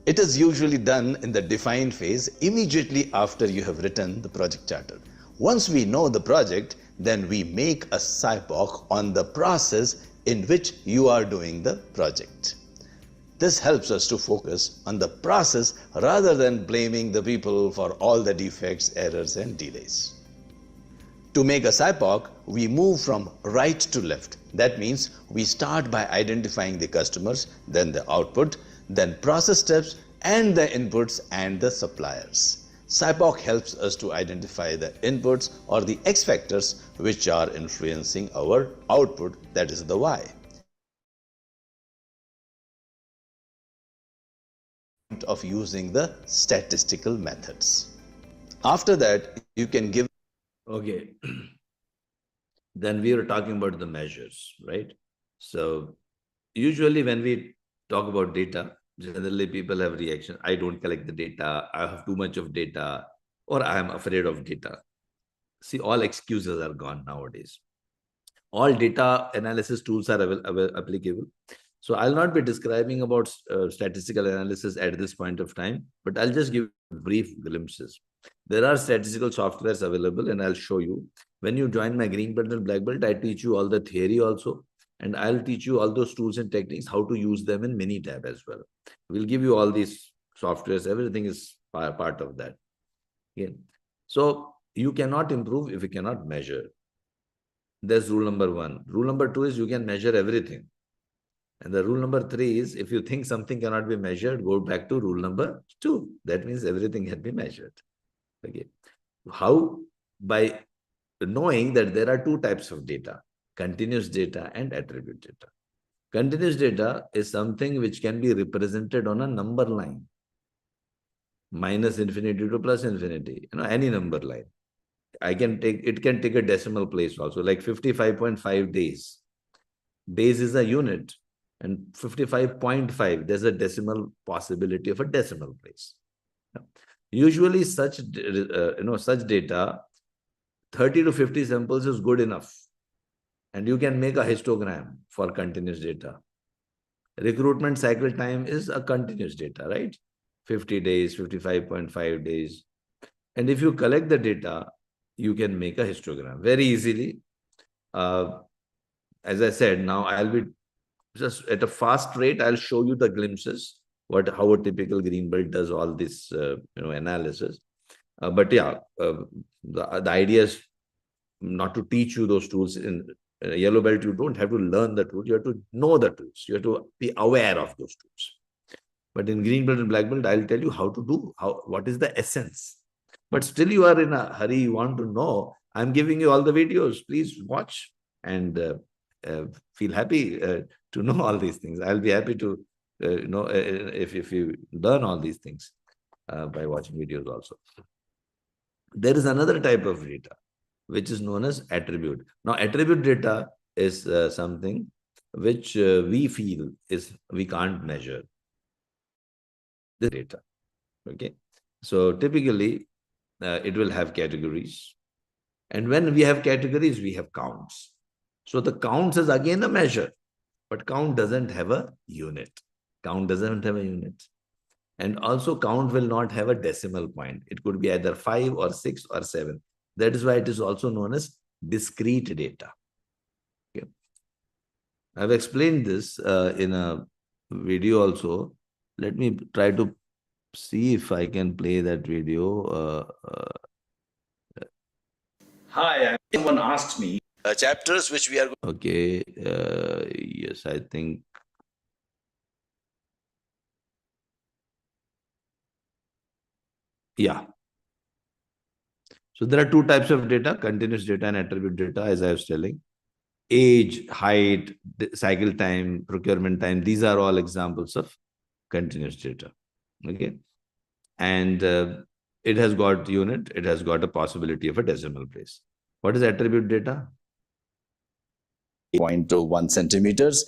It is usually done in the define phase immediately after you have written the project charter. Once we know the project, then we make a CPHQ on the process in which you are doing the project. This helps us to focus on the process rather than blaming the people for all the defects, errors, and delays. To make a CPHQ, we move from right to left. That means we start by identifying the customers, then the output, then process steps, and the inputs and the suppliers. CPHQ helps us to identify the inputs or the X factors which are influencing our output, that is the Y. Of using the statistical methods. After that, you can give. Okay. Then we were talking about the measures, right? So usually when we talk about data, generally people have reaction. I don't collect the data. I have too much of data, or I am afraid of data. See, all excuses are gone nowadays. All data analysis tools are applicable. So I'll not be describing about statistical analysis at this point of time, but I'll just give brief glimpses. There are statistical softwares available, and I'll show you. When you join my green belt and black belt, I teach you all the theory also, and I'll teach you all those tools and techniques, how to use them in Minitab as well. We'll give you all these softwares. Everything is part of that. Okay. So you cannot improve if you cannot measure. That's rule number one. Rule number two is you can measure everything. And the rule number three is if you think something cannot be measured, go back to rule number two. That means everything can be measured. Okay. How? By knowing that there are two types of data, continuous data and attribute data. Continuous data is something which can be represented on a number line. Minus infinity to plus infinity, any number line. It can take a decimal place also, like 55.5 days. Days is a unit, and 55.5, there's a decimal possibility of a decimal place. Usually such data, 30 to 50 samples is good enough. And you can make a histogram for continuous data. Recruitment cycle time is a continuous data, right? 50 days, 55.5 days. And if you collect the data, you can make a histogram very easily. As I said, now I'll be just at a fast rate, I'll show you the glimpses, how a typical green belt does all this analysis. But yeah, the idea is not to teach you those tools. In yellow belt, you don't have to learn the tool. You have to know the tools. You have to be aware of those tools. But in green belt and black belt, I'll tell you how to do, what is the essence. But still you are in a hurry, you want to know. I'm giving you all the videos. Please watch and feel happy to know all these things. I'll be happy to if you learn all these things by watching videos also. There is another type of data which is known as attribute. Now, attribute data is something which we feel is we can't measure the data. Okay, so typically it will have categories, and when we have categories, we have counts. So the counts is again a measure, but count doesn't have a unit. Count doesn't have a unit. And also count will not have a decimal point. It could be either 5 or 6 or 7. That is why it is also known as discrete data. Okay. I've explained this in a video also. Let me try to see if I can play that video. Hi, someone asked me chapters which we are. Okay. Yes, I think. Yeah. So there are two types of data, continuous data and attribute data, as I was telling. Age, height, cycle time, procurement time, these are all examples of continuous data. Okay. And it has got unit, it has got a possibility of a decimal place. What is attribute data? 0.1 centimeters,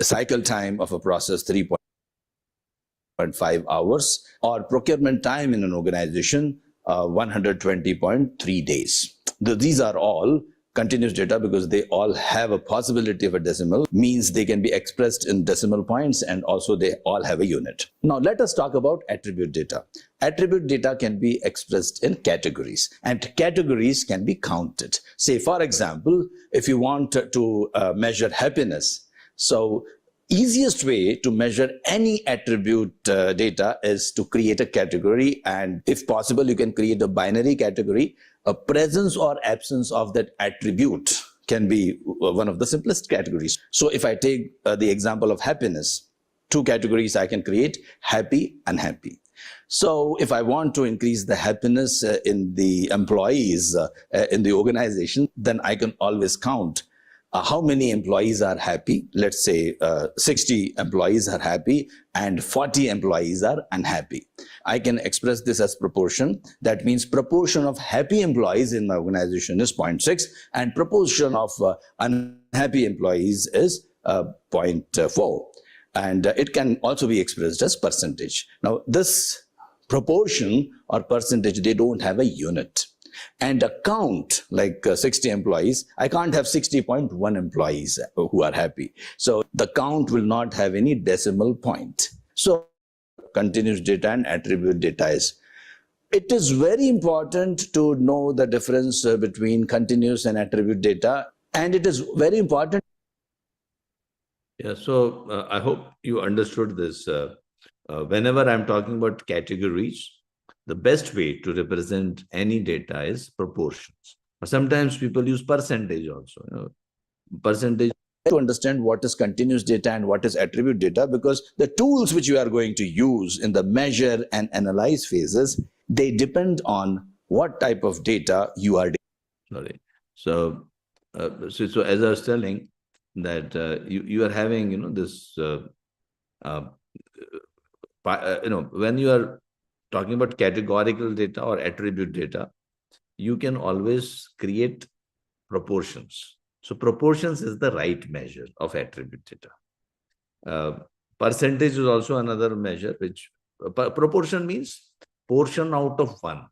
cycle time of a process 3.5 hours, or procurement time in an organization 120.3 days. These are all continuous data because they all have a possibility of a decimal, means they can be expressed in decimal points, and also they all have a unit. Now let us talk about attribute data. Attribute data can be expressed in categories, and categories can be counted. Say, for example, if you want to measure happiness, so easiest way to measure any attribute data is to create a category, and if possible you can create a binary category. A presence or absence of that attribute can be one of the simplest categories. So if I take the example of happiness, two categories I can create: happy, unhappy. So if I want to increase the happiness in the employees in the organization, then I can always count how many employees are happy. Let's say 60 employees are happy and 40 employees are unhappy. I can express this as proportion. That means proportion of happy employees in my organization is 0.6 and proportion of unhappy employees is 0.4. And it can also be expressed as percentage. Now this proportion or percentage, they don't have a unit. And a count like 60 employees, I can't have 60.1 employees who are happy. So the count will not have any decimal point. So continuous data and attribute data is. It is very important to know the difference between continuous and attribute data. And it is very important. Yeah, so I hope you understood this. Whenever I'm talking about categories, the best way to represent any data is proportions. Sometimes people use percentage also. Percentage. To understand what is continuous data and what is attribute data, because the tools which you are going to use in the measure and analyze phases, they depend on what type of data you are. Sorry. So as I was telling, that you are having this when you are talking about categorical data or attribute data, you can always create proportions. So proportions is the right measure of attribute data. Percentage is also another measure, which proportion means portion out of 1.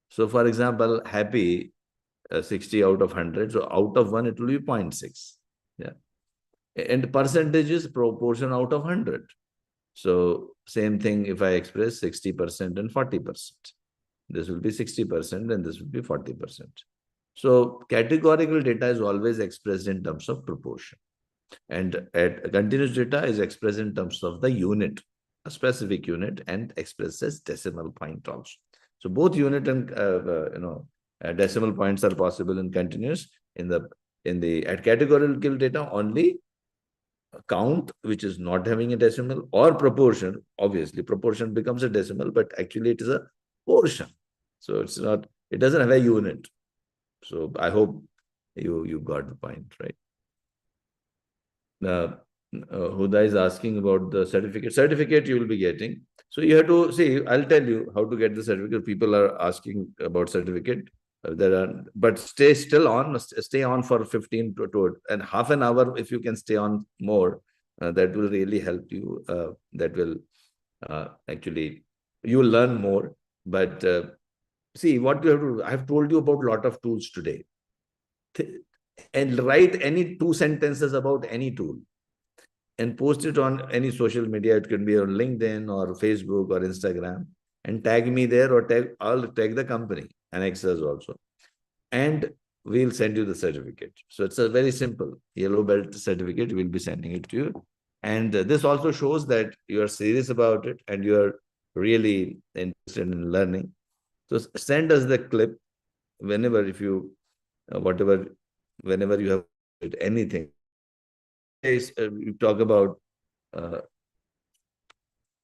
So for example, happy 60 out of 100. So out of 1, it will be 0.6. Yeah. And percentage is proportion out of 100. So same thing if I express 60% and 40%. This will be 60% and this will be 40%. So categorical data is always expressed in terms of proportion. And continuous data is expressed in terms of the unit, a specific unit, and expressed as decimal point also. So both unit and decimal points are possible in continuous. At categorical data, only count which is not having a decimal, or proportion. Obviously proportion becomes a decimal, but actually it is a portion, so it doesn't have a unit. So I hope you got the point, right? Huda is asking about the certificate you will be getting. So you have to see, I'll tell you how to get the certificate. People are asking about certificate. But stay on for 15 to and half an hour. If you can stay on more, that will really help you. That will actually, you will learn more. But see what you have to. I have told you about a lot of tools today, and write any 2 sentences about any tool and post it on any social media. It can be on LinkedIn or Facebook or Instagram, and tag me there, or I'll tag the company, Anexas also. And we'll send you the certificate. So it's a very simple yellow belt certificate. We'll be sending it to you. And this also shows that you are serious about it and you are really interested in learning. So send us the clip whenever, if you, whenever you have anything. You talk about,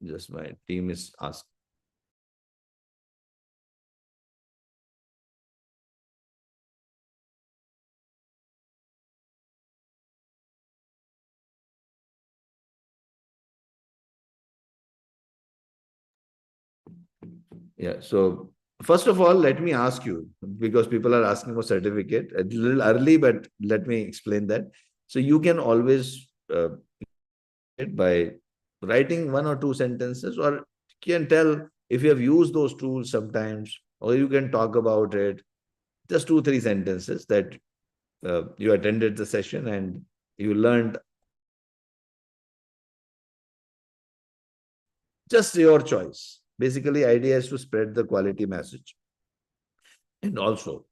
just my team is asking. Yeah. So first of all, let me ask you, because people are asking for certificate a little early, but let me explain that. So you can always by writing one or two sentences, or you can tell if you have used those tools sometimes, or you can talk about it, just two, three sentences that you attended the session and you learned, just your choice. Basically, idea is to spread the quality message. And also,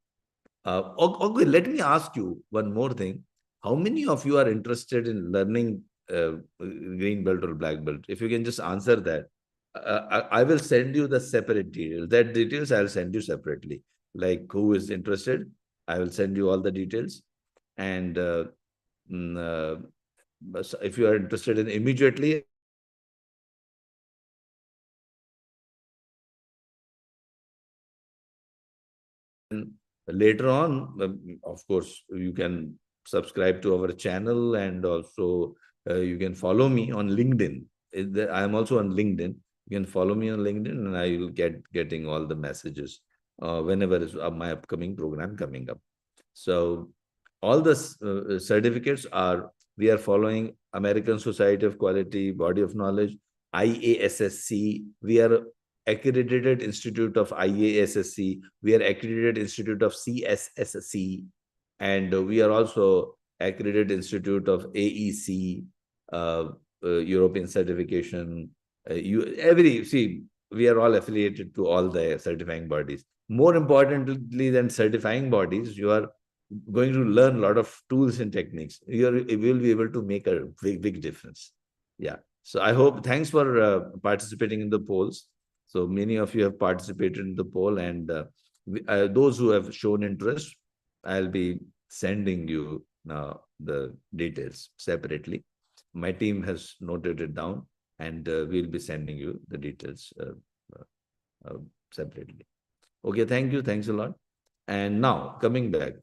okay, let me ask you one more thing. How many of you are interested in learning green belt or black belt? If you can just answer that, I will send you the separate details. That details I'll send you separately. Like who is interested, I will send you all the details. And mm, uh, if you are interested in immediately, later on, of course, you can subscribe to our channel, and also you can follow me on LinkedIn. I am also on LinkedIn. You can follow me on LinkedIn, and I will getting all the messages whenever is my upcoming program coming up. So all the certificates are, we are following American Society of Quality Body of Knowledge, IASSC. We are accredited institute of IASSC. We are accredited institute of CSSC, and we are also accredited institute of AEC, European certification. Every see, we are all affiliated to all the certifying bodies. More importantly than certifying bodies, you are going to learn a lot of tools and techniques. You will be able to make a big difference. Yeah. So I hope, thanks for participating in the polls. So many of you have participated in the poll, and those who have shown interest, I'll be sending you the details separately. My team has noted it down, and we'll be sending you the details uh, separately. Okay, thank you. Thanks a lot. And now coming back.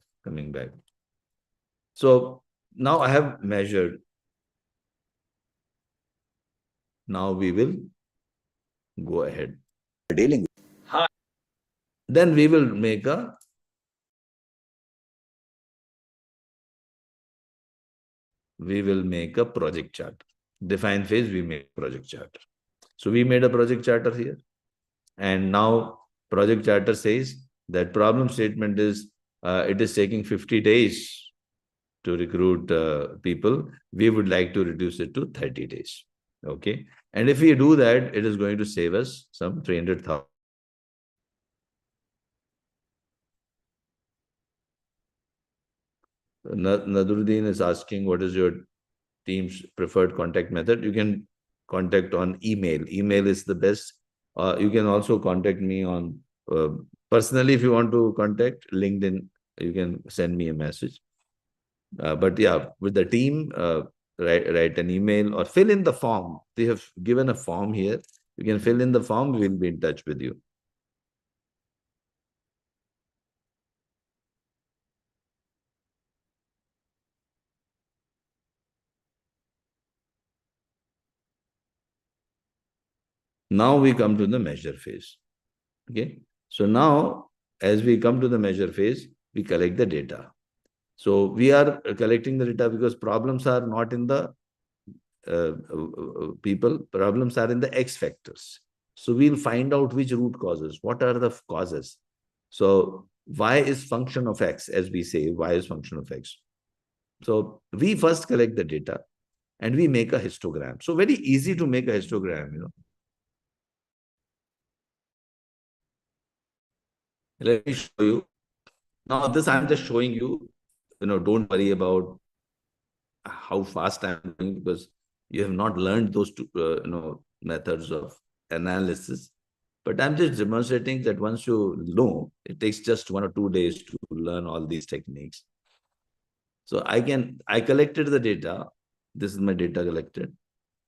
So now I have measured. Now we will go ahead. Dealing with. Then we will make a project chart. Define phase, we make project charter. So we made a project charter here. And now project charter says that problem statement is it is taking 50 days to recruit people. We would like to reduce it to 30 days. Okay. And if we do that, it is going to save us some 300,000. Naduruddin is asking, what is your team's preferred contact method? You can contact on email. Email is the best. You can also contact me on personally if you want to contact LinkedIn. You can send me a message. But yeah, with the team, write an email or fill in the form. They have given a form here. You can fill in the form. We will be in touch with you. Now we come to the measure phase. Okay. So now, as we come to the measure phase, we collect the data. So we are collecting the data because problems are not in the people, problems are in the X factors. So we'll find out which root causes, what are the causes. So Y is function of X, as we say, Y is function of X. So we first collect the data and we make a histogram. So very easy to make a histogram, you know. Let me show you. Now this I'm just showing you, don't worry about how fast I'm doing, because you have not learned those two, methods of analysis. But I'm just demonstrating that once you know, it takes just 1 or 2 days to learn all these techniques. So I collected the data. This is my data collected.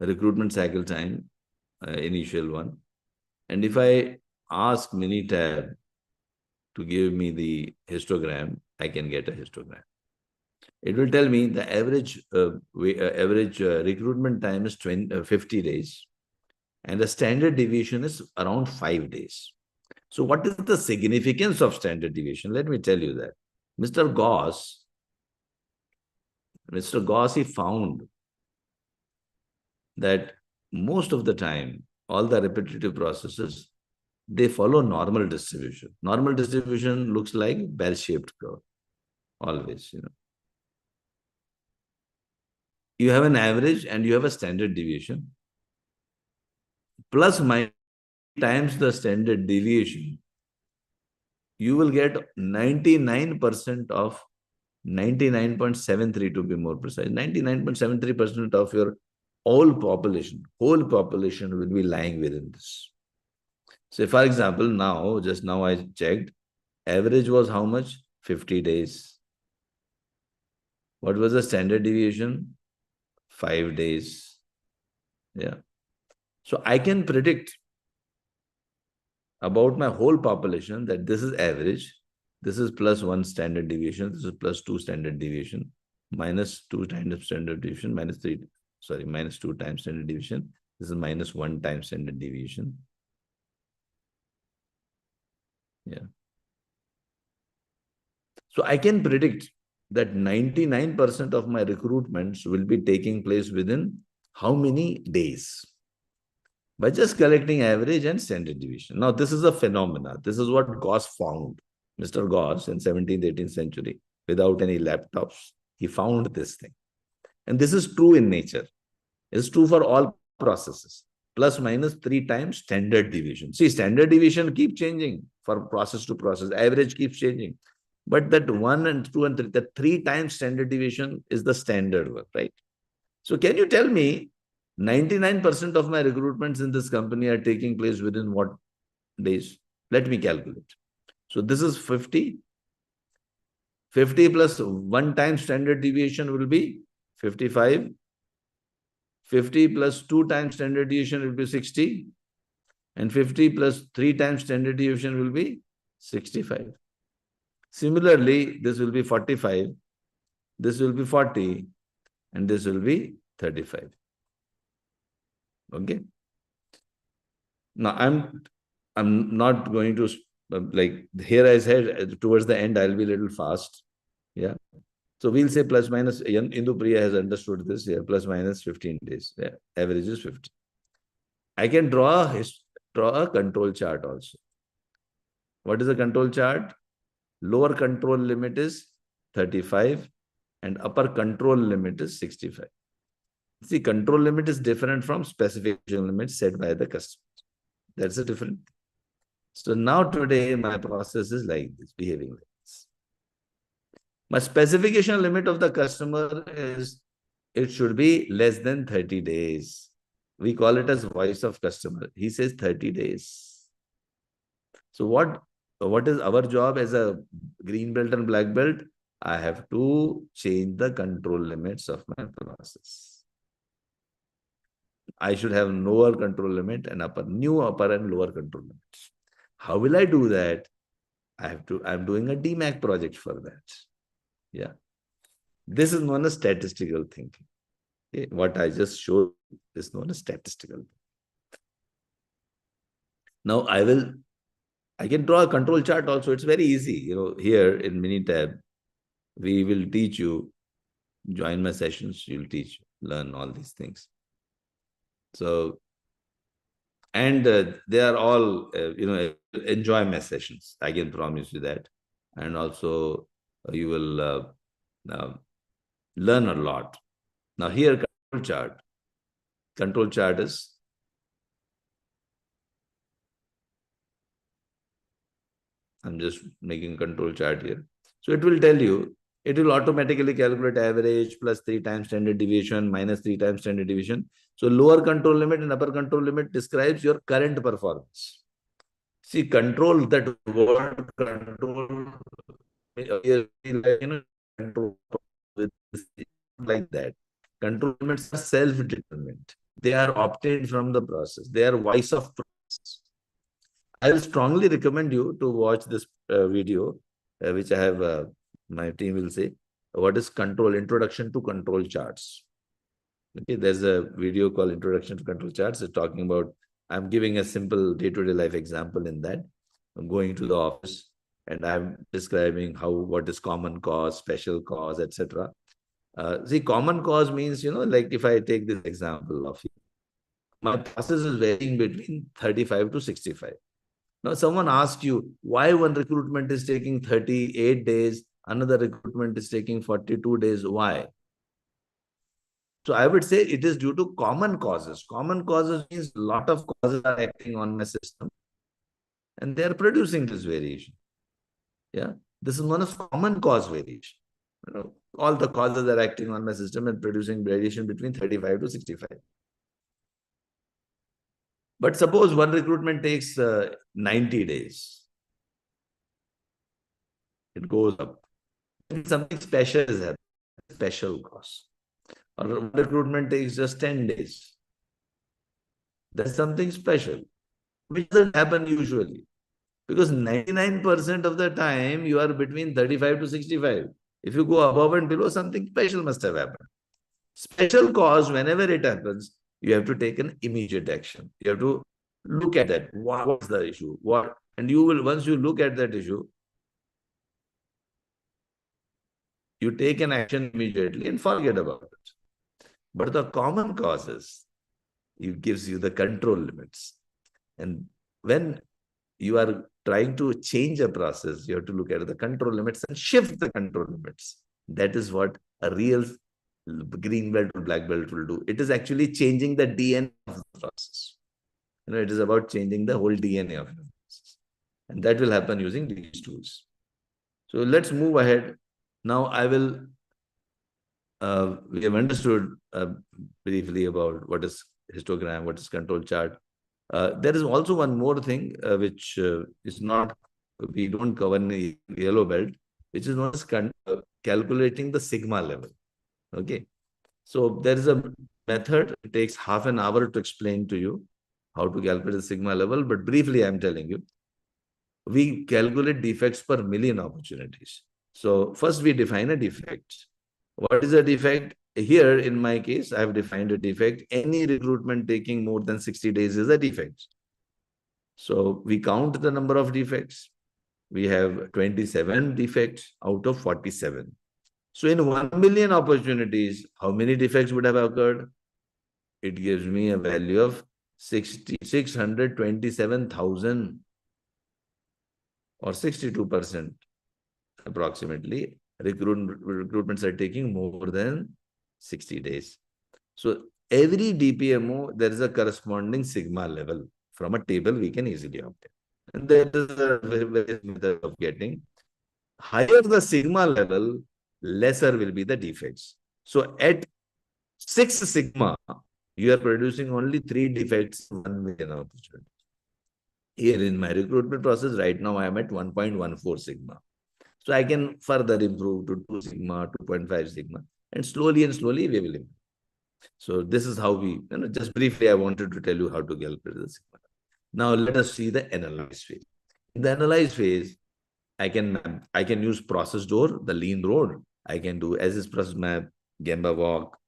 Recruitment cycle time, initial one. And if I ask Minitab to give me the histogram, I can get a histogram. It will tell me the average recruitment time is 50 days, and the standard deviation is around 5 days. So what is the significance of standard deviation? Let me tell you that. Mr. Gauss, he found that most of the time, all the repetitive processes, they follow normal distribution. Normal distribution looks like bell-shaped curve, always, You have an average and you have a standard deviation. Plus minus times the standard deviation, you will get 99% of 99.73 to be more precise. 99.73% of your whole population will be lying within this. So, for example, just now I checked, average was how much? 50 days. What was the standard deviation? 5 days. Yeah. So I can predict about my whole population that this is average, this is plus 1 standard deviation, this is plus 2 standard deviation, minus 2 times standard deviation, minus 2 times standard deviation, this is minus 1 times standard deviation. Yeah. So I can predict that 99% of my recruitments will be taking place within how many days? By just collecting average and standard deviation. Now, this is a phenomena. This is what Gauss found. Mr. Gauss in 17th, 18th century, without any laptops, he found this thing. And this is true in nature. It's true for all processes. Plus minus 3 times standard deviation. See, standard deviation keep changing for process to process. Average keeps changing. But that 1 and 2 and 3, that 3 times standard deviation is the standard one, right? So can you tell me 99% of my recruitments in this company are taking place within what days? Let me calculate. So this is 50. 50 plus 1 time standard deviation will be 55. 50 plus 2 times standard deviation will be 60. And 50 plus 3 times standard deviation will be 65. Similarly, this will be 45. This will be 40. And this will be 35. Okay. Now I'm not going to like here I said towards the end I'll be a little fast. Yeah. So we'll say plus minus. Indu Priya has understood this here. Plus minus 15 days. Yeah. Average is 50. I can draw a control chart also. What is a control chart? Lower control limit is 35 and upper control limit is 65. See, control limit is different from specification limit set by the customer. That's a different. So now today my process is like this, behaving like this. My specification limit of the customer is it should be less than 30 days. We call it as voice of customer. He says 30 days. So what is our job as a green belt and black belt? I have to change the control limits of my process. I should have lower control limit and new upper and lower control limits. How will I do that? I'm doing a DMAC project for that. Yeah. This is known as statistical thinking. Okay. What I just showed is known as statistical. Now I can draw a control chart also. It's very easy. Here in Minitab, we will teach you, join my sessions, you'll learn all these things. So, and they are all, enjoy my sessions. I can promise you that. And also you will learn a lot. Now here, control chart is, I'm just making control chart here. So it will tell you, it will automatically calculate average plus 3 times standard deviation minus 3 times standard deviation. So lower control limit and upper control limit describes your current performance. See, control, that word control, control like that. Control limits are self-determined. They are obtained from the process. They are voice of process. I will strongly recommend you to watch this video, which I have, my team will say, what is control, introduction to control charts. Okay, there's a video called Introduction to Control Charts. It's talking about, I'm giving a simple day-to-day life example in that. going to the office and I'm describing what is common cause, special cause, etc. See, common cause means, like if I take this example of you, my process is varying between 35 to 65. Now, someone asks you why one recruitment is taking 38 days, another recruitment is taking 42 days. Why? So I would say it is due to common causes. Common causes means a lot of causes are acting on my system and they are producing this variation. Yeah. This is one of common cause variation. All the causes are acting on my system and producing variation between 35 to 65. But suppose one recruitment takes 90 days. It goes up. Something special is happening, special cause. Or one recruitment takes just 10 days. That's something special, which doesn't happen usually. Because 99% of the time, you are between 35 to 65. If you go above and below, something special must have happened. Special cause, whenever it happens, you have to take an immediate action. You have to look at that. What's the issue? What? And you will, once you look at that issue, you take an action immediately and forget about it. But the common causes, it gives you the control limits. And when you are trying to change a process, you have to look at the control limits and shift the control limits. That is what a real green belt or black belt will do. It is actually changing the DNA of the process. It is about changing the whole DNA of the process. And that will happen using these tools. So let's move ahead. Now I will, we have understood briefly about what is histogram, what is control chart. There is also one more thing which is not, we don't cover in the yellow belt, which is known as calculating the sigma level. Okay. So there is a method. It takes half an hour to explain to you how to calculate the sigma level. But briefly, I'm telling you, we calculate defects per million opportunities. So first we define a defect. What is a defect? Here, in my case, I have defined a defect. Any recruitment taking more than 60 days is a defect. So we count the number of defects. We have 27 defects out of 47. So in 1 million opportunities, how many defects would have occurred? It gives me a value of 627,000 or 62% approximately. Recruitments are taking more than 60 days. So every DPMO, there is a corresponding sigma level from a table we can easily obtain. And there is a various method of getting. Higher the sigma level, lesser will be the defects. So at 6 sigma, you are producing only 3 defects in 1 million opportunities. Here in my recruitment process, right now I am at 1.14 sigma. So I can further improve to 2 sigma, 2.5 sigma, and slowly we will improve. So this is how we, just briefly, I wanted to tell you how to calculate the sigma. Now let us see the analyze phase. In the analyze phase, I can use process door, the lean road. I can do as is process map, Gemba walk.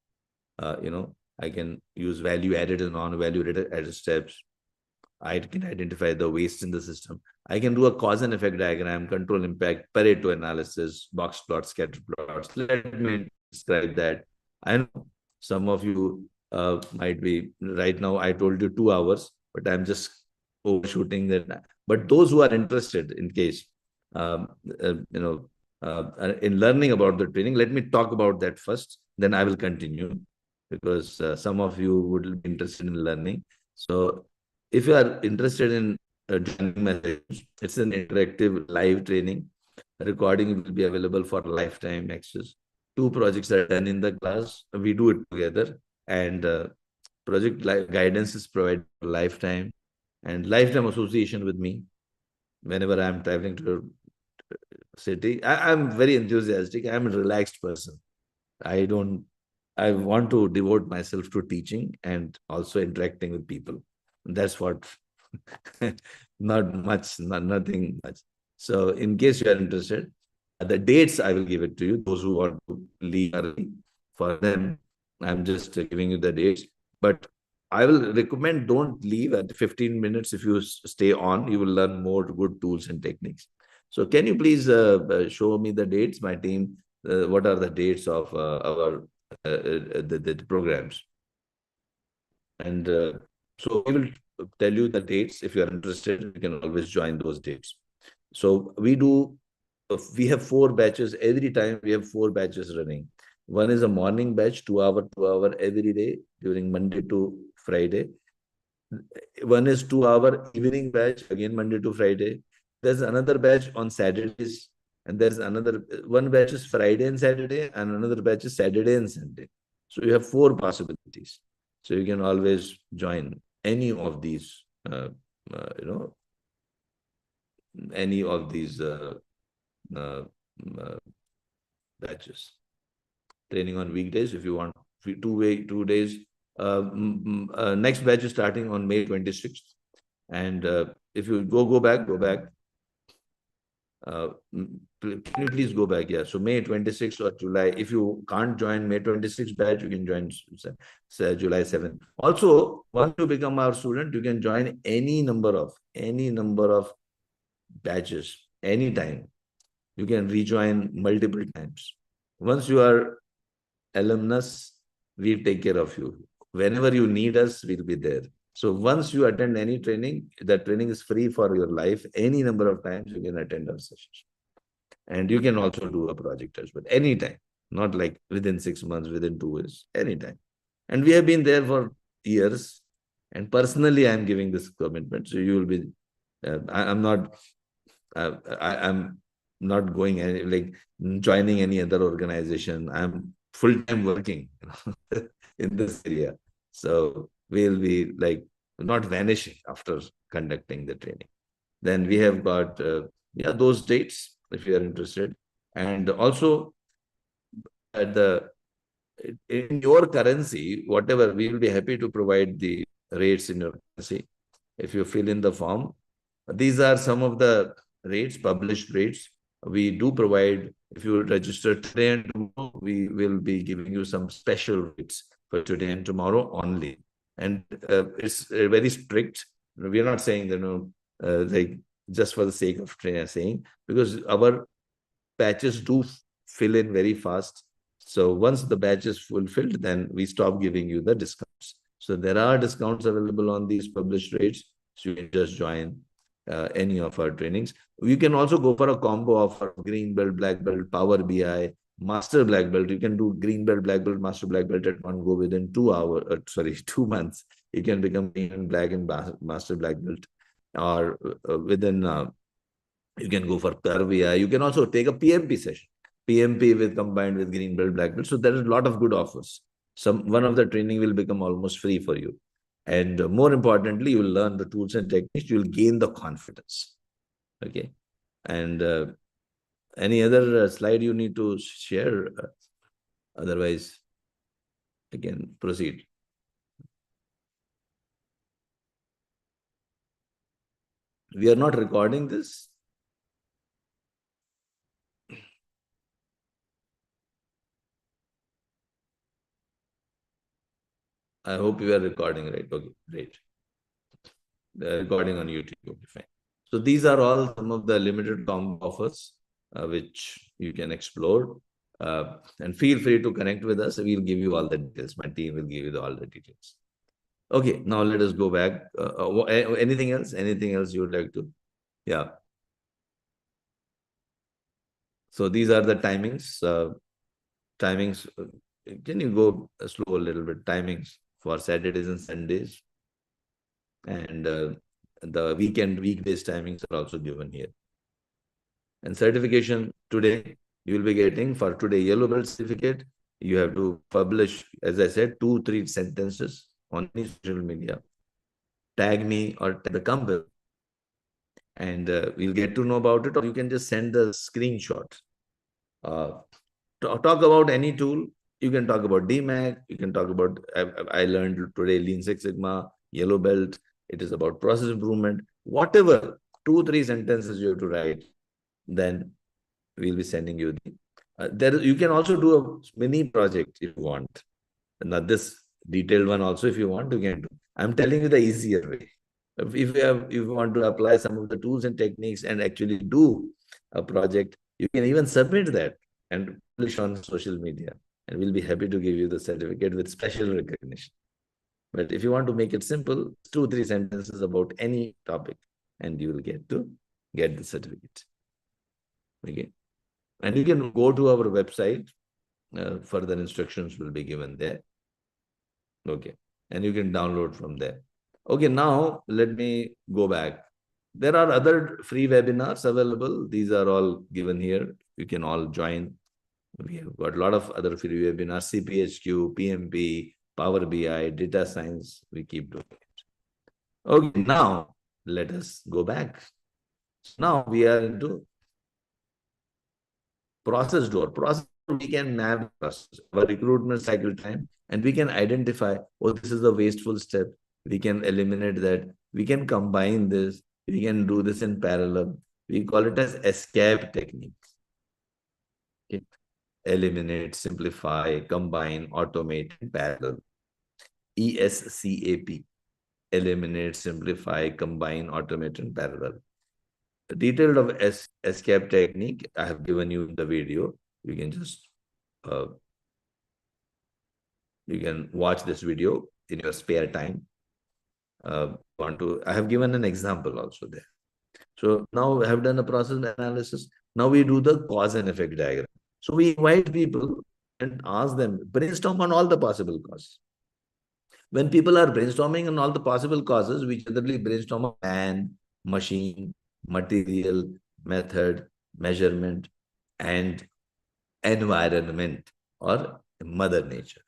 I can use value added and non-value added steps. I can identify the waste in the system. I can do a cause and effect diagram, control impact, Pareto analysis, box plots, scatter plots. Let me describe that. I know some of you might be, right now I told you 2 hours, but I'm just overshooting that. But those who are interested in case, in learning about the training, let me talk about that first, then I will continue because some of you would be interested in learning. So if you are interested in joining my sessions, it's an interactive live training. Recording will be available for lifetime access. 2 projects are done in the class. We do it together, and project guidance is provided for lifetime and lifetime association with me whenever I'm traveling to a city. I'm very enthusiastic. I'm a relaxed person. I want to devote myself to teaching and also interacting with people. That's what, not much, nothing much. So in case you are interested, the dates I will give it to you. Those who want to leave early, for them, I'm just giving you the dates. But I will recommend don't leave at 15 minutes. If you stay on, you will learn more good tools and techniques. So can you please show me the dates, my team? What are the dates of our the programs? And so we will tell you the dates. If you are interested, you can always join those dates. So we have 4 batches. Every time we have 4 batches running. One is a morning batch, 2 hour, 2 hour every day during Monday to Friday. One is 2 hour evening batch, again Monday to Friday. There's another batch on Saturdays, and there's another one batch is Friday and Saturday, and another batch is Saturday and Sunday. So you have 4 possibilities. So you can always join any of these, any of these uh, uh, batches. Training on weekdays if you want 2 days. Next batch is starting on May 26th. And if you go back. Can you please go back? Yeah. So May 26th or July. If you can't join May 26th batch, you can join July 7th. Also, once you become our student, you can join any number of batches anytime. You can rejoin multiple times. Once you are alumnus, we take care of you. Whenever you need us, we'll be there. So once you attend any training, that training is free for your life. Any number of times you can attend our sessions. And you can also do a project as well, anytime, not like within 6 months, within 2 years, anytime. And we have been there for years. And personally, I'm giving this commitment. So you will be, I'm not going any, like joining any other organization. I'm full-time working in this area. So we'll be like not vanishing after conducting the training. Then we have got those dates if you are interested. And also at in your currency, whatever, we will be happy to provide the rates in your currency. If you fill in the form, these are some of the rates, published rates. We do provide, if you register today and tomorrow, we will be giving you some special rates for today and tomorrow only. And it's very strict. We are not saying that, like just for the sake of saying, because our batches do fill in very fast. So once the batch is fulfilled, then we stop giving you the discounts. So there are discounts available on these published rates. So you can just join any of our trainings. You can also go for a combo of green belt, black belt, Power BI, master black belt. You can do green belt, black belt, master black belt at one go within 2 hours. 2 months. You can become green and black and master black belt, or within. You can go for Curve AI. You can also take a PMP session. PMP with combined with green belt, black belt. So there is a lot of good offers. One of the training will become almost free for you. And more importantly, you will learn the tools and techniques. You will gain the confidence. Okay. And any other slide you need to share? Otherwise, I can proceed. We are not recording this. I hope you are recording, right? Okay, great. Recording on YouTube. Okay, fine. So these are all some of the limited combo offers which you can explore. And feel free to connect with us. We'll give you all the details. My team will give you all the details. Okay, now let us go back. Anything else? Anything else you would like to? Yeah. So these are the timings. Timings. Can you go slow a little bit? Timings for Saturdays and Sundays. And the weekdays timings are also given here. And certification today, you will be getting for today yellow belt certificate. You have to publish, as I said, 2-3 sentences on any social media. Tag me or tag the company. And we'll get to know about it, or you can just send the screenshot. Talk about any tool. You can talk about DMAC. You can talk about, I learned today Lean Six Sigma, yellow belt. It is about process improvement. Whatever, 2-3 sentences you have to write, then we'll be sending you the. You can also do a mini project if you want. Now this detailed one also, if you want, you can do. I'm telling you the easier way. If you want to apply some of the tools and techniques and actually do a project, you can even submit that and publish on social media. And we'll be happy to give you the certificate with special recognition. But if you want to make it simple, 2-3 sentences about any topic, and you will get the certificate. Okay. And you can go to our website. Further instructions will be given there. Okay. And you can download from there. Okay, now let me go back. There are other free webinars available. These are all given here. You can all join. We have got a lot of other free webinars, CPHQ, PMP, Power BI, data science. We keep doing it. Okay, now let us go back. Now we are into process door. Process, we can map process, our recruitment cycle time, and we can identify, oh, this is a wasteful step. We can eliminate that. We can combine this. We can do this in parallel. We call it as escape technique. Okay. Eliminate, simplify, combine, automate, parallel. ESCAP. Eliminate, simplify, combine, automate, and parallel. The detail of escape technique I have given you in the video. You can just you can watch this video in your spare time. I have given an example also there. So now I have done a process analysis. Now we do the cause and effect diagram. So we invite people and ask them, brainstorm on all the possible causes. When people are brainstorming on all the possible causes, we generally brainstorm on man, machine, material, method, measurement, and environment or mother nature.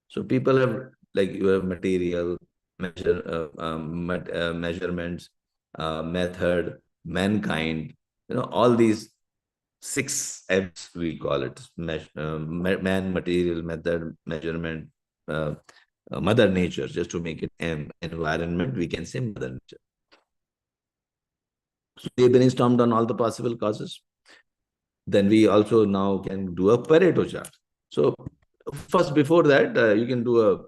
So people have, like, you have material, measurements, method, mankind, all these 6 M's we call it: man, material, method, measurement, mother nature. Just to make it M, environment, we can say mother nature. So they brainstormed on all the possible causes. Then we also now can do a Pareto chart. So first, before that, you can do a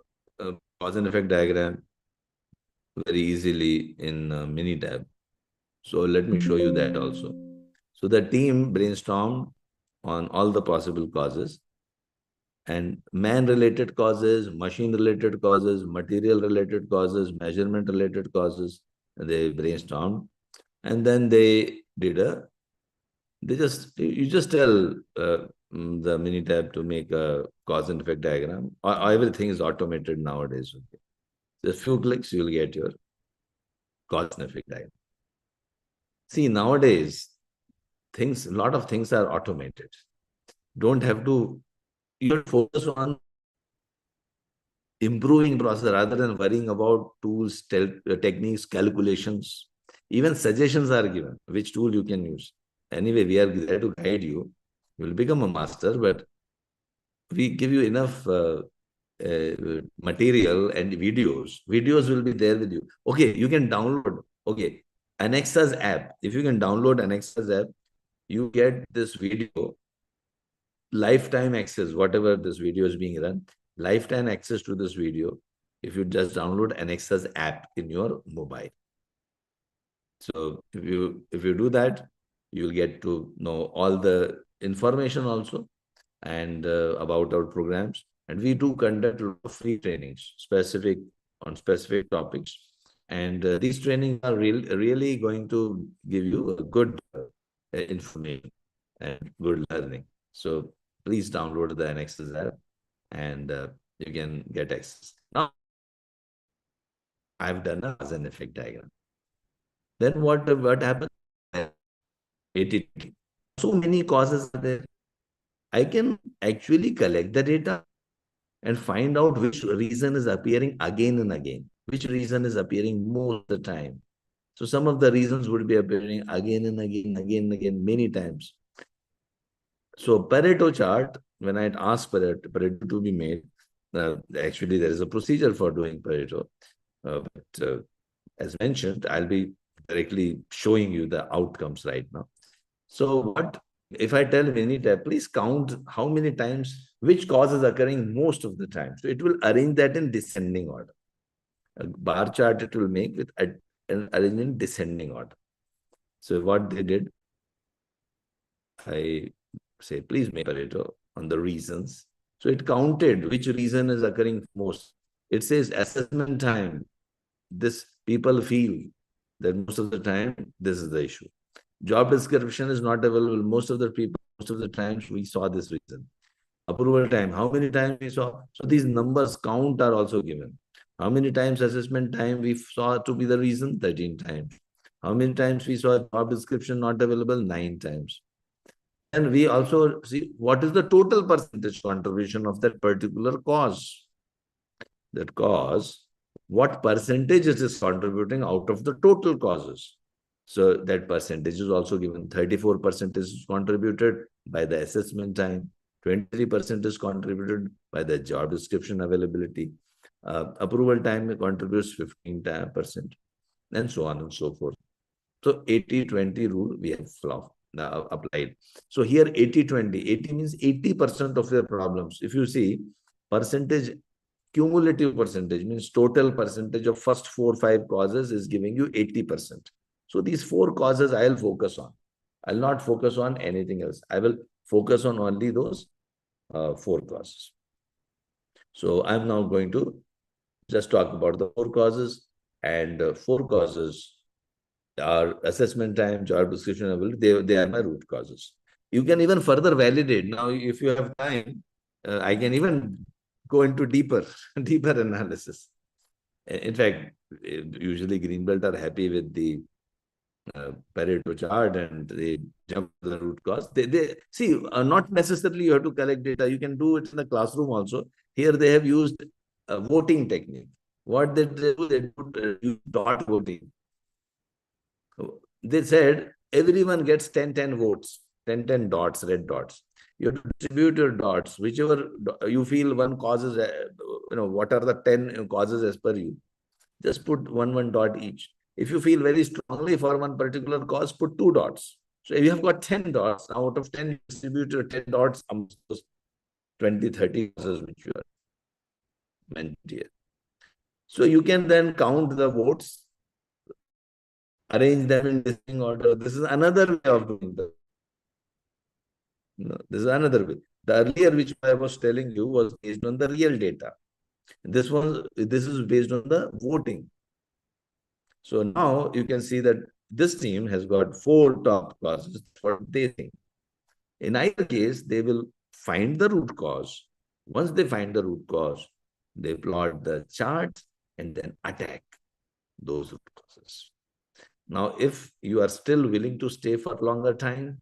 cause and effect diagram very easily in Minitab. So let me show you that also. So the team brainstormed on all the possible causes, and man-related causes, machine-related causes, material-related causes, measurement-related causes. They brainstormed, and then they did you just tell the Minitab to make a cause and effect diagram. Everything is automated nowadays. Okay. Just few clicks, you will get your cause and effect diagram. See, nowadays, a lot of things are automated. Don't have to, you focus on improving process rather than worrying about tools, techniques, calculations. Even suggestions are given, which tool you can use. Anyway, we are there to guide you. You will become a master, but we give you enough material and videos. Videos will be there with you. Okay, you can download. Okay, Anexas app. If you can download Anexas app, you get this video, lifetime access, whatever this video is being run, lifetime access to this video if you just download Anexas app in your mobile. So if you do that, you will get to know all the information also, and about our programs. And we do conduct a lot of free trainings on specific topics. And these trainings are really going to give you a good information and good learning. So please download the Anexas app, and you can get access. Now, I've done a cause and effect diagram. Then what happens? 80. So many causes are there. I can actually collect the data and find out which reason is appearing again and again, which reason is appearing more of the time. So some of the reasons would be appearing again and again, many times. So Pareto chart, when I ask Pareto to be made, actually there is a procedure for doing Pareto. But as mentioned, I'll be directly showing you the outcomes right now. So what if I tell Minitab, please count how many times which cause is occurring most of the time. So it will arrange that in descending order. A bar chart it will make with an arrange in descending order. So what they did, I say, please make Pareto on the reasons. So it counted which reason is occurring most. It says assessment time. This people feel that most of the time this is the issue. Job description is not available. Most of the people, most of the times we saw this reason. Approval time, how many times we saw? So these numbers count are also given. How many times assessment time we saw to be the reason? 13 times. How many times we saw job description not available? 9 times. And we also see what is the total percentage contribution of that particular cause. That cause, what percentage it is contributing out of the total causes. So that percentage is also given. 34% is contributed by the assessment time. 23% is contributed by the job description availability. Approval time contributes 15%, and so on and so forth. So 80-20 rule we have applied. So here 80-20, 80 means 80% of your problems. If you see percentage, cumulative percentage means total percentage of first 4-5 causes is giving you 80%. So these 4 causes I'll focus on. I'll not focus on anything else. I will focus on only those 4 causes. So I'm now going to just talk about the 4 causes, and 4 causes are assessment time, job description ability. They are my root causes. You can even further validate. Now, if you have time, I can even go into deeper analysis. In fact, usually Greenbelt are happy with the Pareto chart and they jump to the root cause. They see, not necessarily you have to collect data. You can do it in the classroom also. Here they have used a voting technique. What they do, they use dot voting. They said everyone gets 10 votes, 10 dots, red dots. You have to distribute your dots, whichever you feel one causes, what are the 10 causes as per you. Just put one dot each. If you feel very strongly for one particular cause, put 2 dots. So if you have got 10 dots, out of 10, you distribute your 10 dots amongst those 20, 30 causes which you are meant here. So you can then count the votes, arrange them in descending order. This is another way of doing that. No, this is another way. The earlier which I was telling you was based on the real data. This is based on the voting. So now you can see that this team has got 4 top causes. That's what they think. In either case, they will find the root cause. Once they find the root cause, they plot the chart and then attack those root causes. Now, if you are still willing to stay for longer time,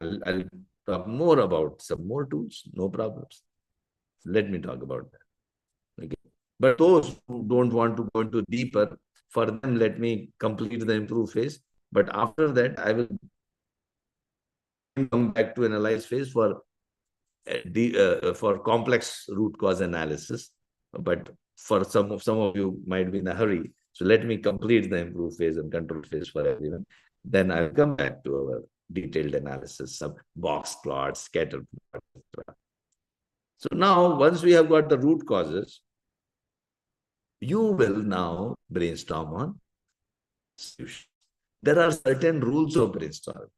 I'll talk more about some more tools, no problems. Let me talk about that. Okay. But those who don't want to go into deeper, for them, let me complete the improve phase. But after that, I will come back to analyze phase for complex root cause analysis. But for some of you might be in a hurry. So let me complete the improve phase and control phase for everyone. Then I'll come back to our detailed analysis, some box plots, scatter plots, etc. So now, once we have got the root causes, you will now brainstorm on solutions. There are certain rules of brainstorming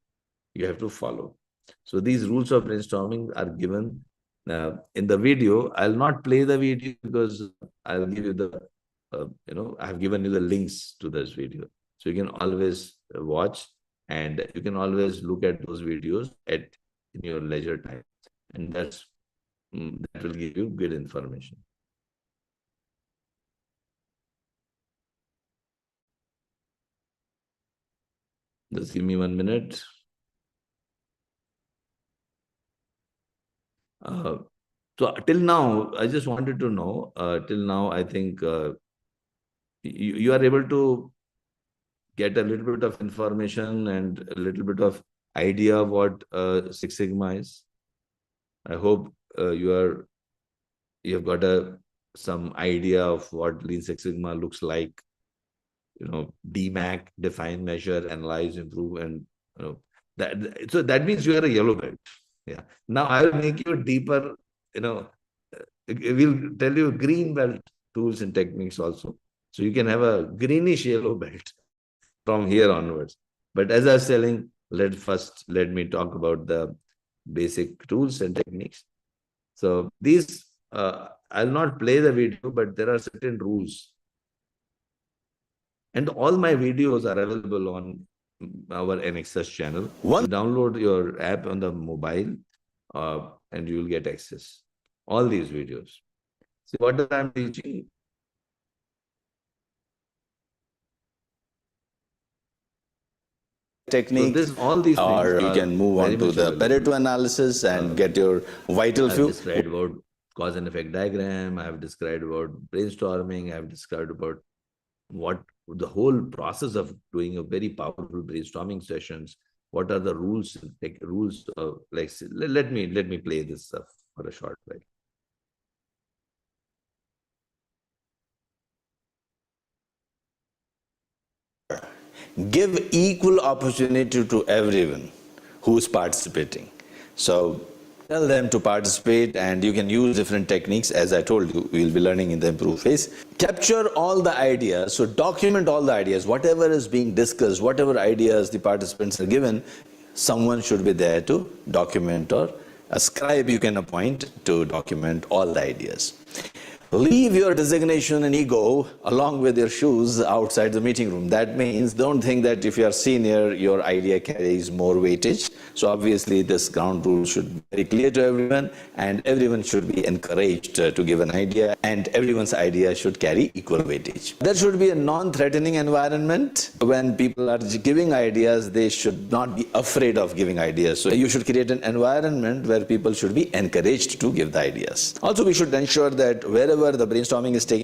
you have to follow. So these rules of brainstorming are given in the video. I'll not play the video because I'll give you the, I've given you the links to this video. So you can always watch and you can always look at those videos in your leisure time. And that will give you good information. Just give me 1 minute. So till now, I just wanted to know, till now, I think you are able to get a little bit of information and a little bit of idea of what Six Sigma is. I hope you have got some idea of what Lean Six Sigma looks like. DMAC, define, measure, analyze, improve, and so that means you are a yellow belt. Yeah. Now I will make you deeper we'll tell you green belt tools and techniques also. So you can have a greenish yellow belt from here onwards. But as I was telling, let me talk about the basic tools and techniques. So these, I'll not play the video, but there are certain rules. And all my videos are available on our Anexas channel. You download your app on the mobile and you will get access. All these videos. See what I'm teaching. Technique, So all these or things you can move on to the Pareto analysis and get your vital few. I've described about cause and effect diagram. I have described about brainstorming. I have described about what the whole process of doing a very powerful brainstorming sessions. What are the rules? Rules like let me play this stuff for a short while. Give equal opportunity to everyone who is participating. So tell them to participate, and you can use different techniques. As I told you, we'll be learning in the improve phase. Capture all the ideas. So document all the ideas. Whatever is being discussed, whatever ideas the participants are given, someone should be there to document, or a scribe you can appoint to document all the ideas. Leave your designation and ego along with your shoes outside the meeting room. That means don't think that if you are senior, your idea carries more weightage. So obviously this ground rule should be very clear to everyone, and everyone should be encouraged to give an idea, and everyone's idea should carry equal weightage. There should be a non-threatening environment. When people are giving ideas, they should not be afraid of giving ideas. So you should create an environment where people should be encouraged to give the ideas. Also, we should ensure that wherever the brainstorming is taking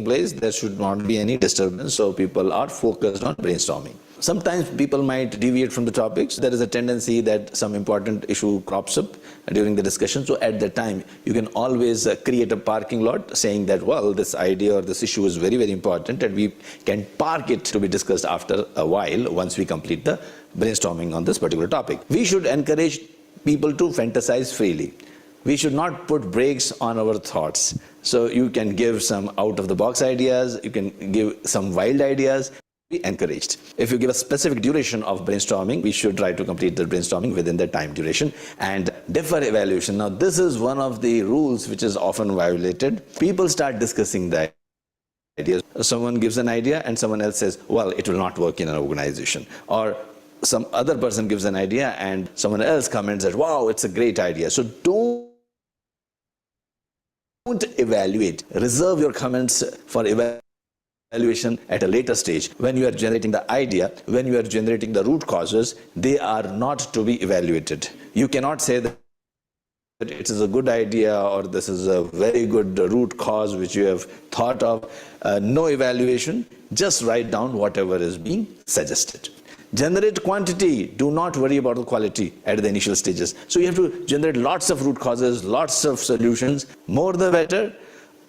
place, there should not be any disturbance, so people are focused on brainstorming. Sometimes people might deviate from the topics. There is a tendency that some important issue crops up during the discussion, so at that time you can always create a parking lot saying that, well, this idea or this issue is very, very important, and we can park it to be discussed after a while once we complete the brainstorming on this particular topic. We should encourage people to fantasize freely. We should not put brakes on our thoughts. So you can give some out-of-the-box ideas, you can give some wild ideas, be encouraged. If you give a specific duration of brainstorming, we should try to complete the brainstorming within the time duration. And defer evaluation. Now this is one of the rules which is often violated. People start discussing the ideas. Someone gives an idea and someone else says, well, it will not work in an organization. Or some other person gives an idea and someone else comments that, wow, it's a great idea. So don't evaluate. Reserve your comments for evaluation at a later stage. When you are generating the idea, when you are generating the root causes, they are not to be evaluated. You cannot say that it is a good idea or this is a very good root cause which you have thought of. No evaluation, just write down whatever is being suggested. Generate quantity, do not worry about the quality at the initial stages. So you have to generate lots of root causes, lots of solutions, more the better.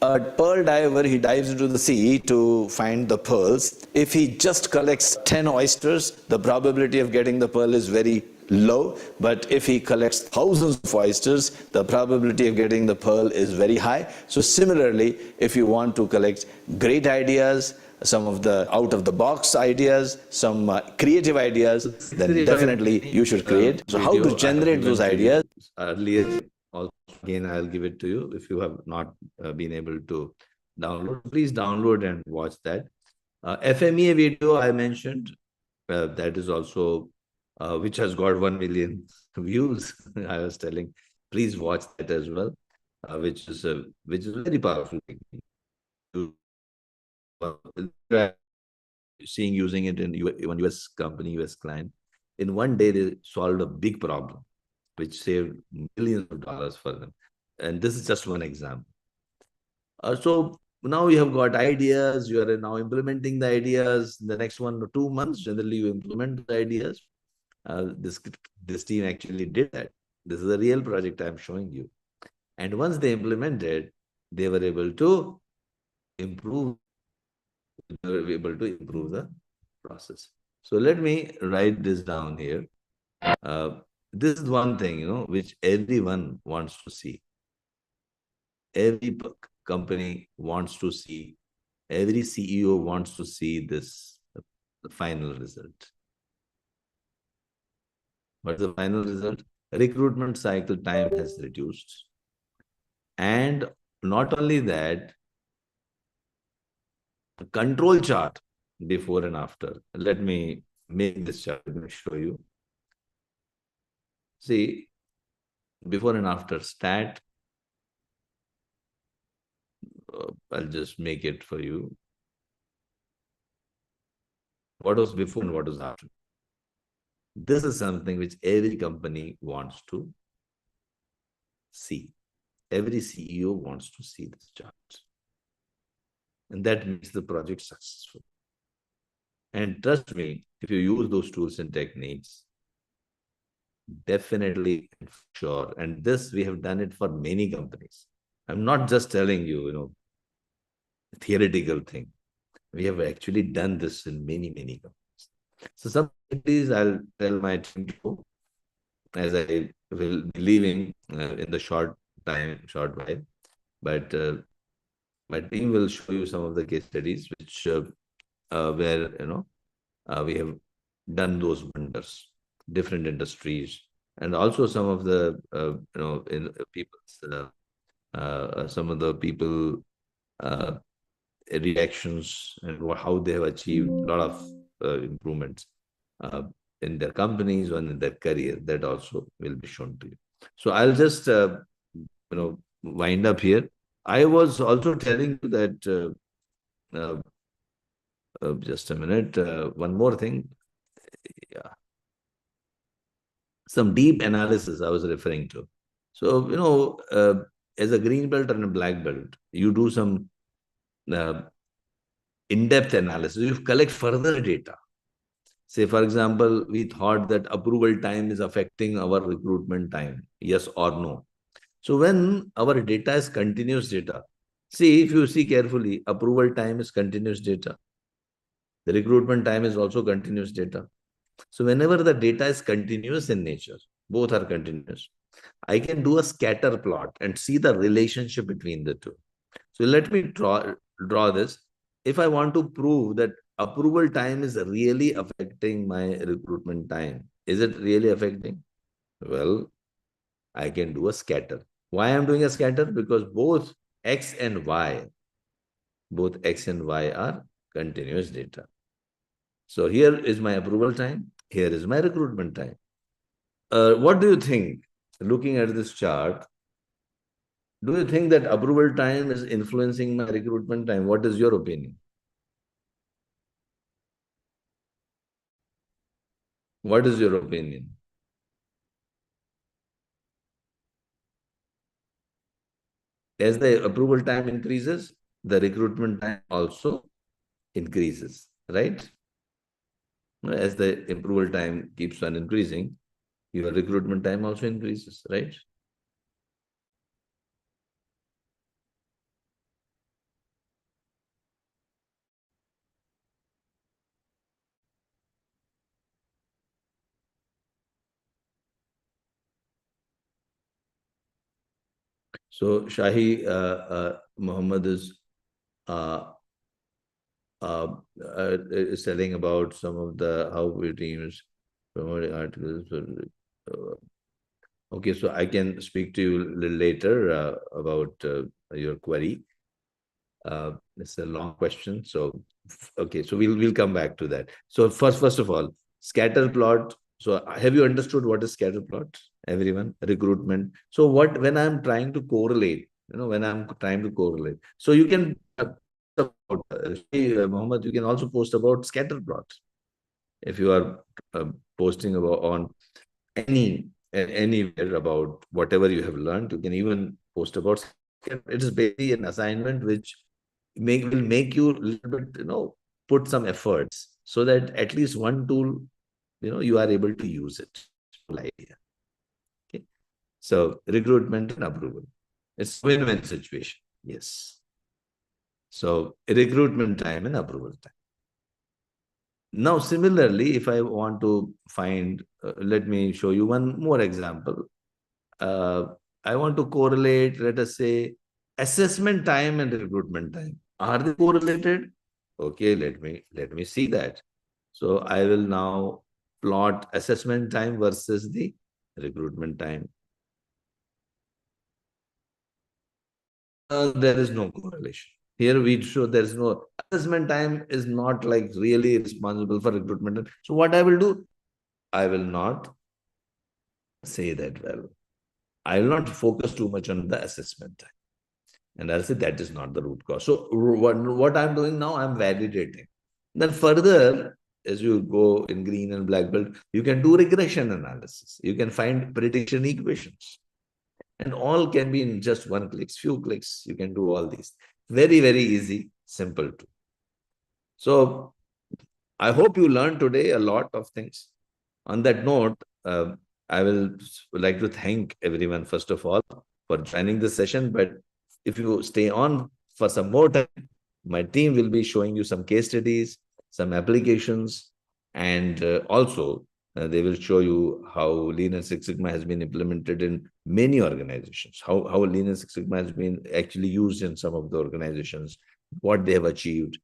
A pearl diver, he dives into the sea to find the pearls. If he just collects 10 oysters, the probability of getting the pearl is very low, but if he collects thousands of oysters, the probability of getting the pearl is very high. So similarly, if you want to collect great ideas, some of the out-of-the-box ideas, some creative ideas, then definitely you should create. So how to generate those ideas? Earlier, also again, I'll give it to you. If you have not been able to download, please download and watch that. FMEA video I mentioned, that is also, which has got 1 million views, I was telling. Please watch that as well, which is very powerful technique. Seeing using it in one US company, US client, in one day they solved a big problem, which saved millions of dollars for them. And this is just one example. So now you have got ideas, you are now implementing the ideas. The next 1 or 2 months, generally you implement the ideas. This team actually did that. This is a real project I'm showing you. And once they implemented, they were able to improve the process. So let me write this down here. Uh, this is one thing, which everyone wants to see. Every company wants to see, every CEO wants to see this, the final result. What's the final result? Recruitment cycle time has reduced. And not only that, control chart before and after. Let me make this chart. Let me show you. See, before and after stat. I'll just make it for you. What was before and what was after? This is something which every company wants to see. Every CEO wants to see this chart. And that makes the project successful. And trust me, if you use those tools and techniques, definitely, sure. And this, we have done it for many companies. I'm not just telling you, theoretical thing. We have actually done this in many, many companies. So some companies I'll tell my team to go, as I will be leaving in the short while. But my team will show you some of the case studies which where we have done those wonders, different industries, and also some of the in people's some of the people reactions and how they have achieved a lot of improvements uh, in their companies and in their career. That also will be shown to you. So I'll just wind up here. I was also telling you that just a minute. One more thing. Yeah. Some deep analysis I was referring to. So, as a green belt and a black belt, you do some uh, in-depth analysis. You collect further data. Say, for example, we thought that approval time is affecting our recruitment time, yes or no. So when our data is continuous data, see, if you see carefully, approval time is continuous data. The recruitment time is also continuous data. So whenever the data is continuous in nature, both are continuous, I can do a scatter plot and see the relationship between the two. So let me draw this. If I want to prove that approval time is really affecting my recruitment time, is it really affecting? Well, I can do a scatter. Why I'm doing a scatter? Because both X and Y are continuous data. So here is my approval time. Here is my recruitment time. What do you think? Looking at this chart, do you think that approval time is influencing my recruitment time? What is your opinion? What is your opinion? As the approval time increases, the recruitment time also increases, right? As the approval time keeps on increasing, your recruitment time also increases, right? So Shahi Muhammad uh, is telling about some of the how we teams promoting articles. Okay, so I can speak to you a little later about your query. It's a long question, so okay, so we'll come back to that. So first of all, scatter plot. So have you understood what is scatter plot? Everyone, recruitment. So what when I'm trying to correlate, when I'm trying to correlate, so you can Mohammed, you can also post about scatter plots if you are posting about on anywhere about whatever you have learned. You can even post about. It is basically an assignment which will make you a little bit, put some efforts so that at least one tool, you are able to use it. Idea. Okay. So recruitment and approval. It's win-win situation. Yes. So recruitment time and approval time. Now, similarly, if I want to find, let me show you one more example. Uh, I want to correlate, let us say, assessment time and recruitment time. Are they correlated? Okay, let me see that. So I will now plot assessment time versus the recruitment time. There is no correlation. Here we show there is no assessment time is not like really responsible for recruitment. So what I will do, I will not say that well. I will not focus too much on the assessment time. And I'll say that is not the root cause. So what I'm doing now, I'm validating. Then further, as you go in green and black belt, you can do regression analysis. You can find prediction equations. And all can be in just one click, few clicks. You can do all these. Very, very easy, simple too. So I hope you learned today a lot of things. On that note, I will like to thank everyone, first of all, for joining the session. But if you stay on for some more time, my team will be showing you some case studies, some applications, and also they will show you how Lean and Six Sigma has been implemented in many organizations, how Lean and Six Sigma has been actually used in some of the organizations, what they have achieved,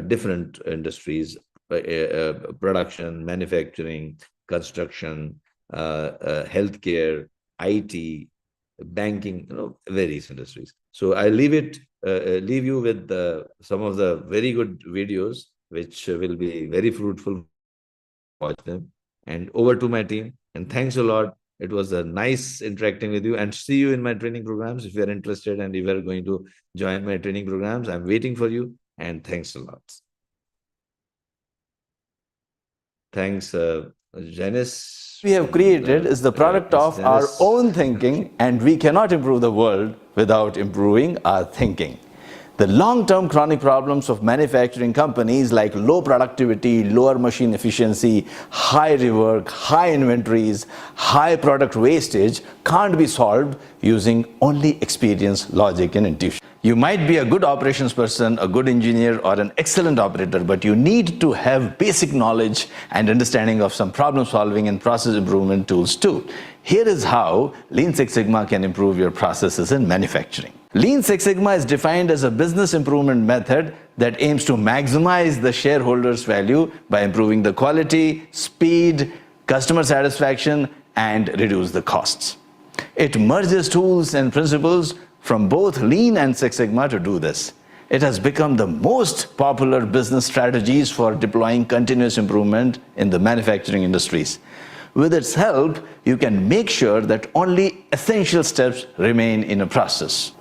different industries, production, manufacturing, construction, healthcare, IT, banking, various industries. So I leave you with some of the very good videos, which will be very fruitful. Watch them. And over to my team. And thanks a lot. It was a nice interacting with you, and see you in my training programs. If you're interested and if you're going to join my training programs, I'm waiting for you. And thanks a lot. Thanks, Janice. We have created is the product of our own thinking, and we cannot improve the world without improving our thinking. The long-term chronic problems of manufacturing companies like low productivity, lower machine efficiency, high rework, high inventories, high product wastage can't be solved using only experience, logic, and intuition. You might be a good operations person, a good engineer, or an excellent operator, but you need to have basic knowledge and understanding of some problem solving and process improvement tools too. Here is how Lean Six Sigma can improve your processes in manufacturing. Lean Six Sigma is defined as a business improvement method that aims to maximize the shareholders' value by improving the quality, speed, customer satisfaction, and reduce the costs. It merges tools and principles from both Lean and Six Sigma to do this. It has become the most popular business strategies for deploying continuous improvement in the manufacturing industries. With its help, you can make sure that only essential steps remain in a process.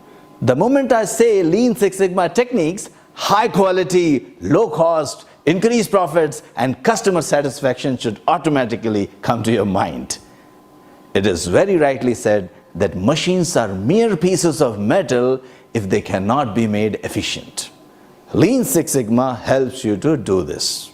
The moment I say Lean Six Sigma techniques, high quality, low cost, increased profits, and customer satisfaction should automatically come to your mind. It is very rightly said that machines are mere pieces of metal if they cannot be made efficient. Lean Six Sigma helps you to do this.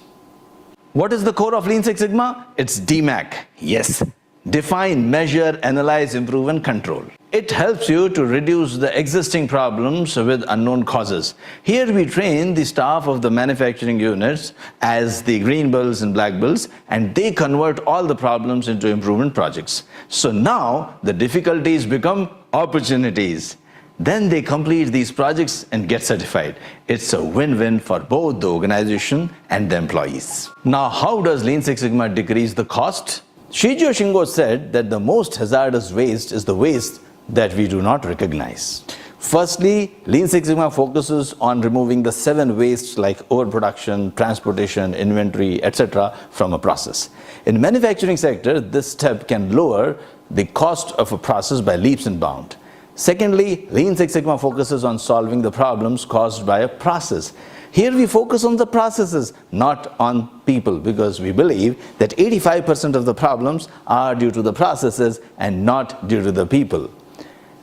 What is the core of Lean Six Sigma? It's DMAC. Yes. Define, measure, analyze, improve, and control. It helps you to reduce the existing problems with unknown causes. Here we train the staff of the manufacturing units as the green belts and black belts, and they convert all the problems into improvement projects. So now the difficulties become opportunities. Then they complete these projects and get certified. It's a win-win for both the organization and the employees. Now, how does Lean Six Sigma decrease the cost? Shijo Shingo said that the most hazardous waste is the waste that we do not recognize. Firstly, Lean Six Sigma focuses on removing the 7 wastes like overproduction, transportation, inventory, etc. from a process. In manufacturing sector, this step can lower the cost of a process by leaps and bounds. Secondly, Lean Six Sigma focuses on solving the problems caused by a process. Here we focus on the processes, not on people, because we believe that 85% of the problems are due to the processes and not due to the people.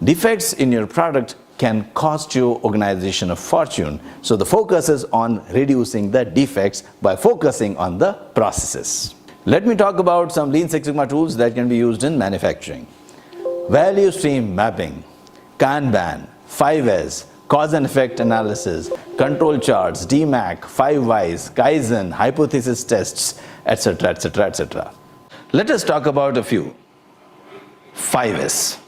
Defects in your product can cost your organization a fortune, so the focus is on reducing the defects by focusing on the processes. Let me talk about some Lean Six Sigma tools that can be used in manufacturing. Value stream mapping, Kanban, 5S, cause and effect analysis, control charts, DMAC, 5 whys, Kaizen, hypothesis tests, etc., etc., etc. Let us talk about a few. 5S.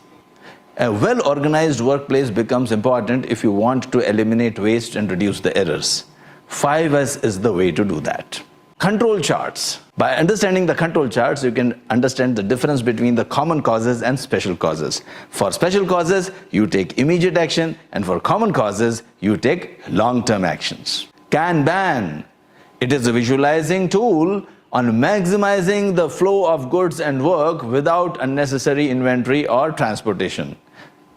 A well-organized workplace becomes important if you want to eliminate waste and reduce the errors. 5S is the way to do that. Control charts. By understanding the control charts, you can understand the difference between the common causes and special causes. For special causes, you take immediate action, and for common causes, you take long-term actions. Kanban. It is a visualizing tool on maximizing the flow of goods and work without unnecessary inventory or transportation.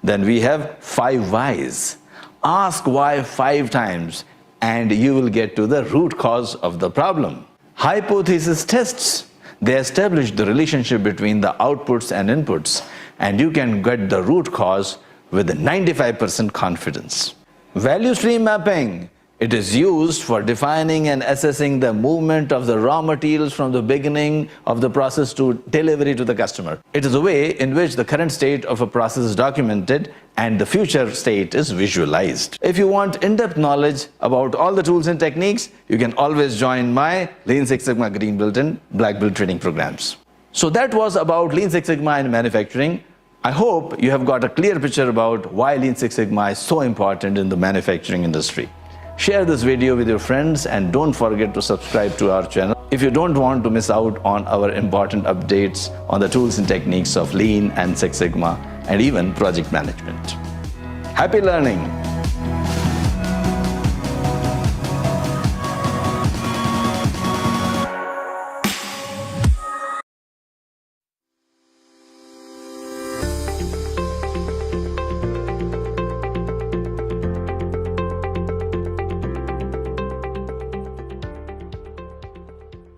Then we have 5 whys. Ask why 5 times and you will get to the root cause of the problem. Hypothesis tests. They establish the relationship between the outputs and inputs, and you can get the root cause with 95% confidence. Value stream mapping. It is used for defining and assessing the movement of the raw materials from the beginning of the process to delivery to the customer. It is a way in which the current state of a process is documented and the future state is visualized. If you want in-depth knowledge about all the tools and techniques, you can always join my Lean Six Sigma Green Belt and Black Belt training programs. So that was about Lean Six Sigma in manufacturing. I hope you have got a clear picture about why Lean Six Sigma is so important in the manufacturing industry. Share this video with your friends and don't forget to subscribe to our channel if you don't want to miss out on our important updates on the tools and techniques of Lean and Six Sigma and even project management. Happy learning!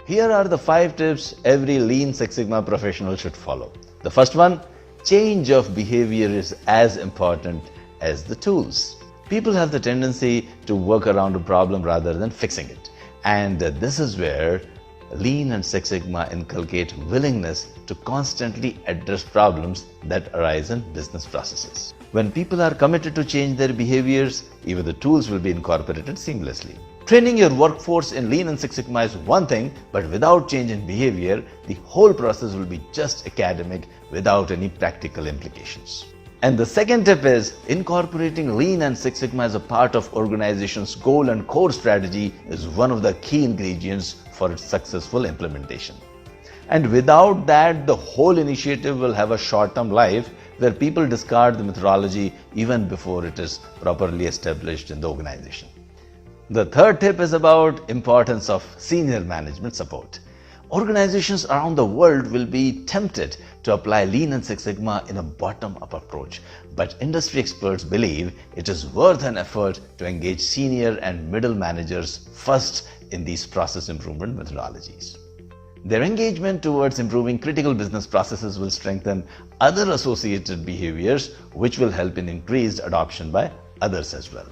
Here are the 5 tips every Lean Six Sigma professional should follow. The first one, change of behavior is as important as the tools. People have the tendency to work around a problem rather than fixing it. And this is where Lean and Six Sigma inculcate willingness to constantly address problems that arise in business processes. When people are committed to change their behaviors, even the tools will be incorporated seamlessly. Training your workforce in Lean and Six Sigma is one thing, but without change in behavior, the whole process will be just academic without any practical implications. And the second tip is incorporating Lean and Six Sigma as a part of organization's goal and core strategy is one of the key ingredients for its successful implementation. And without that, the whole initiative will have a short-term life where people discard the methodology even before it is properly established in the organization. The third tip is about importance of senior management support. Organizations around the world will be tempted to apply Lean and Six Sigma in a bottom-up approach, but industry experts believe it is worth an effort to engage senior and middle managers first in these process improvement methodologies. Their engagement towards improving critical business processes will strengthen other associated behaviors, which will help in increased adoption by others as well.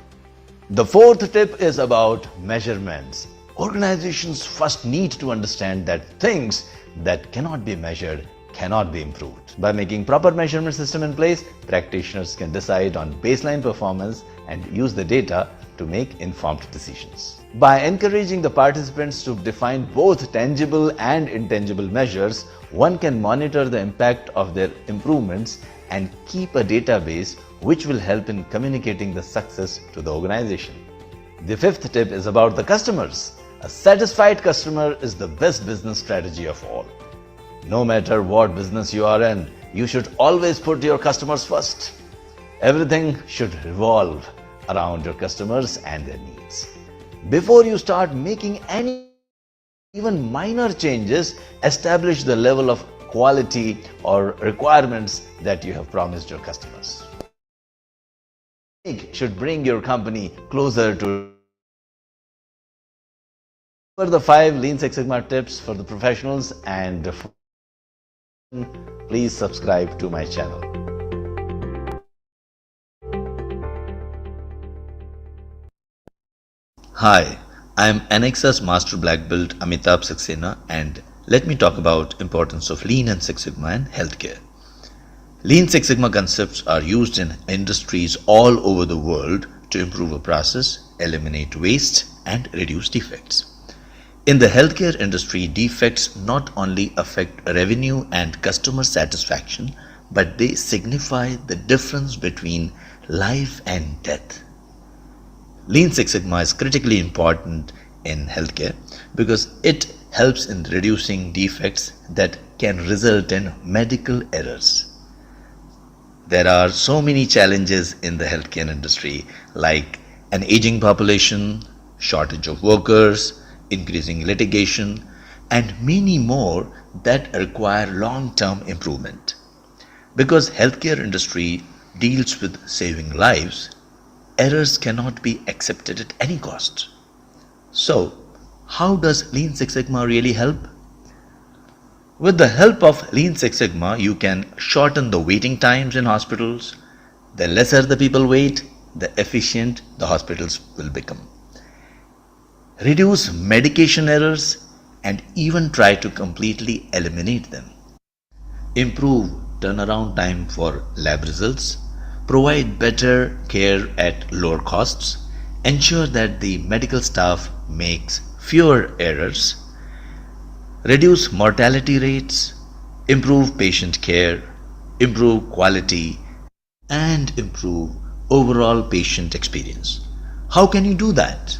The fourth tip is about measurements. Organizations first need to understand that things that cannot be measured cannot be improved. By making proper measurement system in place, practitioners can decide on baseline performance and use the data to make informed decisions. By encouraging the participants to define both tangible and intangible measures, one can monitor the impact of their improvements and keep a database which will help in communicating the success to the organization. The fifth tip is about the customers. A satisfied customer is the best business strategy of all. No matter what business you are in, you should always put your customers first. Everything should revolve around your customers and their needs. Before you start making any even minor changes, establish the level of quality or requirements that you have promised your customers. Should bring your company closer to. For the 5 Lean Six Sigma tips for the professionals, and please subscribe to my channel. Hi, I am Anexas Master Black Belt Amitabh Saxena, and let me talk about importance of Lean and Six Sigma in healthcare. Lean Six Sigma concepts are used in industries all over the world to improve a process, eliminate waste, and reduce defects. In the healthcare industry, defects not only affect revenue and customer satisfaction, but they signify the difference between life and death. Lean Six Sigma is critically important in healthcare because it helps in reducing defects that can result in medical errors. There are so many challenges in the healthcare industry, like an aging population, shortage of workers, increasing litigation, and many more that require long-term improvement. Because healthcare industry deals with saving lives, errors cannot be accepted at any cost. So, how does Lean Six Sigma really help? With the help of Lean Six Sigma, you can shorten the waiting times in hospitals. The lesser the people wait, the efficient the hospitals will become. Reduce medication errors and even try to completely eliminate them. Improve turnaround time for lab results, provide better care at lower costs, ensure that the medical staff makes fewer errors, reduce mortality rates, improve patient care, improve quality, and improve overall patient experience. How can you do that?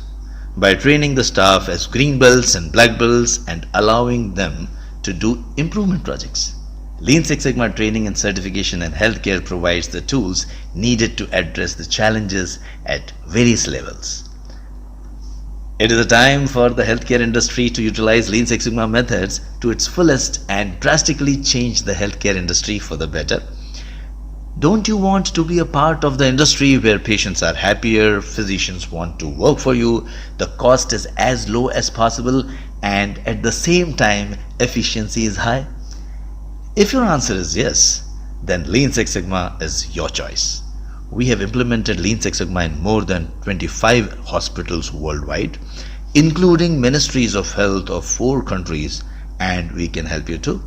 By training the staff as green belts and black belts and allowing them to do improvement projects. Lean Six Sigma training and certification in healthcare provides the tools needed to address the challenges at various levels. It is a time for the healthcare industry to utilize Lean Six Sigma methods to its fullest and drastically change the healthcare industry for the better. Don't you want to be a part of the industry where patients are happier, physicians want to work for you, the cost is as low as possible, and at the same time efficiency is high? If your answer is yes, then Lean Six Sigma is your choice. We have implemented Lean Six Sigma in more than 25 hospitals worldwide, including ministries of health of 4 countries, and we can help you too.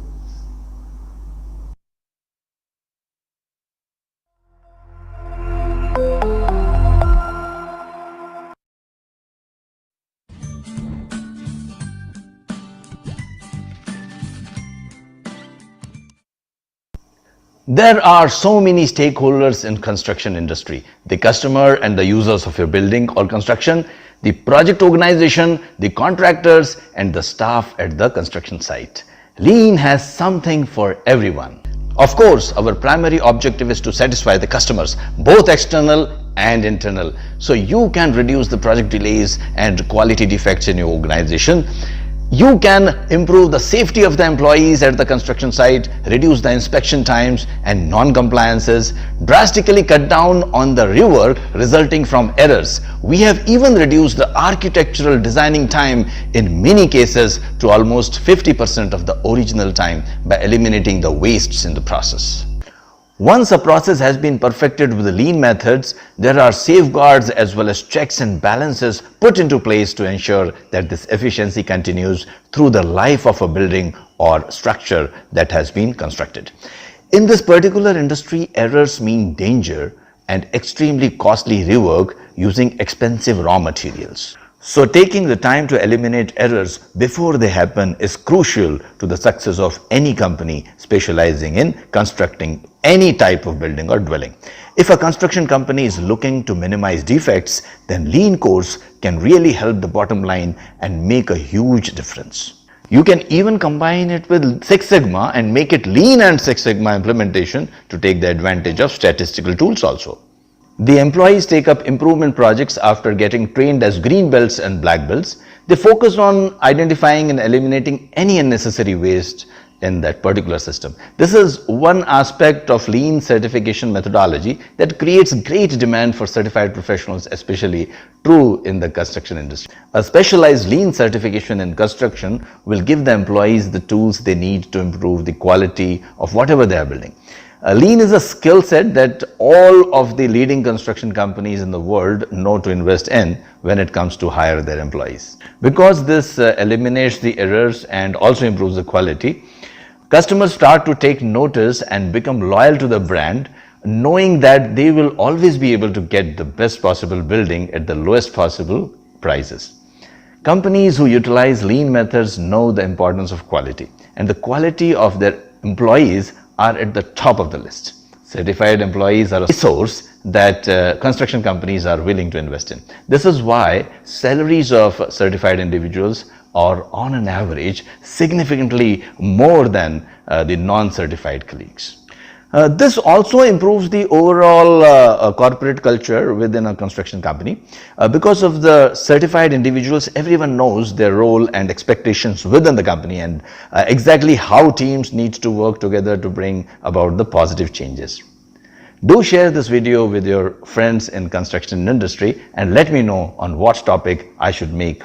There are so many stakeholders in construction industry: the customer and the users of your building or construction, the project organization, the contractors, and the staff at the construction site. Lean has something for everyone. Of course, our primary objective is to satisfy the customers, both external and internal, so you can reduce the project delays and quality defects in your organization. You can improve the safety of the employees at the construction site, reduce the inspection times and non-compliances, drastically cut down on the rework resulting from errors. We have even reduced the architectural designing time in many cases to almost 50% of the original time by eliminating the wastes in the process. Once a process has been perfected with the lean methods, there are safeguards as well as checks and balances put into place to ensure that this efficiency continues through the life of a building or structure that has been constructed. In this particular industry, errors mean danger and extremely costly rework using expensive raw materials. So taking the time to eliminate errors before they happen is crucial to the success of any company specializing in constructing any type of building or dwelling. If a construction company is looking to minimize defects, then Lean course can really help the bottom line and make a huge difference. You can even combine it with Six Sigma and make it Lean and Six Sigma implementation to take the advantage of statistical tools also. The employees take up improvement projects after getting trained as green belts and black belts. They focus on identifying and eliminating any unnecessary waste in that particular system. This is one aspect of lean certification methodology that creates great demand for certified professionals, especially true in the construction industry. A specialized lean certification in construction will give the employees the tools they need to improve the quality of whatever they are building. Lean is a skill set that all of the leading construction companies in the world know to invest in when it comes to hire their employees. Because this eliminates the errors and also improves the quality, customers start to take notice and become loyal to the brand knowing that they will always be able to get the best possible building at the lowest possible prices. Companies who utilize lean methods know the importance of quality, and the quality of their employees are at the top of the list. Certified employees are a resource that construction companies are willing to invest in. This is why salaries of certified individuals are on an average significantly more than the non-certified colleagues. This also improves the overall corporate culture within a construction company. Because of the certified individuals, everyone knows their role and expectations within the company, and exactly how teams need to work together to bring about the positive changes. Do share this video with your friends in construction industry and let me know on what topic I should make